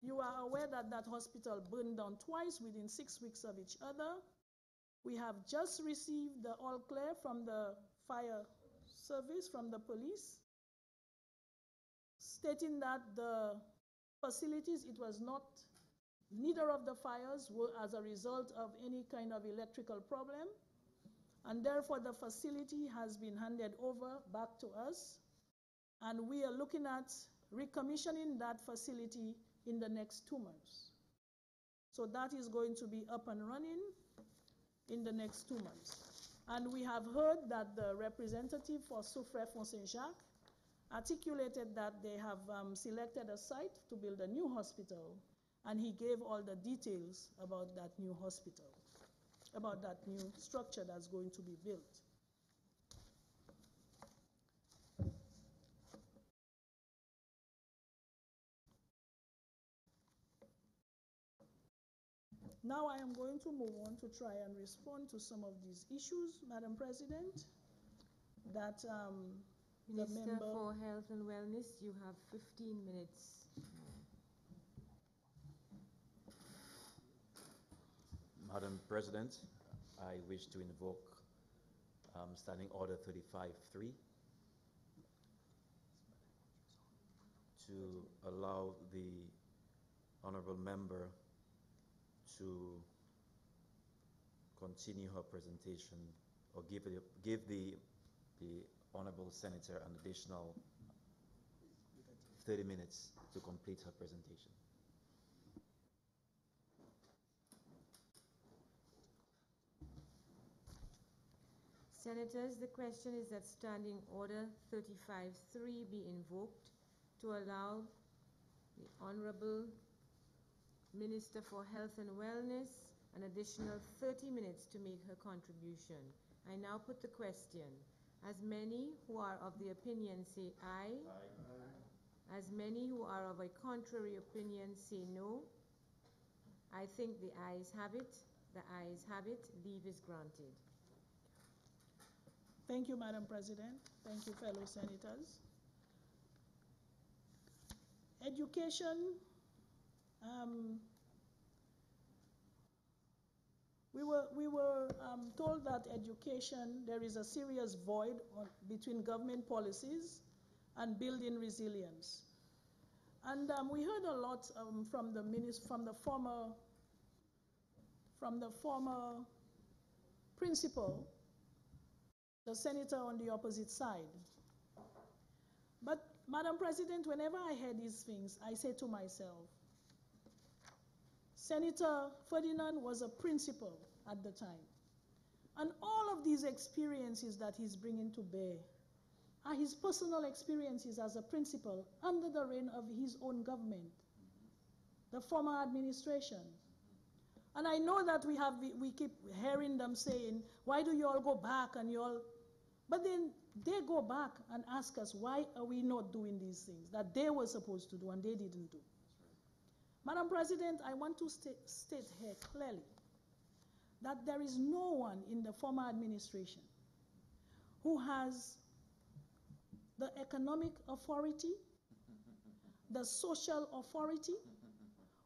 you are aware that that hospital burned down twice within 6 weeks of each other. We have just received the all clear from the fire service, from the police, stating that the facilities, neither of the fires were as a result of any kind of electrical problem, and therefore the facility has been handed over back to us, and we are looking at recommissioning that facility in the next 2 months. So that is going to be up and running in the next 2 months. And we have heard that the representative for Soufrière Font Saint-Jacques articulated that they have selected a site to build a new hospital, and he gave all the details about that new hospital, about that new structure that's going to be built. Now I am going to move on to try and respond to some of these issues, Madam President, that
Minister for Health and Wellness, you have 15 minutes.
Madam President, I wish to invoke Standing Order 35-3 to allow the honorable member to continue her presentation, or give the honorable senator an additional 30 minutes to complete her presentation.
Senators, the question is that Standing Order 35-3 be invoked to allow the Honorable Minister for Health and Wellness an additional 30 minutes to make her contribution. I now put the question. As many who are of the opinion say aye. Aye. As many who are of a contrary opinion say no. I think the ayes have it. The ayes have it. Leave is granted.
Thank you, Madam President. Thank you, fellow senators. Education. We were told that education, there is a serious void between government policies and building resilience. And we heard a lot from the former principal, the senator on the opposite side. But, Madam President, whenever I hear these things, I say to myself, Senator Ferdinand was a principal at the time. And all of these experiences that he's bringing to bear are his personal experiences as a principal under the reign of his own government, the former administration. And I know that we keep hearing them saying, why do you all go back and you all, but then they go back and ask us, why are we not doing these things that they were supposed to do and they didn't do? Madam President, I want to state here clearly that there is no one in the former administration who has the economic authority, the social authority,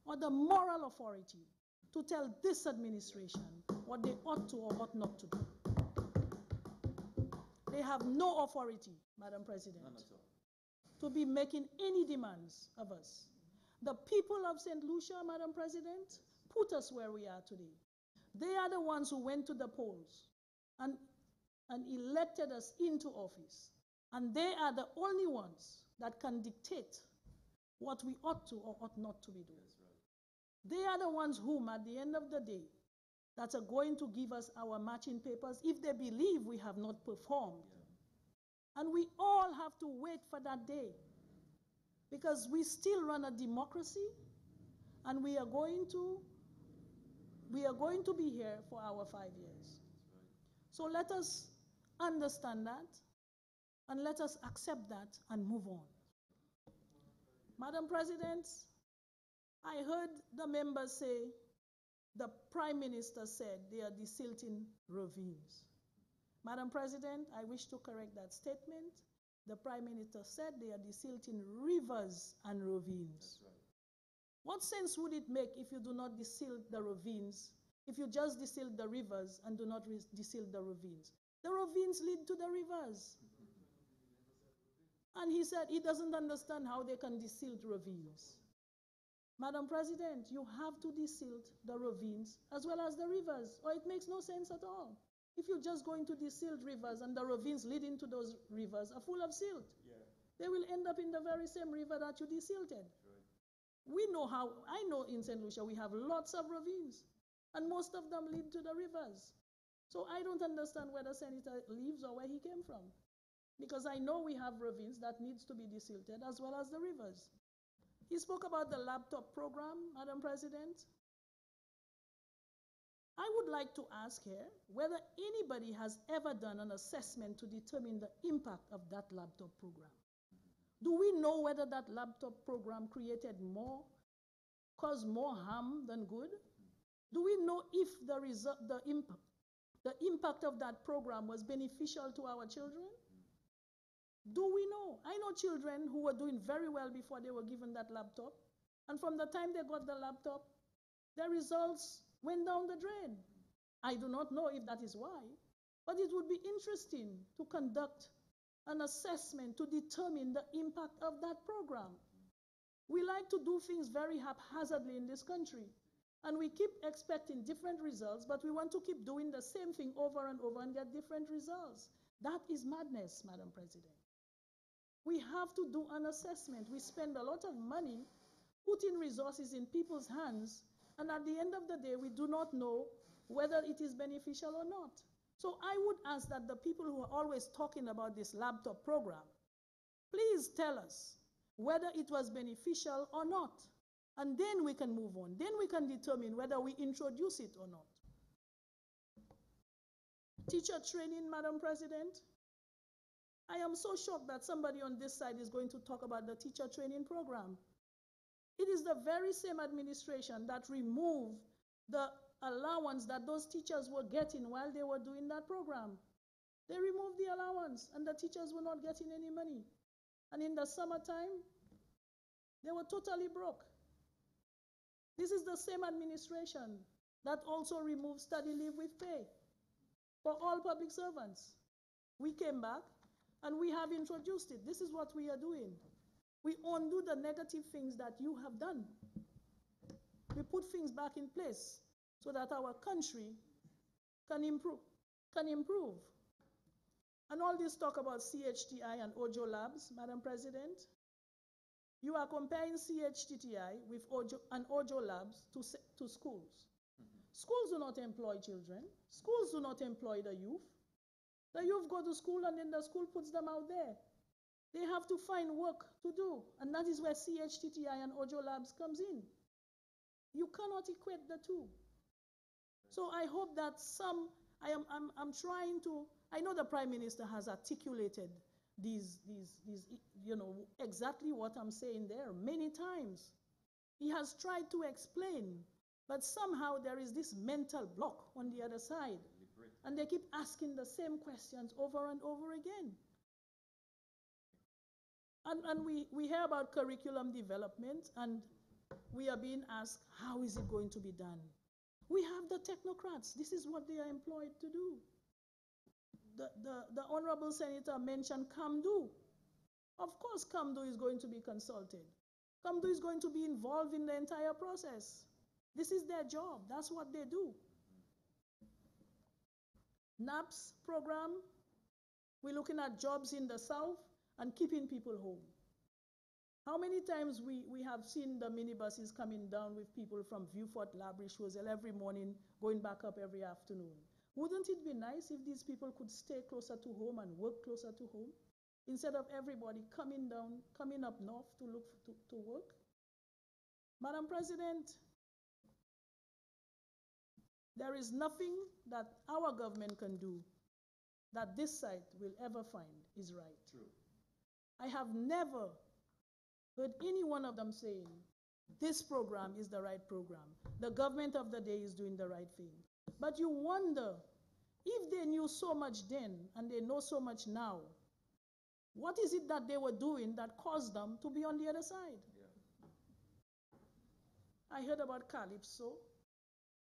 or the moral authority to tell this administration what they ought to or ought not to do. They have no authority, Madam President, to be making any demands of us. The people of St. Lucia, Madam President, put us where we are today. They are the ones who went to the polls and elected us into office. And they are the only ones that can dictate what we ought to or ought not to be doing. They are the ones whom, at the end of the day, that are going to give us our matching papers if they believe we have not performed. Yeah. And we all have to wait for that day, because we still run a democracy, and we are going to be here for our 5 years. So let us understand that, and let us accept that and move on. Madam President, I heard the members say, the Prime Minister said they are desilting ravines. Madam President, I wish to correct that statement. The Prime Minister said they are desilting rivers and ravines. Right. What sense would it make if you do not desilt the ravines, if you just desilt the rivers and do not desilt the ravines? The ravines lead to the rivers. And he said he doesn't understand how they can desilt ravines. Madam President, you have to desilt the ravines as well as the rivers, or it makes no sense at all. If you're just going to desilt rivers and the ravines leading to those rivers are full of silt, they will end up in the very same river that you desilted. Right. We know how, I know in St. Lucia we have lots of ravines, and most of them lead to the rivers. So I don't understand where the senator lives or where he came from, because I know we have ravines that needs to be desilted as well as the rivers. He spoke about the laptop program, Madam President. I would like to ask here whether anybody has ever done an assessment to determine the impact of that laptop program. Do we know whether that laptop program caused more harm than good? Do we know if the impact of that program was beneficial to our children? Do we know? I know children who were doing very well before they were given that laptop, and from the time they got the laptop, their results went down the drain. I do not know if that is why, but it would be interesting to conduct an assessment to determine the impact of that program. We like to do things very haphazardly in this country, and we keep expecting different results, but we want to keep doing the same thing over and over and get different results. That is madness, Madam President. We have to do an assessment. We spend a lot of money putting resources in people's hands, and at the end of the day, we do not know whether it is beneficial or not. So I would ask that the people who are always talking about this laptop program, please tell us whether it was beneficial or not. And then we can move on. Then we can determine whether we introduce it or not. Teacher training, Madam President. I am so shocked that somebody on this side is going to talk about the teacher training program. It is the very same administration that removed the allowance that those teachers were getting while they were doing that program. They removed the allowance, and the teachers were not getting any money. And in the summertime, they were totally broke. This is the same administration that also removes study leave with pay for all public servants. We came back and we have introduced it. This is what we are doing. We undo the negative things that you have done. We put things back in place so that our country can improve. And all this talk about CHTI and Ojo Labs, Madam President, you are comparing CHTI with Ojo Labs to schools. Schools do not employ children. Schools do not employ the youth. The youth go to school and then the school puts them out there. They have to find work to do, and that is where CHTI and Ojo Labs comes in. You cannot equate the two. So I hope that I'm trying to, I know the Prime Minister has articulated these, exactly what I'm saying there many times. He has tried to explain, but somehow there is this mental block on the other side. And they keep asking the same questions over and over again. And we hear about curriculum development, and we are being asked, how is it going to be done? We have the technocrats. This is what they are employed to do. The Honorable Senator mentioned CAMDO. Of course, CAMDO is going to be consulted. CAMDO is going to be involved in the entire process. This is their job. That's what they do. NAPS program, we're looking at jobs in the South and keeping people home. How many times we have seen the minibuses coming down with people from Viewfort Library shows every morning, going back up every afternoon? Wouldn't it be nice if these people could stay closer to home and work closer to home, instead of everybody coming up north to look to work? Madam President, there is nothing that our government can do that this side will ever find is right.
True.
I have never heard any one of them saying, this program is the right program. The government of the day is doing the right thing. But you wonder, if they knew so much then and they know so much now, what is it that they were doing that caused them to be on the other side? Yeah. I heard about Calypso.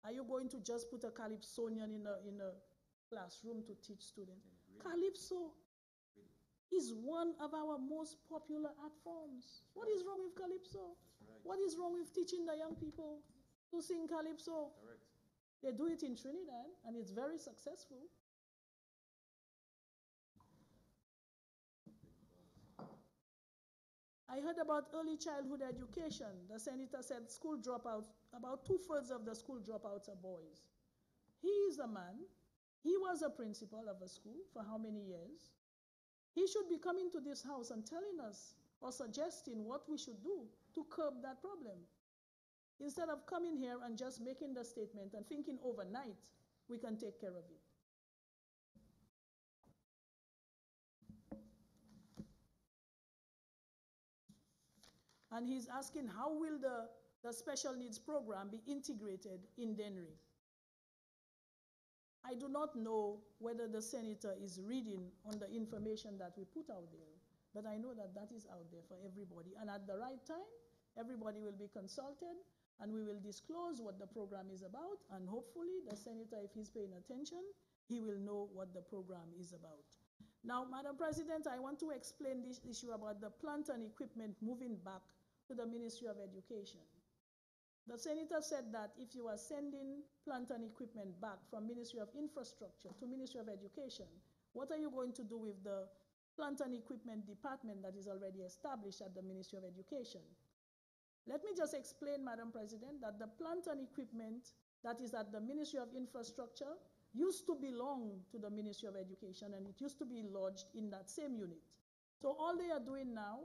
Are you going to just put a Calypsonian in a classroom to teach students? Calypso is one of our most popular art forms. What is wrong with Calypso? Right. What is wrong with teaching the young people to sing Calypso? Correct. They do it in Trinidad, and it's very successful. I heard about early childhood education. The senator said school dropouts, about 2/3 of the school dropouts are boys. He is a man. He was a principal of a school for how many years? He should be coming to this house and telling us or suggesting what we should do to curb that problem, instead of coming here and just making the statement and thinking overnight we can take care of it. And he's asking, how will the special needs program be integrated in Dennery? I do not know whether the senator is reading on the information that we put out there, but I know that that is out there for everybody. And at the right time, everybody will be consulted, and we will disclose what the program is about, and hopefully the senator, if he's paying attention, he will know what the program is about. Now, Madam President, I want to explain this issue about the plant and equipment moving back to the Ministry of Education. The senator said that if you are sending plant and equipment back from Ministry of Infrastructure to Ministry of Education, what are you going to do with the plant and equipment department that is already established at the Ministry of Education? Let me just explain, Madam President, that the plant and equipment that is at the Ministry of Infrastructure used to belong to the Ministry of Education, and it used to be lodged in that same unit. So all they are doing now,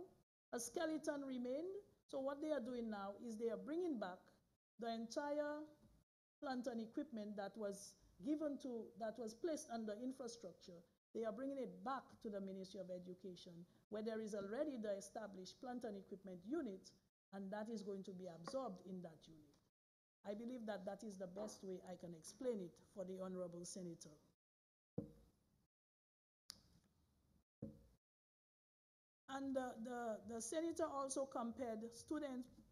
a skeleton remained. So what they are doing now is they are bringing back the entire plant and equipment that was placed under infrastructure. They are bringing it back to the Ministry of Education, where there is already the established plant and equipment unit, and that is going to be absorbed in that unit. I believe that that is the best way I can explain it for the Honorable Senator. And the senator also compared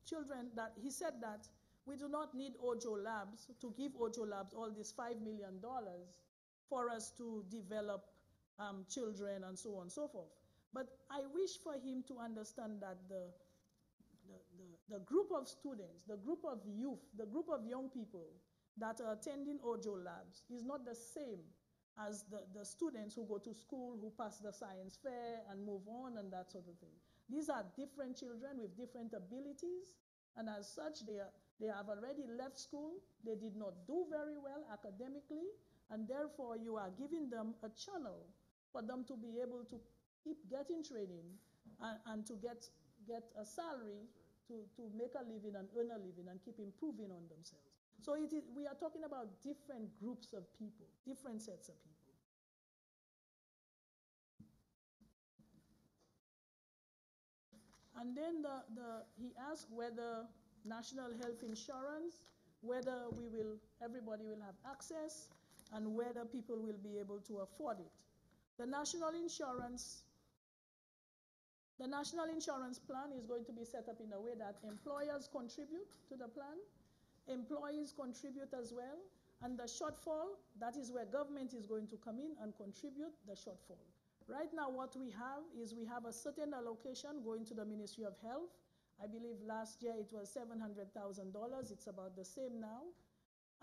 children that he said that We do not need Ojo Labs to give Ojo Labs all this $5 million for us to develop children and so on and so forth. But I wish for him to understand that the group of students, the group of youth, the group of young people that are attending Ojo Labs is not the same as the students who go to school, who pass the science fair and move on and that sort of thing. These are different children with different abilities, and as such, they have already left school. They did not do very well academically, and therefore you are giving them a channel for them to be able to keep getting training and to get a salary to make a living and earn a living and keep improving on themselves. So we are talking about different groups of people, different sets of people. And then he asked whether national health insurance, whether everybody will have access, and whether people will be able to afford it. The national insurance plan is going to be set up in a way that employers contribute to the plan, employees contribute as well, and the shortfall, that is where government is going to come in and contribute the shortfall. Right now what we have is we have a certain allocation going to the Ministry of Health. I believe last year it was $700,000. It's about the same now.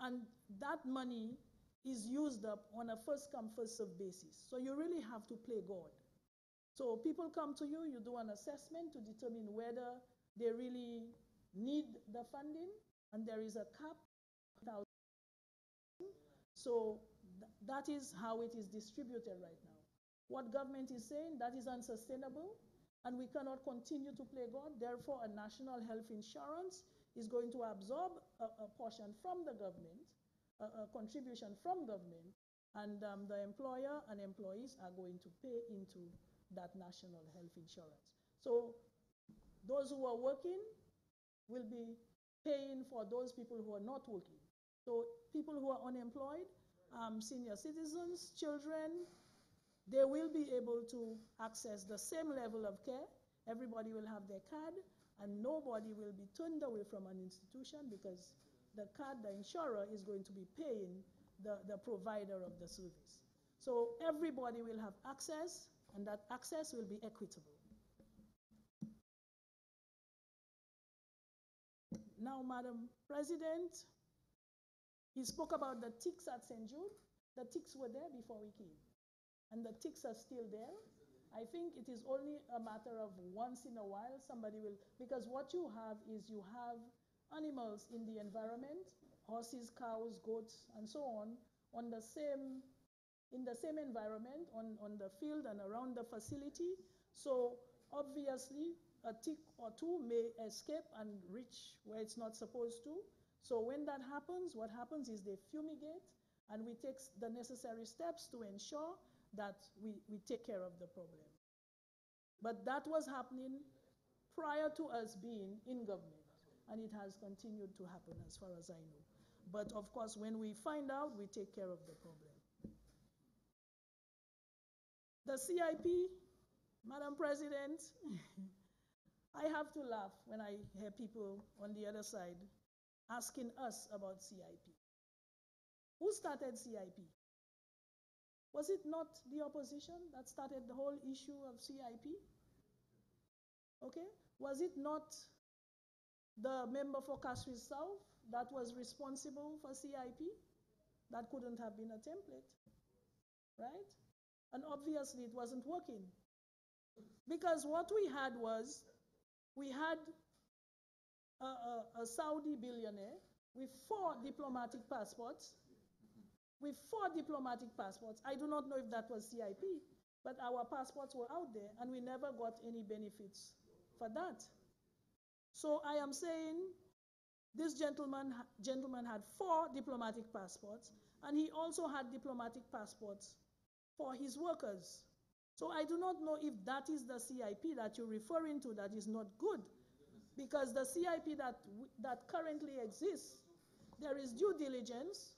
And that money is used up on a first-come, first-served basis. So you really have to play God. So people come to you, you do an assessment to determine whether they really need the funding, and there is a cap. So that is how it is distributed right now. What government is saying, that is unsustainable, and we cannot continue to play God. Therefore, a national health insurance is going to absorb a portion from the government, a contribution from government, and the employer and employees are going to pay into that national health insurance. So those who are working will be paying for those people who are not working. So people who are unemployed, senior citizens, children, they will be able to access the same level of care. Everybody will have their card, and nobody will be turned away from an institution because the card, the insurer, is going to be paying the provider of the service. So everybody will have access, and that access will be equitable. Now, Madam President, he spoke about the ticks at St. Jude. The ticks were there before we came, and the ticks are still there. I think it is only a matter of once in a while somebody will, because what you have is you have animals in the environment, horses, cows, goats, and so on in the same environment, on the field and around the facility. So obviously, a tick or two may escape and reach where it's not supposed to. So when that happens, what happens is they fumigate, and we take the necessary steps to ensure that we take care of the problem. But that was happening prior to us being in government, and it has continued to happen as far as I know. But of course, when we find out, we take care of the problem. The CIP, Madam President, I have to laugh when I hear people on the other side asking us about CIP. Who started CIP? Was it not the opposition that started the whole issue of CIP? Okay? Was it not the member for Castries South that was responsible for CIP? That couldn't have been a template, right? And obviously it wasn't working. Because what we had was, we had a Saudi billionaire with 4 diplomatic passports. With 4 diplomatic passports. I do not know if that was CIP, but our passports were out there, and we never got any benefits for that. So I am saying this gentleman had 4 diplomatic passports, and he also had diplomatic passports for his workers. So I do not know if that is the CIP that you're referring to that is not good, because the CIP that currently exists, there is due diligence.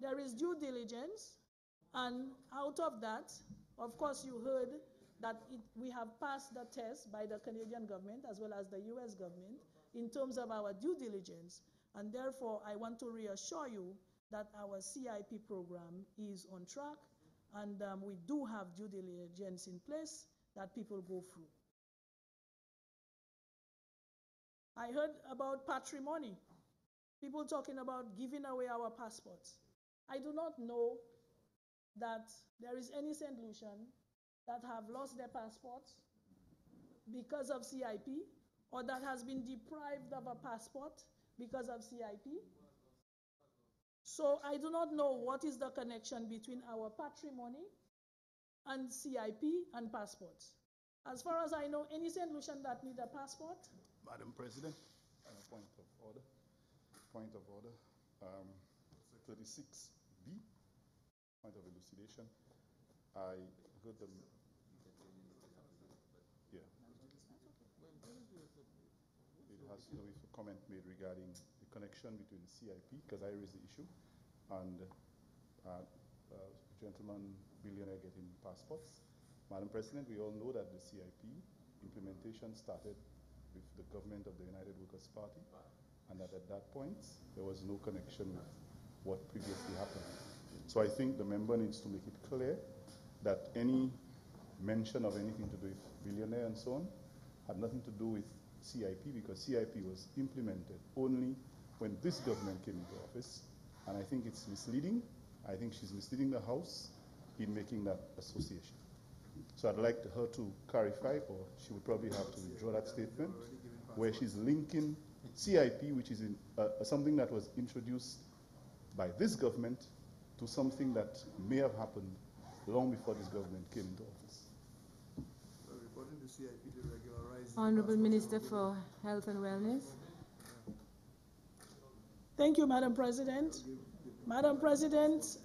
There is due diligence, and out of that, of course, you heard that we have passed the test by the Canadian government as well as the US government in terms of our due diligence. And therefore, I want to reassure you that our CIP program is on track, and we do have due diligence in place that people go through. I heard about patrimony. People talking about giving away our passports. I do not know that there is any St. Lucian that have lost their passports because of CIP, or that has been deprived of a passport because of CIP. So I do not know what is the connection between our patrimony and CIP and passports. As far as I know, any St. Lucian that need a passport.
Madam President, point of order. Point of order. 36B, point of elucidation. I heard them. Yeah. It has to do with a comment made regarding the connection between CIP, because I raised the issue, and gentleman billionaire getting passports. Madam President, we all know that the CIP implementation started with the government of the United Workers' Party, and that at that point, there was no connection with what previously happened. So I think the member needs to make it clear that any mention of anything to do with billionaire and so on had nothing to do with CIP, because CIP was implemented only when this government came into office, and I think it's misleading. I think she's misleading the House in making that association. So I'd like her to clarify, or she would probably have to withdraw that statement, where she's linking CIP, which is something that was introduced by this government, to something that may have happened long before this government came into office.
According to CIP, they regularized.
Honorable Minister for Health and Wellness.
Thank you, Madam President. Madam President,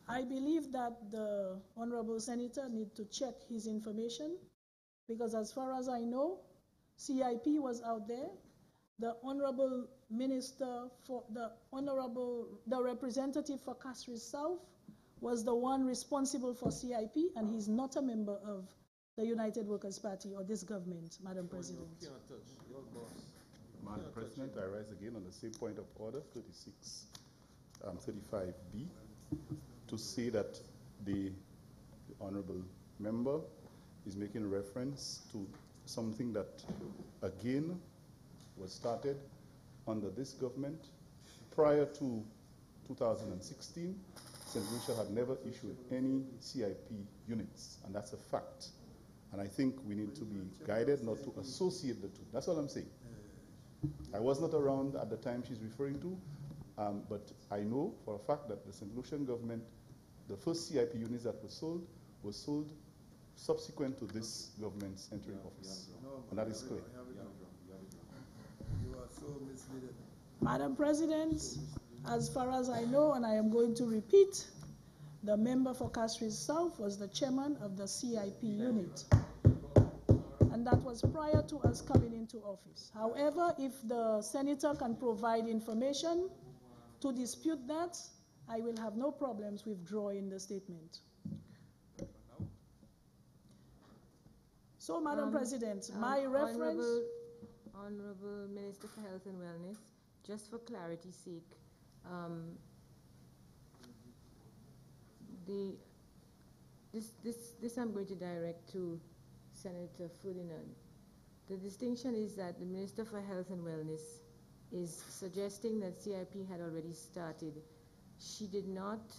I believe that the Honorable Senator needs to check his information, because as far as I know, CIP was out there. The Honorable Minister for the representative for Castries South was the one responsible for CIP, and he's not a member of the United Workers' Party or this government, Madam President.
Madam President, I rise again on the same point of order, 35B, to say that the honorable member is making reference to something that, again, was started under this government. Prior to 2016, St. Lucia had never issued any CIP units, and that's a fact. And I think we need to be guided not to associate the two. That's all I'm saying. I was not around at the time she's referring to, but I know for a fact that the St. Lucian government, the first CIP units that were sold subsequent to this government's entering office. And that is clear.
You are so misleading.
Madam President, as far as I know, and I am going to repeat, the member for Castries South was the chairman of the CIP unit. And that was prior to us coming into office. However, if the senator can provide information to dispute that, I will have no problems withdrawing the statement. So, Madam President, my reference...
Honorable Minister for Health and Wellness, just for clarity's sake, this I'm going to direct to Senator Ferdinand. The distinction is that the Minister for Health and Wellness is suggesting that CIP had already started. She did not.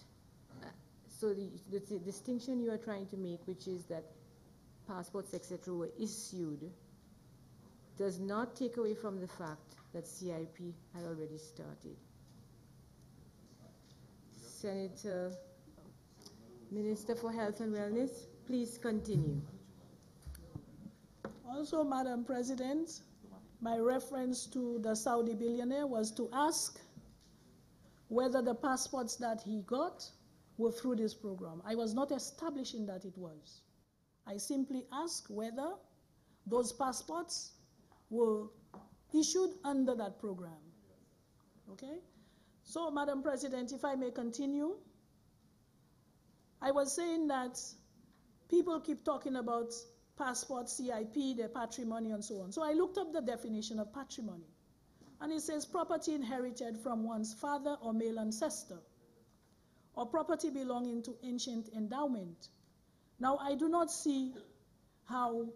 So the distinction you are trying to make, which is that passports, etc., were issued, does not take away from the fact that CIP had already started. Senator, Minister for Health and Wellness, please continue.
Also, Madam President, my reference to the Saudi billionaire was to ask whether the passports that he got were through this program. I was not establishing that it was. I simply asked whether those passports were issued under that program. Okay? So, Madam President, if I may continue, I was saying that people keep talking about passport, CIP, their patrimony, and so on. So I looked up the definition of patrimony. And it says property inherited from one's father or male ancestor, or property belonging to ancient endowment. Now, I do not see how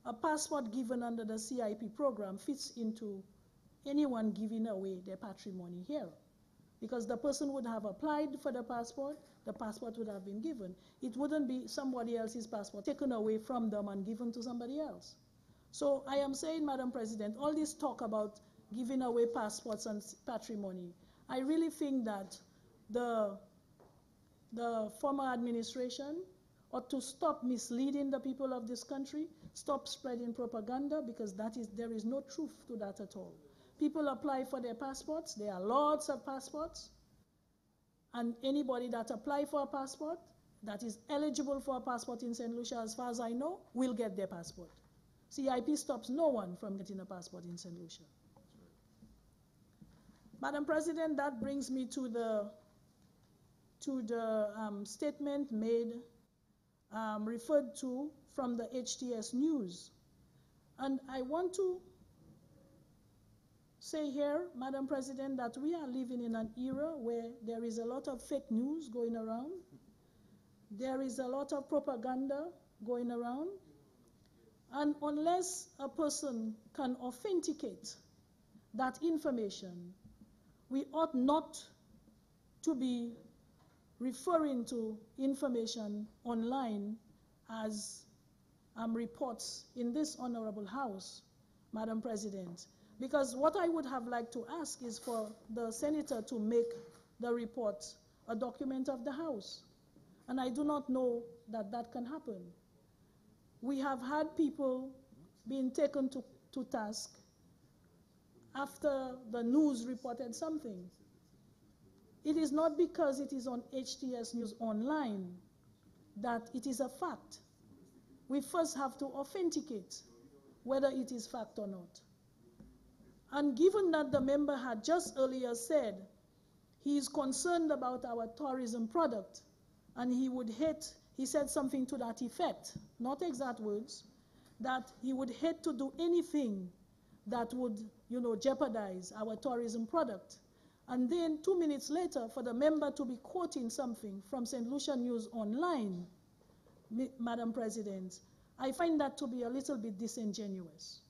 a passport given under the CIP program fits into anyone giving away their patrimony here. Because the person would have applied for the passport would have been given. It wouldn't be somebody else's passport taken away from them and given to somebody else. So I am saying, Madam President, all this talk about giving away passports and patrimony, I really think that the former administration ought to stop misleading the people of this country, stop spreading propaganda, because there is no truth to that at all. People apply for their passports. There are lots of passports. And anybody that apply for a passport, that is eligible for a passport in St. Lucia, as far as I know, will get their passport. CIP stops no one from getting a passport in St. Lucia. Madam President, that brings me to the statement made, referred to from the HTS News. And I want to say here, Madam President, that we are living in an era where there is a lot of fake news going around. There is a lot of propaganda going around. And unless a person can authenticate that information, we ought not to be referring to information online as reports in this honorable House, Madam President. Because what I would have liked to ask is for the senator to make the report a document of the House. And I do not know that that can happen. We have had people being taken to task after the news reported something. It is not because it is on HTS News Online that it is a fact. We first have to authenticate whether it is fact or not. And given that the member had just earlier said he is concerned about our tourism product, and he said something to that effect, not exact words, that he would hate to do anything that would, jeopardize our tourism product. And then 2 minutes later, for the member to be quoting something from St. Lucia News Online, Madam President, I find that to be a little bit disingenuous,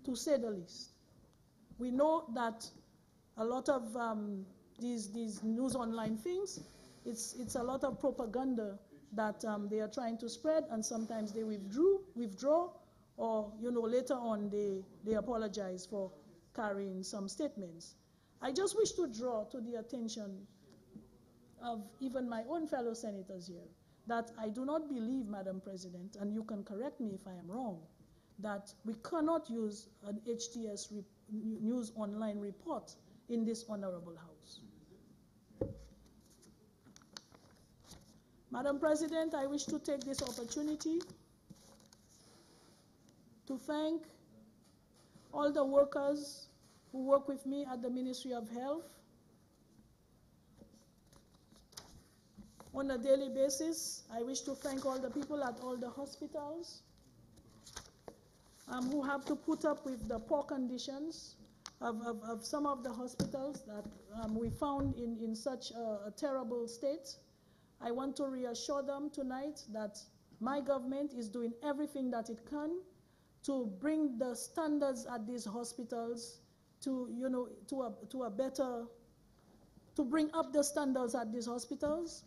to say the least. We know that a lot of these news online things, it's a lot of propaganda that they are trying to spread, and sometimes they withdraw, or later on they apologize for carrying some statements. I just wish to draw to the attention of even my own fellow senators here that I do not believe, Madam President, and you can correct me if I am wrong, that we cannot use an HTS News Online report in this honorable House. Madam President, I wish to take this opportunity to thank all the workers who work with me at the Ministry of Health on a daily basis. I wish to thank all the people at all the hospitals who have to put up with the poor conditions of some of the hospitals that we found in such a terrible state. I want to reassure them tonight that my government is doing everything that it can to bring the standards at these hospitals to bring up the standards at these hospitals.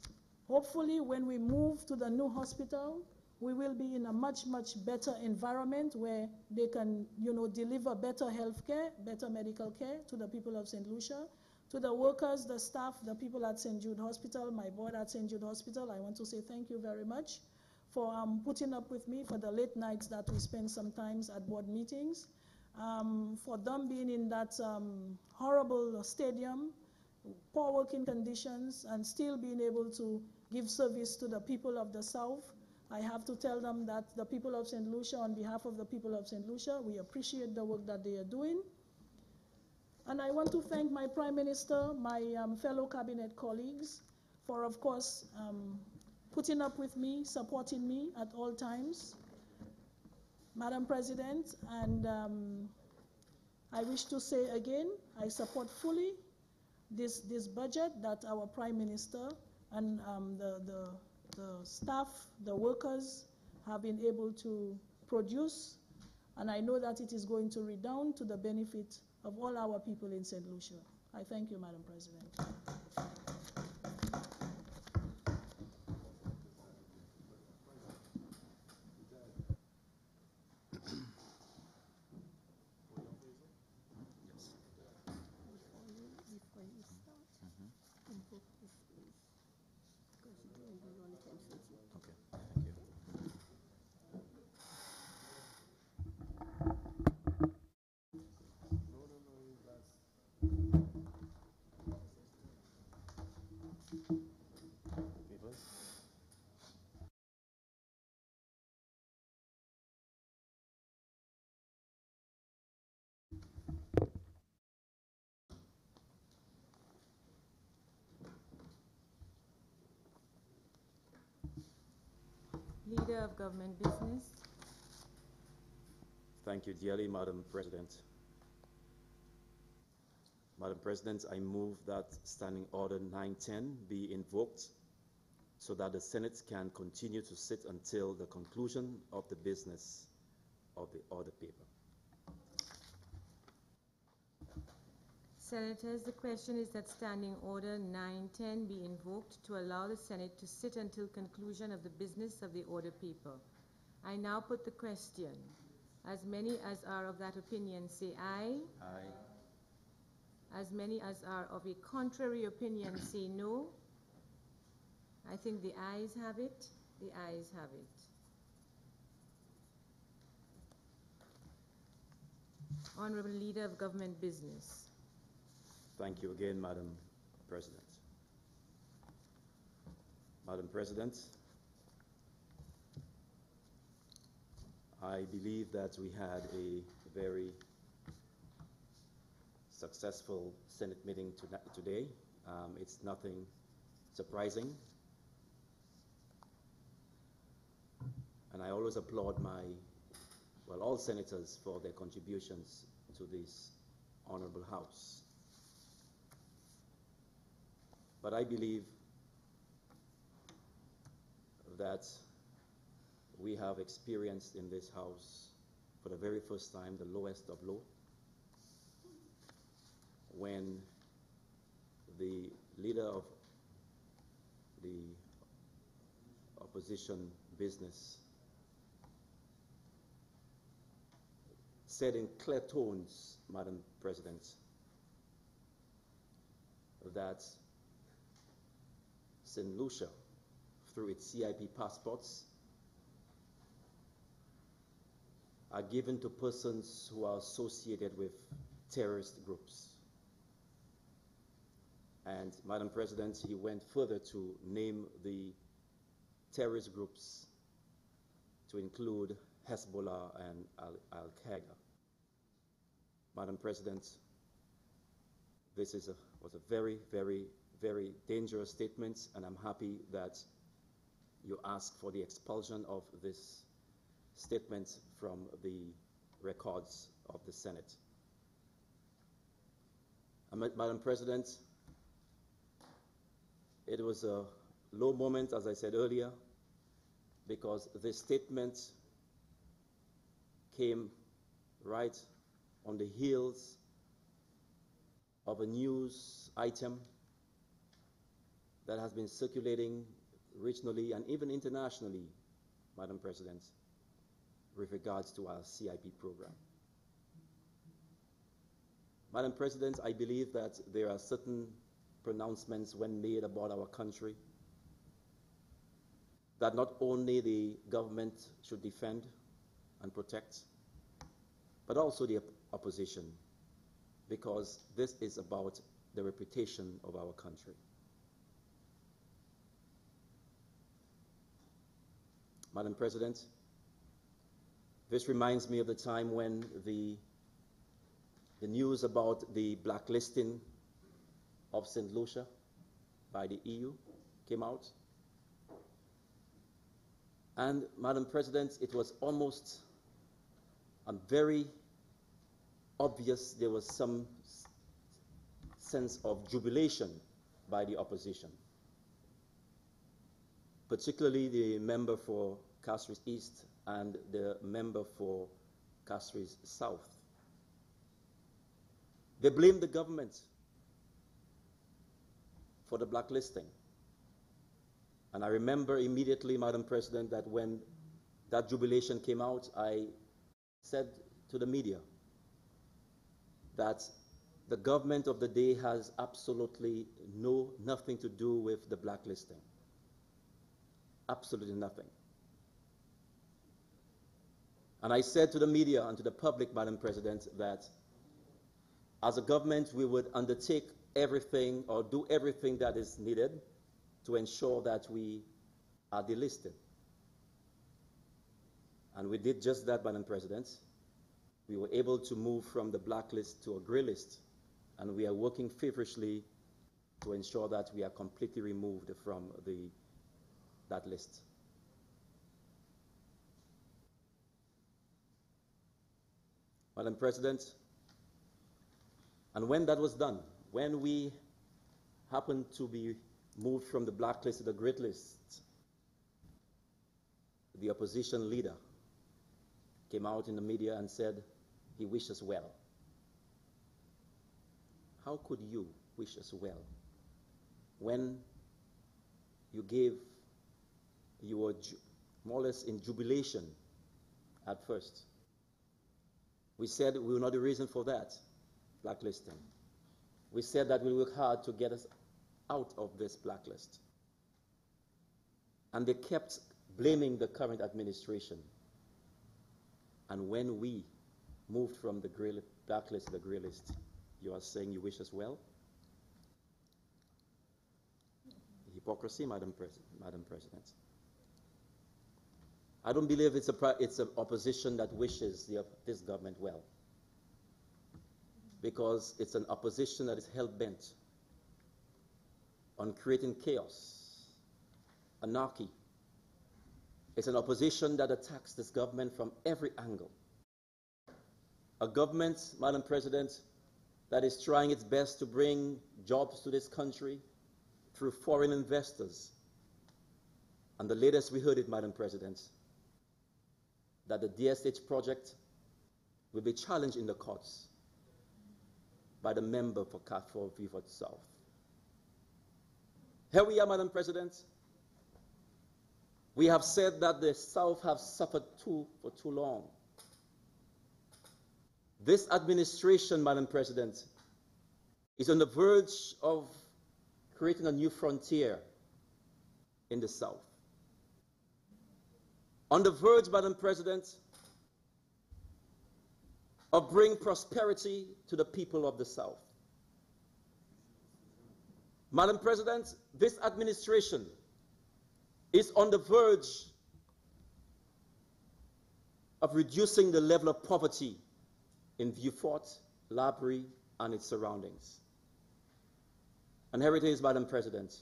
Hopefully, when we move to the new hospital, we will be in a much, much better environment where they can, deliver better health care, better medical care to the people of St. Lucia. To the workers, the staff, the people at St. Jude Hospital, my board at St. Jude Hospital, I want to say thank you very much for putting up with me for the late nights that we spend sometimes at board meetings, for them being in that horrible stadium, poor working conditions, and still being able to give service to the people of the South. I have to tell them that the people of St. Lucia, on behalf of the people of St. Lucia, we appreciate the work that they are doing. And I want to thank my Prime Minister, my fellow cabinet colleagues for, of course, putting up with me, supporting me at all times. Madam President, and I wish to say again, I support fully this budget that our Prime Minister and the staff, the workers have been able to produce, and I know that it is going to redound to the benefit of all our people in St. Lucia. I thank you, Madam President.
Leader of Government Business.
Thank you dearly, Madam President. Madam President, I move that Standing Order 910 be invoked so that the Senate can continue to sit until the conclusion of the business of the order paper.
Senators, the question is that Standing Order 910 be invoked to allow the Senate to sit until conclusion of the business of the order paper. I now put the question. As many as are of that opinion say aye.
Aye.
As many as are of a contrary opinion say no. I think the ayes have it. The ayes have it. Honorable Leader of Government Business.
Thank you again, Madam President. Madam President, I believe that we had a very successful Senate meeting today. It's nothing surprising. And I always applaud all senators for their contributions to this honorable House. But I believe that we have experienced in this House for the very first time the lowest of low, when the leader of the opposition business said in clear tones, Madam President, that St. Lucia, through its CIP passports, are given to persons who are associated with terrorist groups. And, Madam President, he went further to name the terrorist groups to include Hezbollah and Al-Qaeda. Madam President, this was a very, very, very dangerous statement, and I'm happy that you asked for the expulsion of this statement from the records of the Senate. Madam President, it was a low moment, as I said earlier, because this statement came right on the heels of a news item that has been circulating regionally and even internationally, Madam President, with regards to our CIP program. Madam President, I believe that there are certain pronouncements when made about our country that not only the government should defend and protect, but also the opposition, because this is about the reputation of our country. Madam President, this reminds me of the time when the news about the blacklisting of St. Lucia by the EU came out. And, Madam President, it was almost a very obvious there was some sense of jubilation by the opposition, particularly the member for Castries East and the member for Castries South. They blamed the government for the blacklisting. And I remember immediately, Madam President, that when that jubilation came out, I said to the media that the government of the day has absolutely nothing to do with the blacklisting. Absolutely nothing. And I said to the media and to the public, Madam President, that as a government, we would undertake everything or do everything that is needed to ensure that we are delisted. And we did just that, Madam President. We were able to move from the blacklist to a gray list, and we are working feverishly to ensure that we are completely removed from that list. Madam President, and when that was done, when we happened to be moved from the blacklist to the gray list, the opposition leader came out in the media and said he wished us well. How could you wish us well when you were more or less in jubilation at first? We said we were not the reason for that blacklisting. We said that we'll work hard to get us out of this blacklist. And they kept blaming the current administration. And when we moved from the blacklist to the gray list, you are saying you wish us well? Hypocrisy, Madam President. I don't believe it's an opposition that wishes this government well, because it's an opposition that is hell-bent on creating chaos, anarchy. It's an opposition that attacks this government from every angle. A government, Madam President, that is trying its best to bring jobs to this country through foreign investors. And the latest we heard it, Madam President, that the DSH project will be challenged in the courts by the member for Beaufort South. Here we are, Madam President. We have said that the South have suffered for too long. This administration, Madam President, is on the verge of creating a new frontier in the South. On the verge, Madam President, of bringing prosperity to the people of the South. Madam President, this administration is on the verge of reducing the level of poverty in Beaufort, Labrie, and its surroundings. And here it is, Madam President.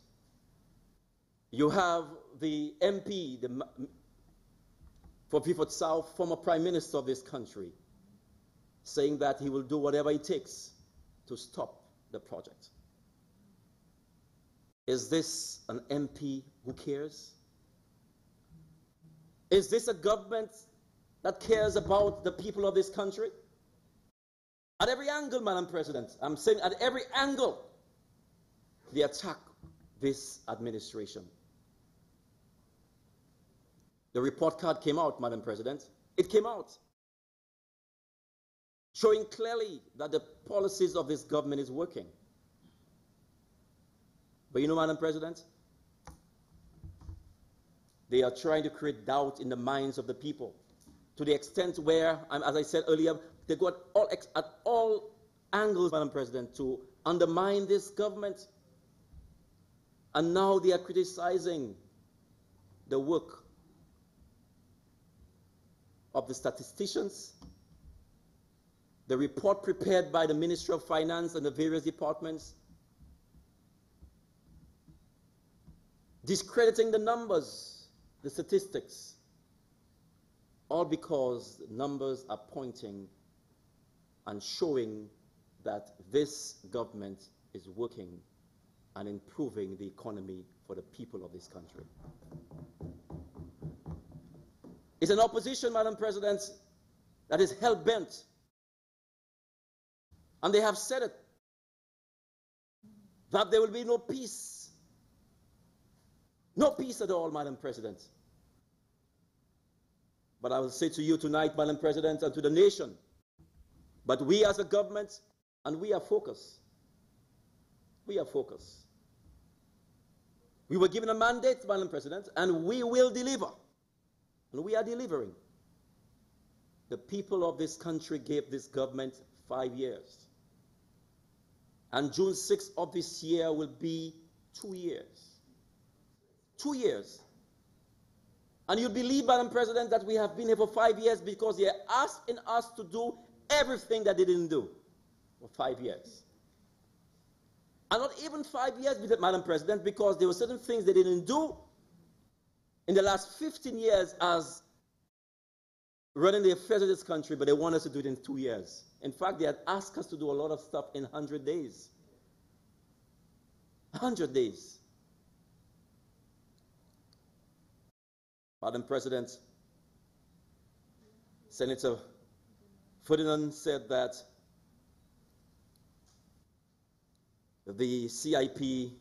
You have the MP for Beaufort South, former Prime Minister of this country, saying that he will do whatever it takes to stop the project. Is this an MP who cares? Is this a government that cares about the people of this country? At every angle, Madam President, I'm saying at every angle, they attack this administration. The report card came out, Madam President. It came out, showing clearly that the policies of this government is working. But you know, Madam President, they are trying to create doubt in the minds of the people to the extent where, as I said earlier, they go at all angles, Madam President, to undermine this government. And now they are criticizing the work of the statisticians, the report prepared by the Ministry of Finance and the various departments, discrediting the numbers, the statistics, all because the numbers are pointing and showing that this government is working and improving the economy for the people of this country. It's an opposition, Madam President, that is hell-bent, and they have said it, that there will be no peace. No peace at all, Madam President. But I will say to you tonight, Madam President, and to the nation, but we as a government, and we are focused. We are focused. We were given a mandate, Madam President, and we will deliver. And we are delivering. The people of this country gave this government 5 years. And June 6th of this year will be 2 years. 2 years. And you believe, Madam President, that we have been here for 5 years because they are asking us to do everything that they didn't do for 5 years. And not even 5 years, Madam President, because there were certain things they didn't do in the last 15 years as running the affairs of this country, but they want us to do it in 2 years. In fact, they had asked us to do a lot of stuff in 100 days. 100 days. Madam President, Senator Ferdinand said that the CIP,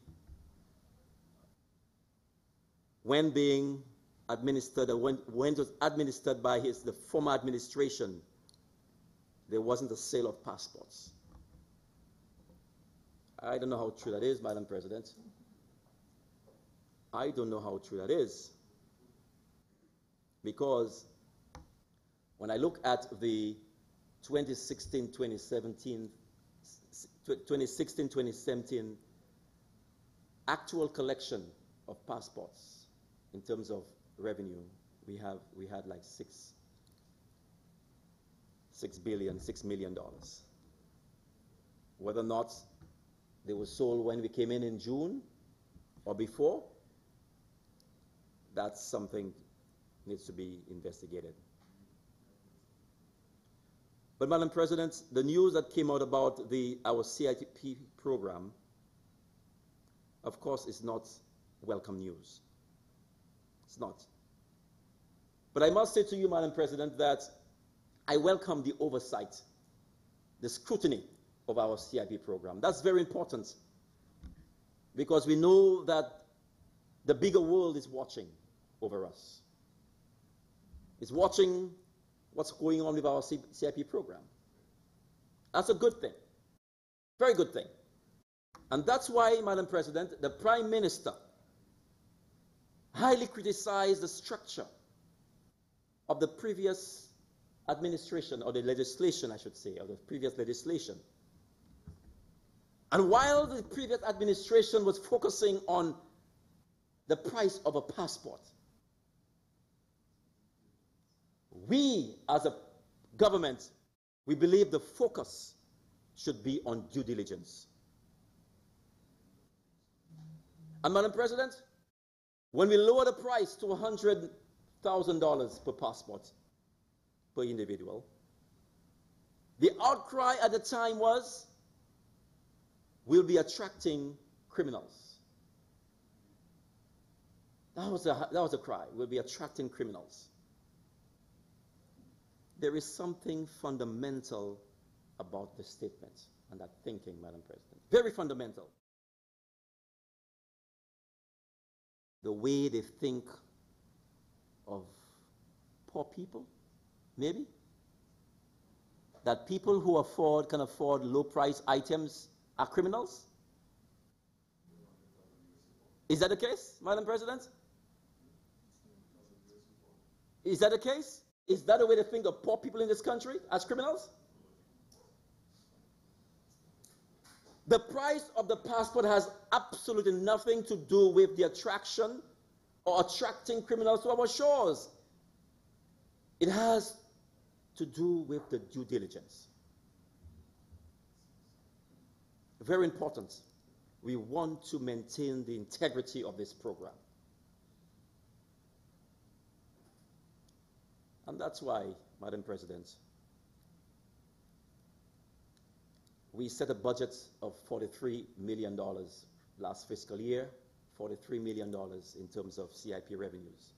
when being administered, or when it was administered by the former administration, there wasn't a sale of passports. I don't know how true that is, Madam President. I don't know how true that is. Because when I look at the 2016-2017 actual collection of passports in terms of revenue, we had like $6 million. Whether or not they were sold when we came in June or before, that's something needs to be investigated. But Madam President, the news that came out about our CIP program, of course, is not welcome news. It's not. But I must say to you, Madam President, that I welcome the oversight, the scrutiny of our CIP program. That's very important because we know that the bigger world is watching over us. It's watching what's going on with our CIP program. That's a good thing. Very good thing. And that's why, Madam President, the Prime Minister highly criticized the structure of the previous administration, or the legislation, I should say, of the previous legislation. And while the previous administration was focusing on the price of a passport, we, as a government, we believe the focus should be on due diligence. And Madam President, when we lower the price to $100,000 per passport per individual, the outcry at the time was, we'll be attracting criminals. That was a cry. We'll be attracting criminals. There is something fundamental about the statement and that thinking, Madam President. Very fundamental. The way they think of poor people, maybe. That people who can afford low-price items are criminals. Is that the case, Madam President? Is that the case? Is that the way they think of poor people in this country as criminals? The price of the passport has absolutely nothing to do with the attraction or attracting criminals to our shores. It has to do with the due diligence. Very important. We want to maintain the integrity of this program. And that's why, Madam President, we set a budget of $43 million last fiscal year, $43 million in terms of CIP revenues.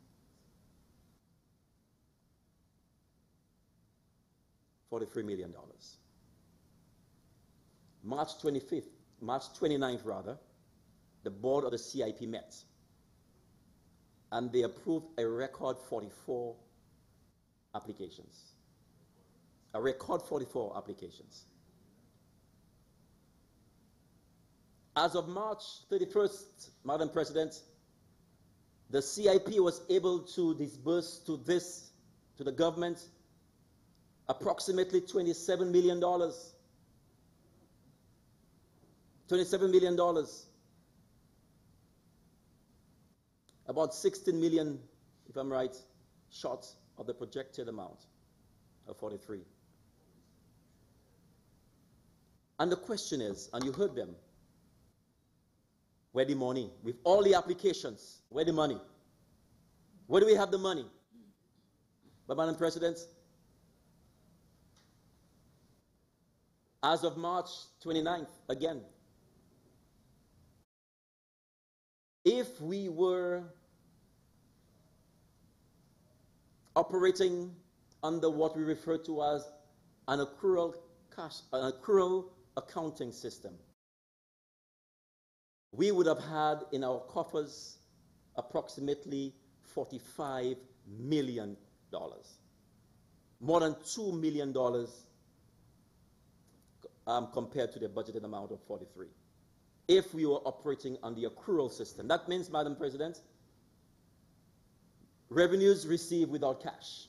$43 million. March 29th rather, the board of the CIP met, and they approved a record 44 applications. A record 44 applications. As of March 31st, Madam President, the CIP was able to disburse to the government, approximately $27 million. $27 million. About 16 million, if I'm right, short of the projected amount of 43. And the question is, and you heard them, where the money? With all the applications, where the money? Where do we have the money? But Madam President, as of March 29th, again, if we were operating under what we refer to as an accrual accounting system, we would have had in our coffers approximately $45 million, more than $2 million compared to the budgeted amount of 43. If we were operating on the accrual system. That means, Madam President, revenues received without cash.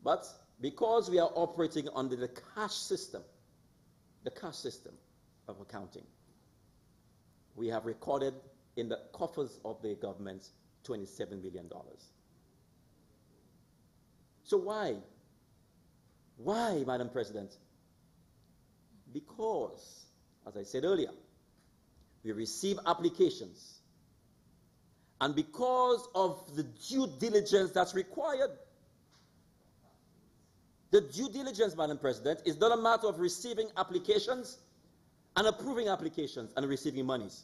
But because we are operating under the cash system of accounting, we have recorded in the coffers of the government $27 million. So why? Why, Madam President? Because, as I said earlier, we receive applications, and because of the due diligence that's required, the due diligence, Madam President, is not a matter of receiving applications and approving applications and receiving monies.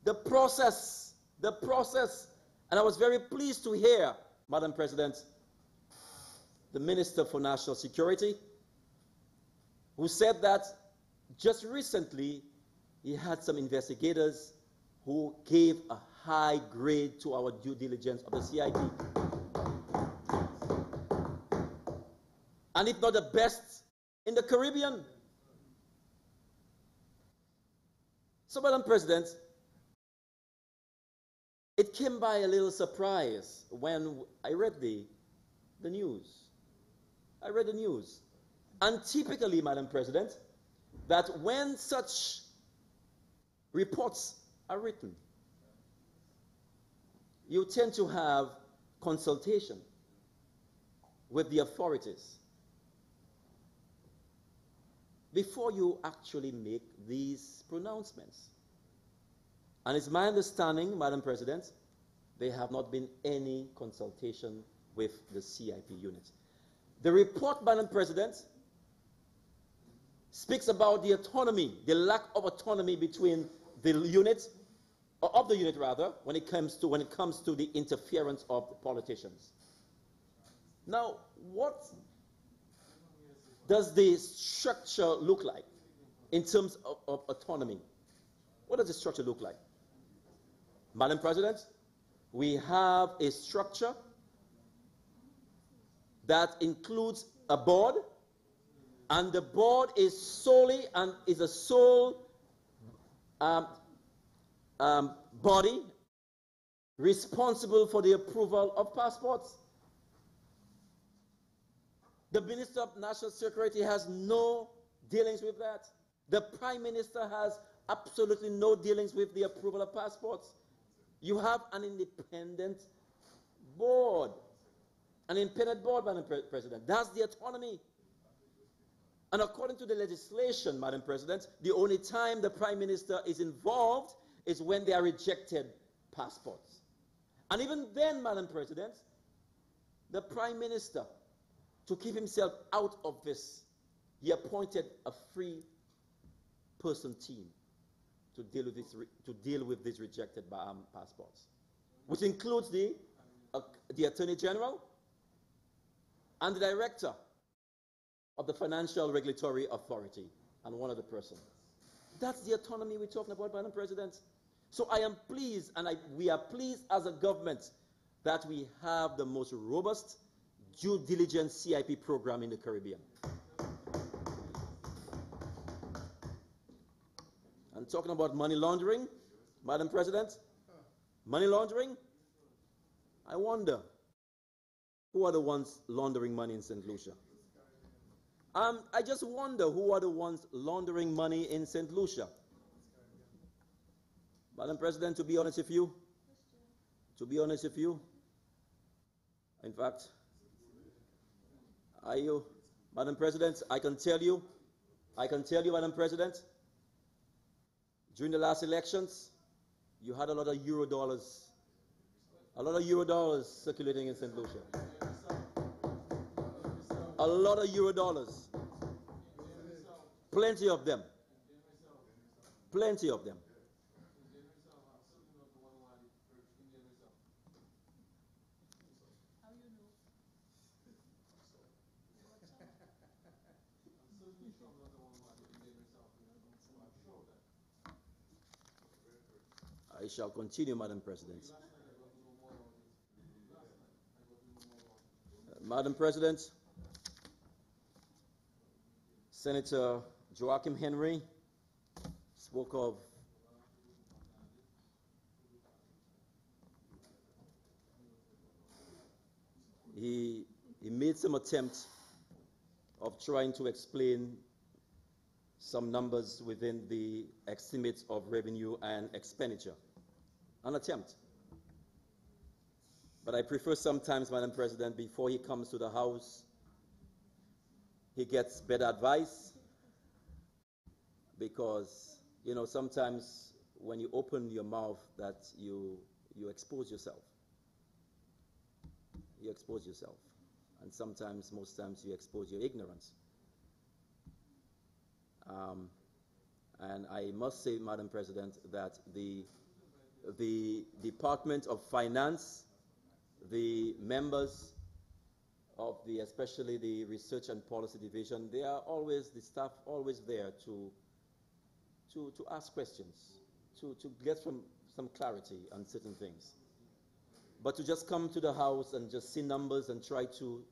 The process, and I was very pleased to hear, Madam President, the Minister for National Security, who said that just recently he had some investigators who gave a high grade to our due diligence of the CIP. And if not the best in the Caribbean. So, Madam President, it came by a little surprise when I read the news. I read the news. And typically, Madam President, that when such reports are written, you tend to have consultation with the authorities before you actually make these pronouncements. And it's my understanding, Madam President, there have not been any consultation with the CIP unit. The report, Madam President, speaks about the autonomy, the lack of autonomy between the unit, or of the unit rather, when it comes to the interference of the politicians. Now, what does the structure look like in terms of autonomy? What does the structure look like? Madam President, we have a structure that includes a board, and the board is solely and is a sole body responsible for the approval of passports. The Minister of National Security has no dealings with that. The Prime Minister has absolutely no dealings with the approval of passports. You have an independent board. An independent board, Madam President. That's the autonomy. And according to the legislation, Madam President, the only time the Prime Minister is involved is when they are rejected passports. And even then, Madam President, the Prime Minister, to keep himself out of this, he appointed a three-person team to deal with these rejected passports, which includes the Attorney General and the Director of the Financial Regulatory Authority, and one other person. That's the autonomy we're talking about, Madam President. So I am pleased, and we are pleased as a government that we have the most robust due diligence CIP program in the Caribbean. And talking about money laundering, Madam President, money laundering, I wonder who are the ones laundering money in St. Lucia? I just wonder who are the ones laundering money in St. Lucia. Madam President, to be honest with you, in fact, Madam President, I can tell you, Madam President, during the last elections, you had a lot of Eurodollars circulating in St. Lucia. A lot of Eurodollars. Plenty of them. Plenty of them. I shall continue, Madam President. Madam President, Senator Joachim Henry spoke of he made some attempt of trying to explain some numbers within the estimates of revenue and expenditure. An attempt. But I prefer sometimes, Madam President, before he comes to the House, he gets better advice, because, you know, sometimes when you open your mouth that you expose yourself. You expose yourself. And sometimes, most times, you expose your ignorance. And I must say, Madam President, that the Department of Finance, the members of especially the Research and Policy Division, they are always, the staff always there to ask questions, to get some clarity on certain things. But to just come to the House and just see numbers and try to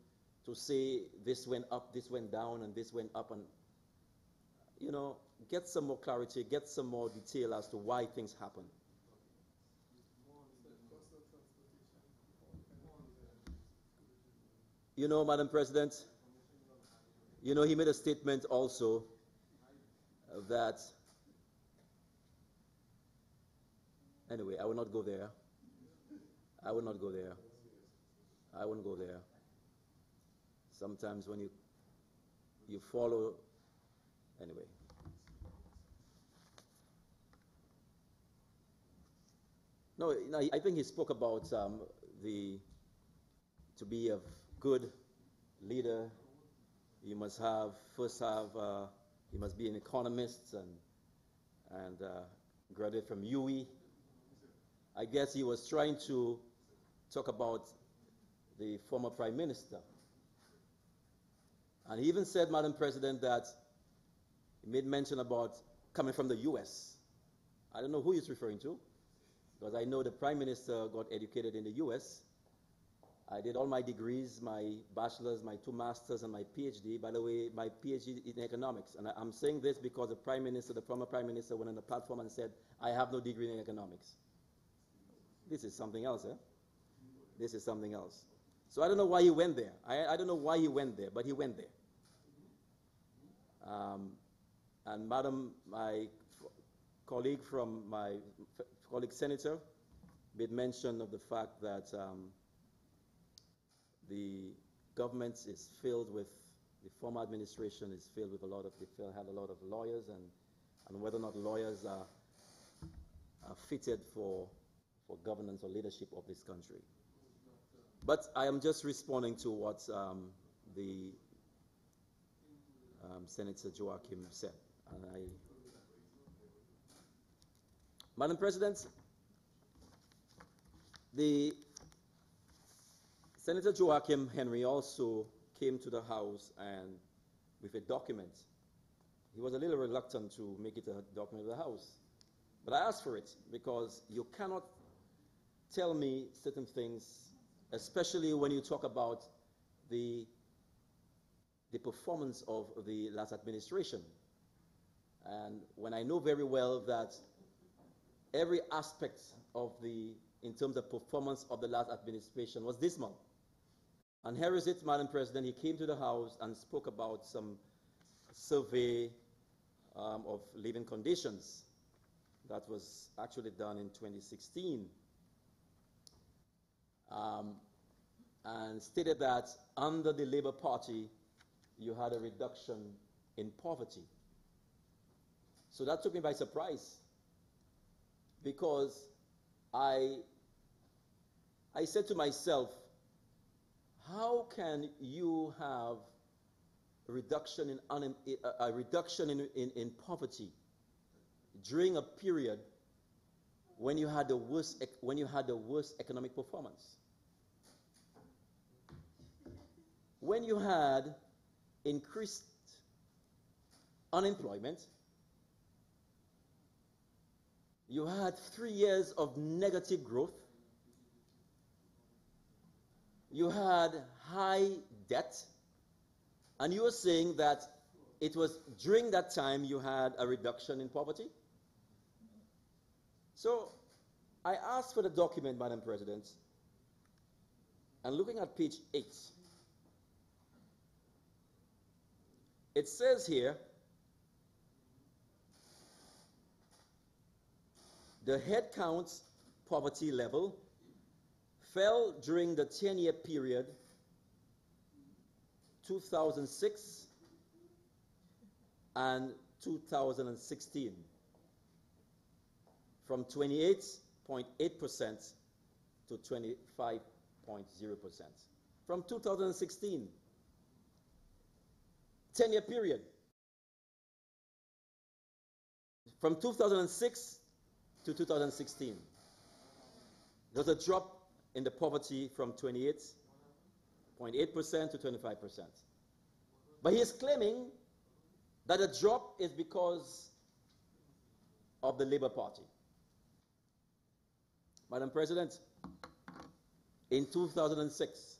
say this went up, this went down, and this went up, and, you know, get some more clarity, get some more detail as to why things happen. You know, Madam President, you know, he made a statement also that, anyway, I will not go there. I will not go there. I won't go there. Sometimes when you follow, anyway. No, I think he spoke about to be a good leader, you must be an economist and graduate from UE. I guess he was trying to talk about the former Prime Minister. And he even said, Madam President, that he made mention about coming from the US. I don't know who he's referring to, because I know the Prime Minister got educated in the US. I did all my degrees, my bachelor's, my 2 masters, and my PhD. By the way, my PhD in economics. And I'm saying this because the Prime Minister, the former Prime Minister, went on the platform and said, I have no degree in economics. This is something else, eh? This is something else. So I don't know why he went there. I don't know why he went there, but he went there. And Madam, my colleague senator made mention of the fact that the government is filled with, the former administration is filled with had a lot of lawyers, and whether or not lawyers are fitted for governance or leadership of this country. But I am just responding to what the Senator Joachim said. Madam President, Senator Joachim Henry also came to the House and with a document. He was a little reluctant to make it a document of the House. But I asked for it because you cannot tell me certain things, especially when you talk about the performance of the last administration. And when I know very well that every aspect of in terms of performance of the last administration was dismal. And here is it, Madam President, he came to the House and spoke about some survey of living conditions that was actually done in 2016. And stated that under the Labour Party, you had a reduction in poverty. So that took me by surprise, because I said to myself, how can you have a reduction in poverty during a period when you had the worst economic performance? When you had increased unemployment, you had 3 years of negative growth, you had high debt, and you were saying that it was during that time you had a reduction in poverty? So I asked for the document, Madam President, and looking at page 8, it says here, the headcount poverty level fell during the 10-year period 2006 and 2016 from 28.8% to 25.0%. From 2016, 10-year period. From 2006 to 2016, there was a drop in the poverty from 28.8% to 25%. But he is claiming that the drop is because of the Labour Party. Madam President, in 2006,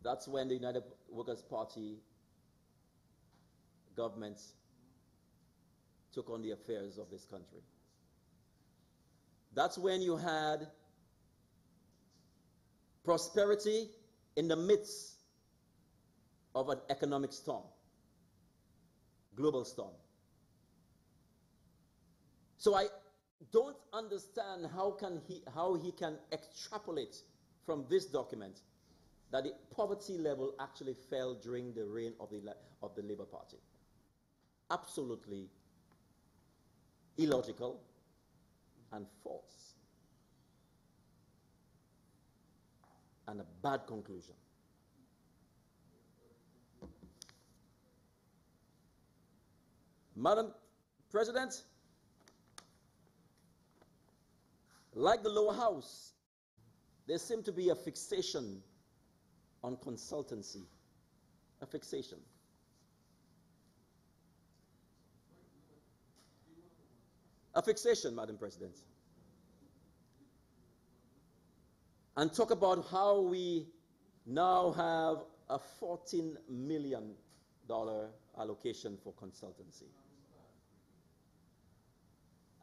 that's when the United Workers' Party government took on the affairs of this country. That's when you had prosperity in the midst of an economic storm, global storm. So I don't understand how he can extrapolate from this document that the poverty level actually fell during the reign of the Labour Party. Absolutely illogical and false, and a bad conclusion. Madam President, like the lower house, there seemed to be a fixation on consultancy, a fixation. A fixation, Madam President. And talk about how we now have a $14 million allocation for consultancy.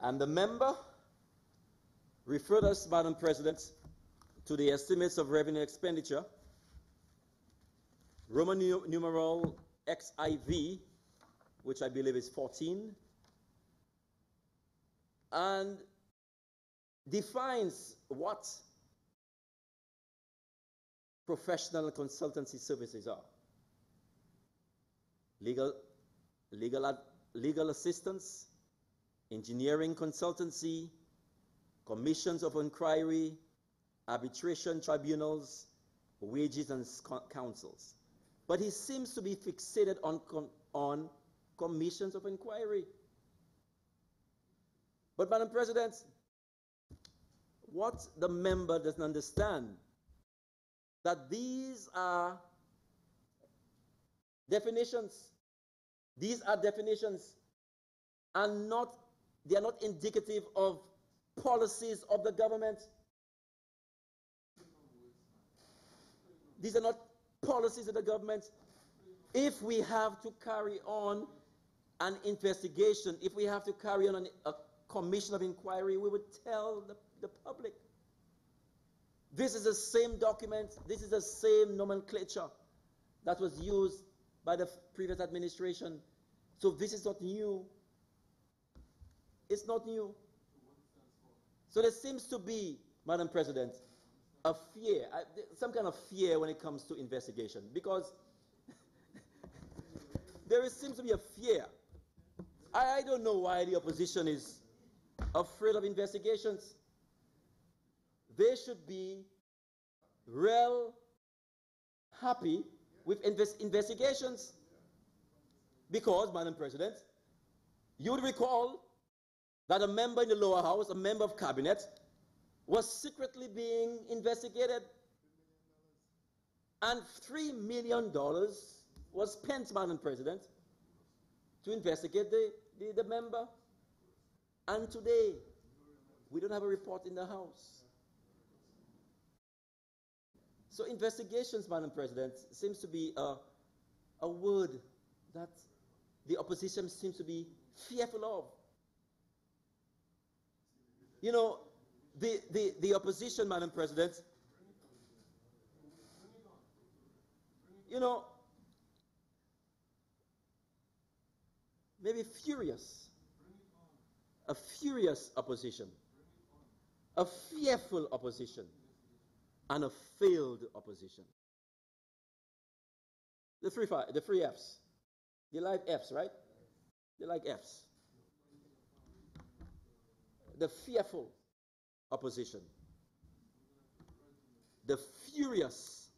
And the member referred us, Madam President, to the estimates of revenue expenditure, Roman numeral XIV, which I believe is 14, and defines what professional consultancy services are. Legal assistance, engineering consultancy, commissions of inquiry, arbitration tribunals, wages and councils. But he seems to be fixated on commissions of inquiry. But, Madam President, what the member doesn't understand, that these are definitions. These are definitions, and they are not indicative of policies of the government. These are not policies of the government. If we have to carry on an investigation, if we have to carry on a commission of inquiry, we would tell the public. This is the same document, this is the same nomenclature that was used by the previous administration. So this is not new. It's not new. So there seems to be, Madam President, a fear, some kind of fear when it comes to investigation, because seems to be a fear. I don't know why the opposition is afraid of investigations. They should be real happy with investigations, because, Madam President, you would recall that a member in the lower house, a member of cabinet, was secretly being investigated, and $3 million was spent, Madam President, to investigate the member. And today, we don't have a report in the House. So investigations, Madam President, seems to be a word that the opposition seems to be fearful of. You know, the opposition, Madam President, you know, maybe furious, a furious opposition, a fearful opposition, and a failed opposition. The three F's. They like F's, right? They like F's. The fearful opposition, the furious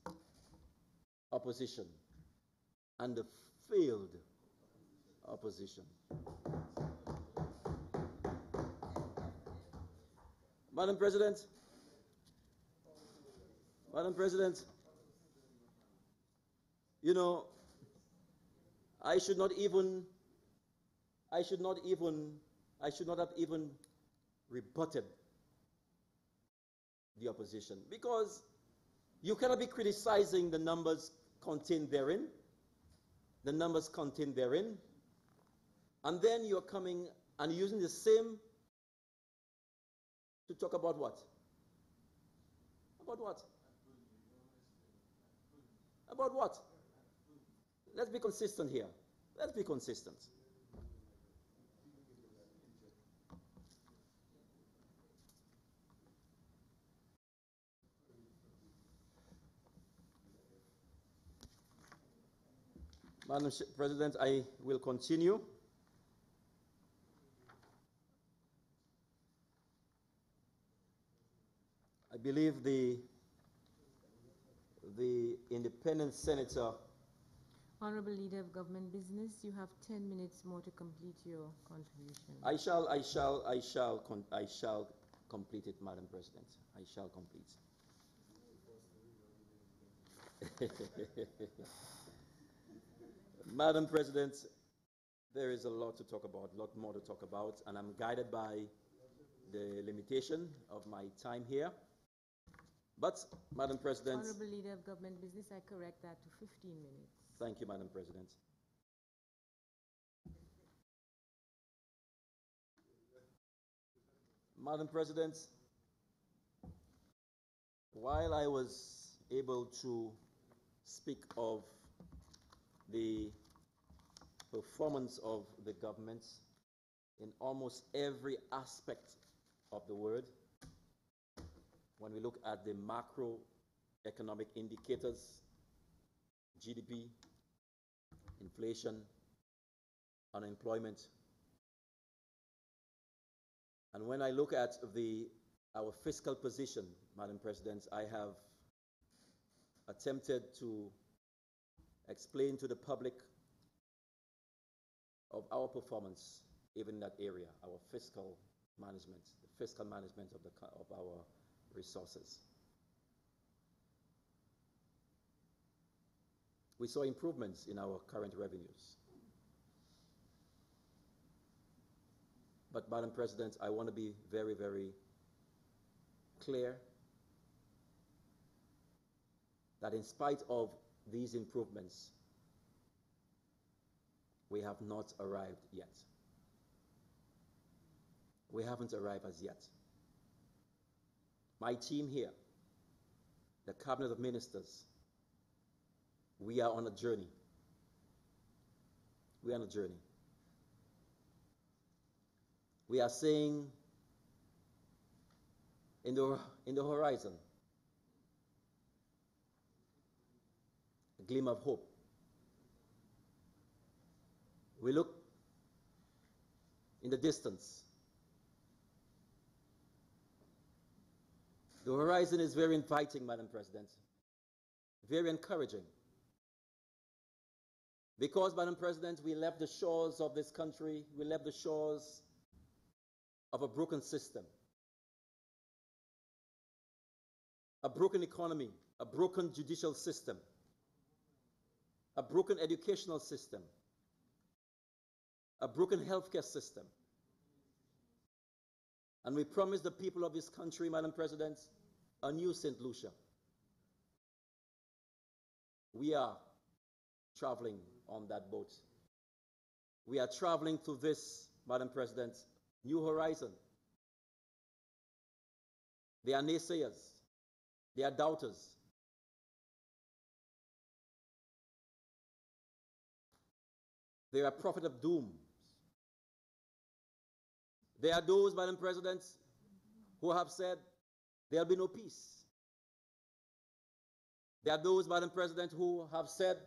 opposition, and the failed opposition. Madam President, you know, I should not have even rebutted the opposition, because you cannot be criticizing the numbers contained therein, and then you're coming and using the same to talk about what? About what? About what? Let's be consistent here. Let's be consistent. Madam President, I will continue. I believe the independent senator.
Honorable Leader of Government Business, you have 10 minutes more to complete your contribution.
I shall complete it, Madam President. I shall complete. Madam President, there is a lot to talk about, a lot more to talk about, and I'm guided by the limitation of my time here. But, Madam President...
Honorable Leader of Government Business, I correct that to 15 minutes.
Thank you, Madam President. Madam President, while I was able to speak of the performance of the government in almost every aspect of the word, when we look at the macroeconomic indicators, GDP, inflation, unemployment, and when I look at our fiscal position, Madam President, I have attempted to explain to the public of our performance, even in that area, our fiscal management, the fiscal management of our resources. We saw improvements in our current revenues. But, Madam President, I want to be very, very clear that in spite of these improvements, we have not arrived yet. We haven't arrived as yet. My team here, the Cabinet of Ministers, we are on a journey. We are on a journey. We are seeing in the horizon a glimmer of hope. We look in the distance. The horizon is very inviting, Madam President, very encouraging. Because, Madam President, we left the shores of this country, we left the shores of a broken system, a broken economy, a broken judicial system, a broken educational system, a broken healthcare system. And we promised the people of this country, Madam President, a new St. Lucia. We are traveling on that boat. We are traveling to this, Madam President, new horizon. There are naysayers. There are doubters. There are prophets of doom. There are those, Madam President, who have said there will be no peace. There are those, Madam President, who have said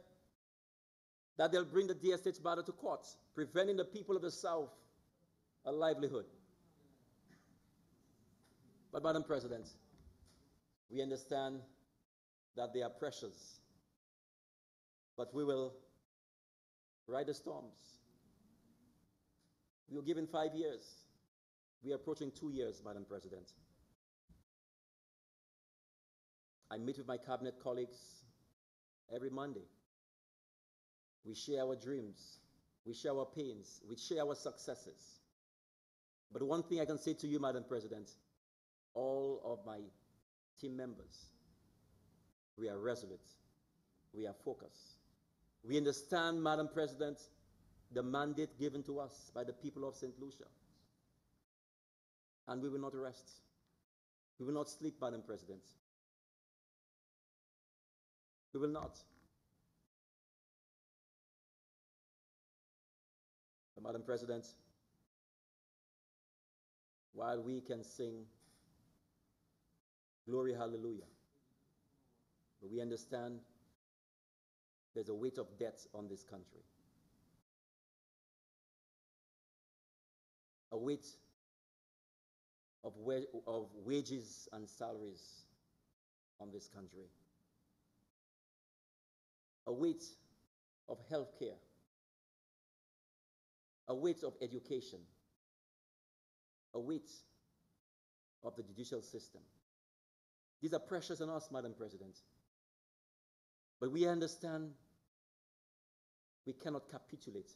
that they'll bring the DSH matter to court, preventing the people of the South a livelihood. But, Madam President, we understand that there are pressures, but we will ride the storms. We were given 5 years. We are approaching 2 years, Madam President. I meet with my cabinet colleagues every Monday. We share our dreams. We share our pains. We share our successes. But one thing I can say to you, Madam President, all of my team members, we are resolute. We are focused. We understand, Madam President, the mandate given to us by the people of St. Lucia. And we will not rest. We will not sleep, Madam President. We will not. But, Madam President, while we can sing glory, hallelujah, but we understand there's a weight of debt on this country. A weight of wages and salaries on this country. A weight of health care. A weight of education. A weight of the judicial system. These are pressures on us, Madam President. But we understand we cannot capitulate.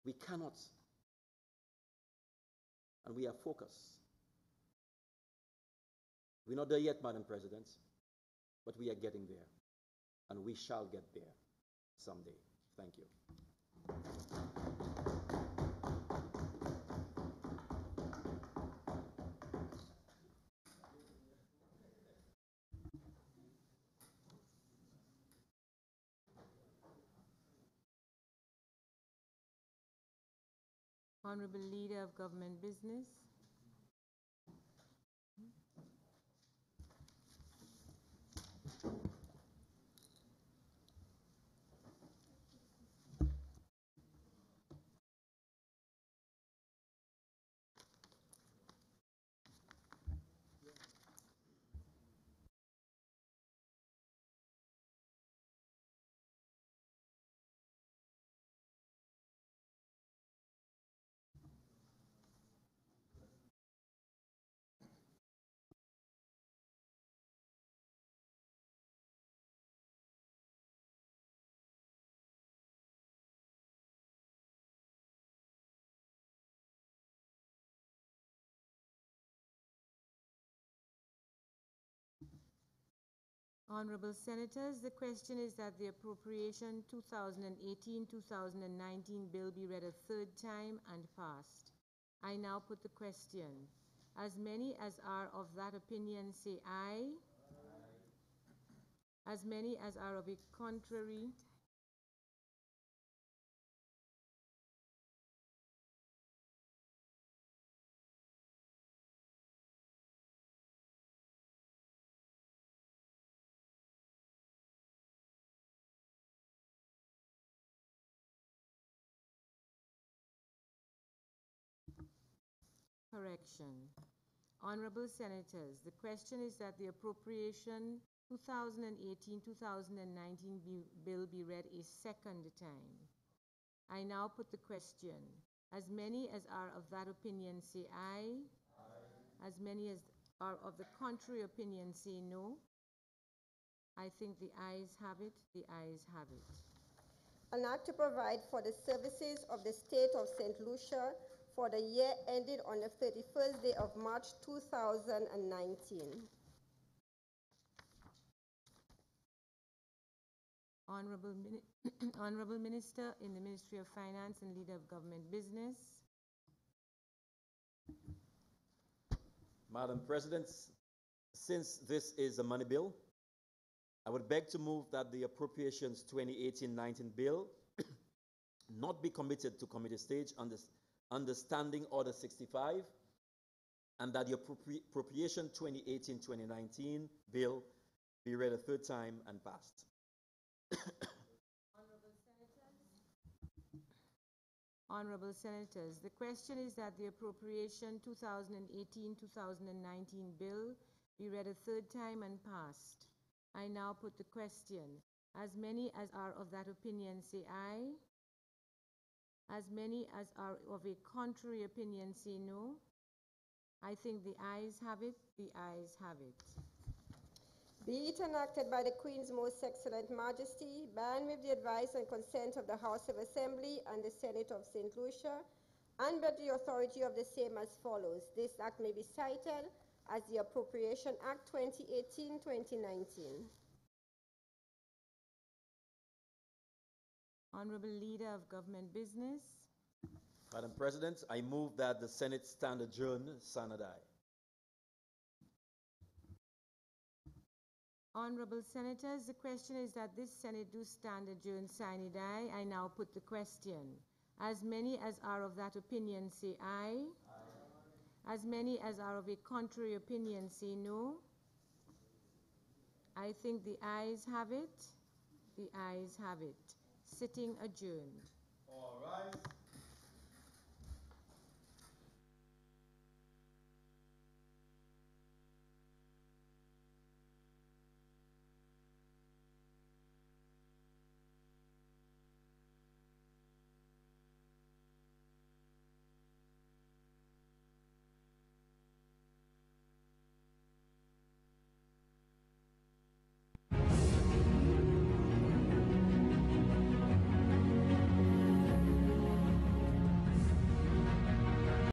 We cannot. And we are focused. We're not there yet, Madam President, but we are getting there. And we shall get there someday. Thank you.
Honorable Leader of Government Business. Honorable Senators, the question is that the Appropriation 2018-2019 bill be read a third time and passed. I now put the question. As many as are of that opinion say aye. As many as are of a contrary. Correction. Honorable Senators, the question is that the Appropriation 2018-2019 bill be read a second time. I now put the question. As many as are of that opinion say aye. Aye. As many as are of the contrary opinion say no. I think the ayes have it. The ayes have it.
An act to provide for the services of the state of St. Lucia for the year ended on the 31st day of March 2019.
Honorable Minister in the Ministry of Finance and Leader of Government Business.
Madam President, since this is a money bill, I would beg to move that the Appropriations 2018-19 bill not be committed to committee stage under Standing Order 65, and that the Appropriation 2018-2019 bill be read a third time and passed.
Honorable Senators, the question is that the Appropriation 2018-2019 bill be read a third time and passed. I now put the question. As many as are of that opinion say aye. As many as are of a contrary opinion say no. I think the ayes have it. The ayes have it.
Be it enacted by the Queen's Most Excellent Majesty, by and with the advice and consent of the House of Assembly and the Senate of St. Lucia, and by the authority of the same as follows. This act may be cited as the Appropriation Act 2018-2019.
Honorable Leader of Government Business.
Madam President, I move that the Senate stand adjourned, sine die.
Honorable Senators, the question is that this Senate do stand adjourned, sine die. I now put the question. As many as are of that opinion say aye. Aye. As many as are of a contrary opinion say no. I think the ayes have it. The ayes have it. Sitting adjourned. All right.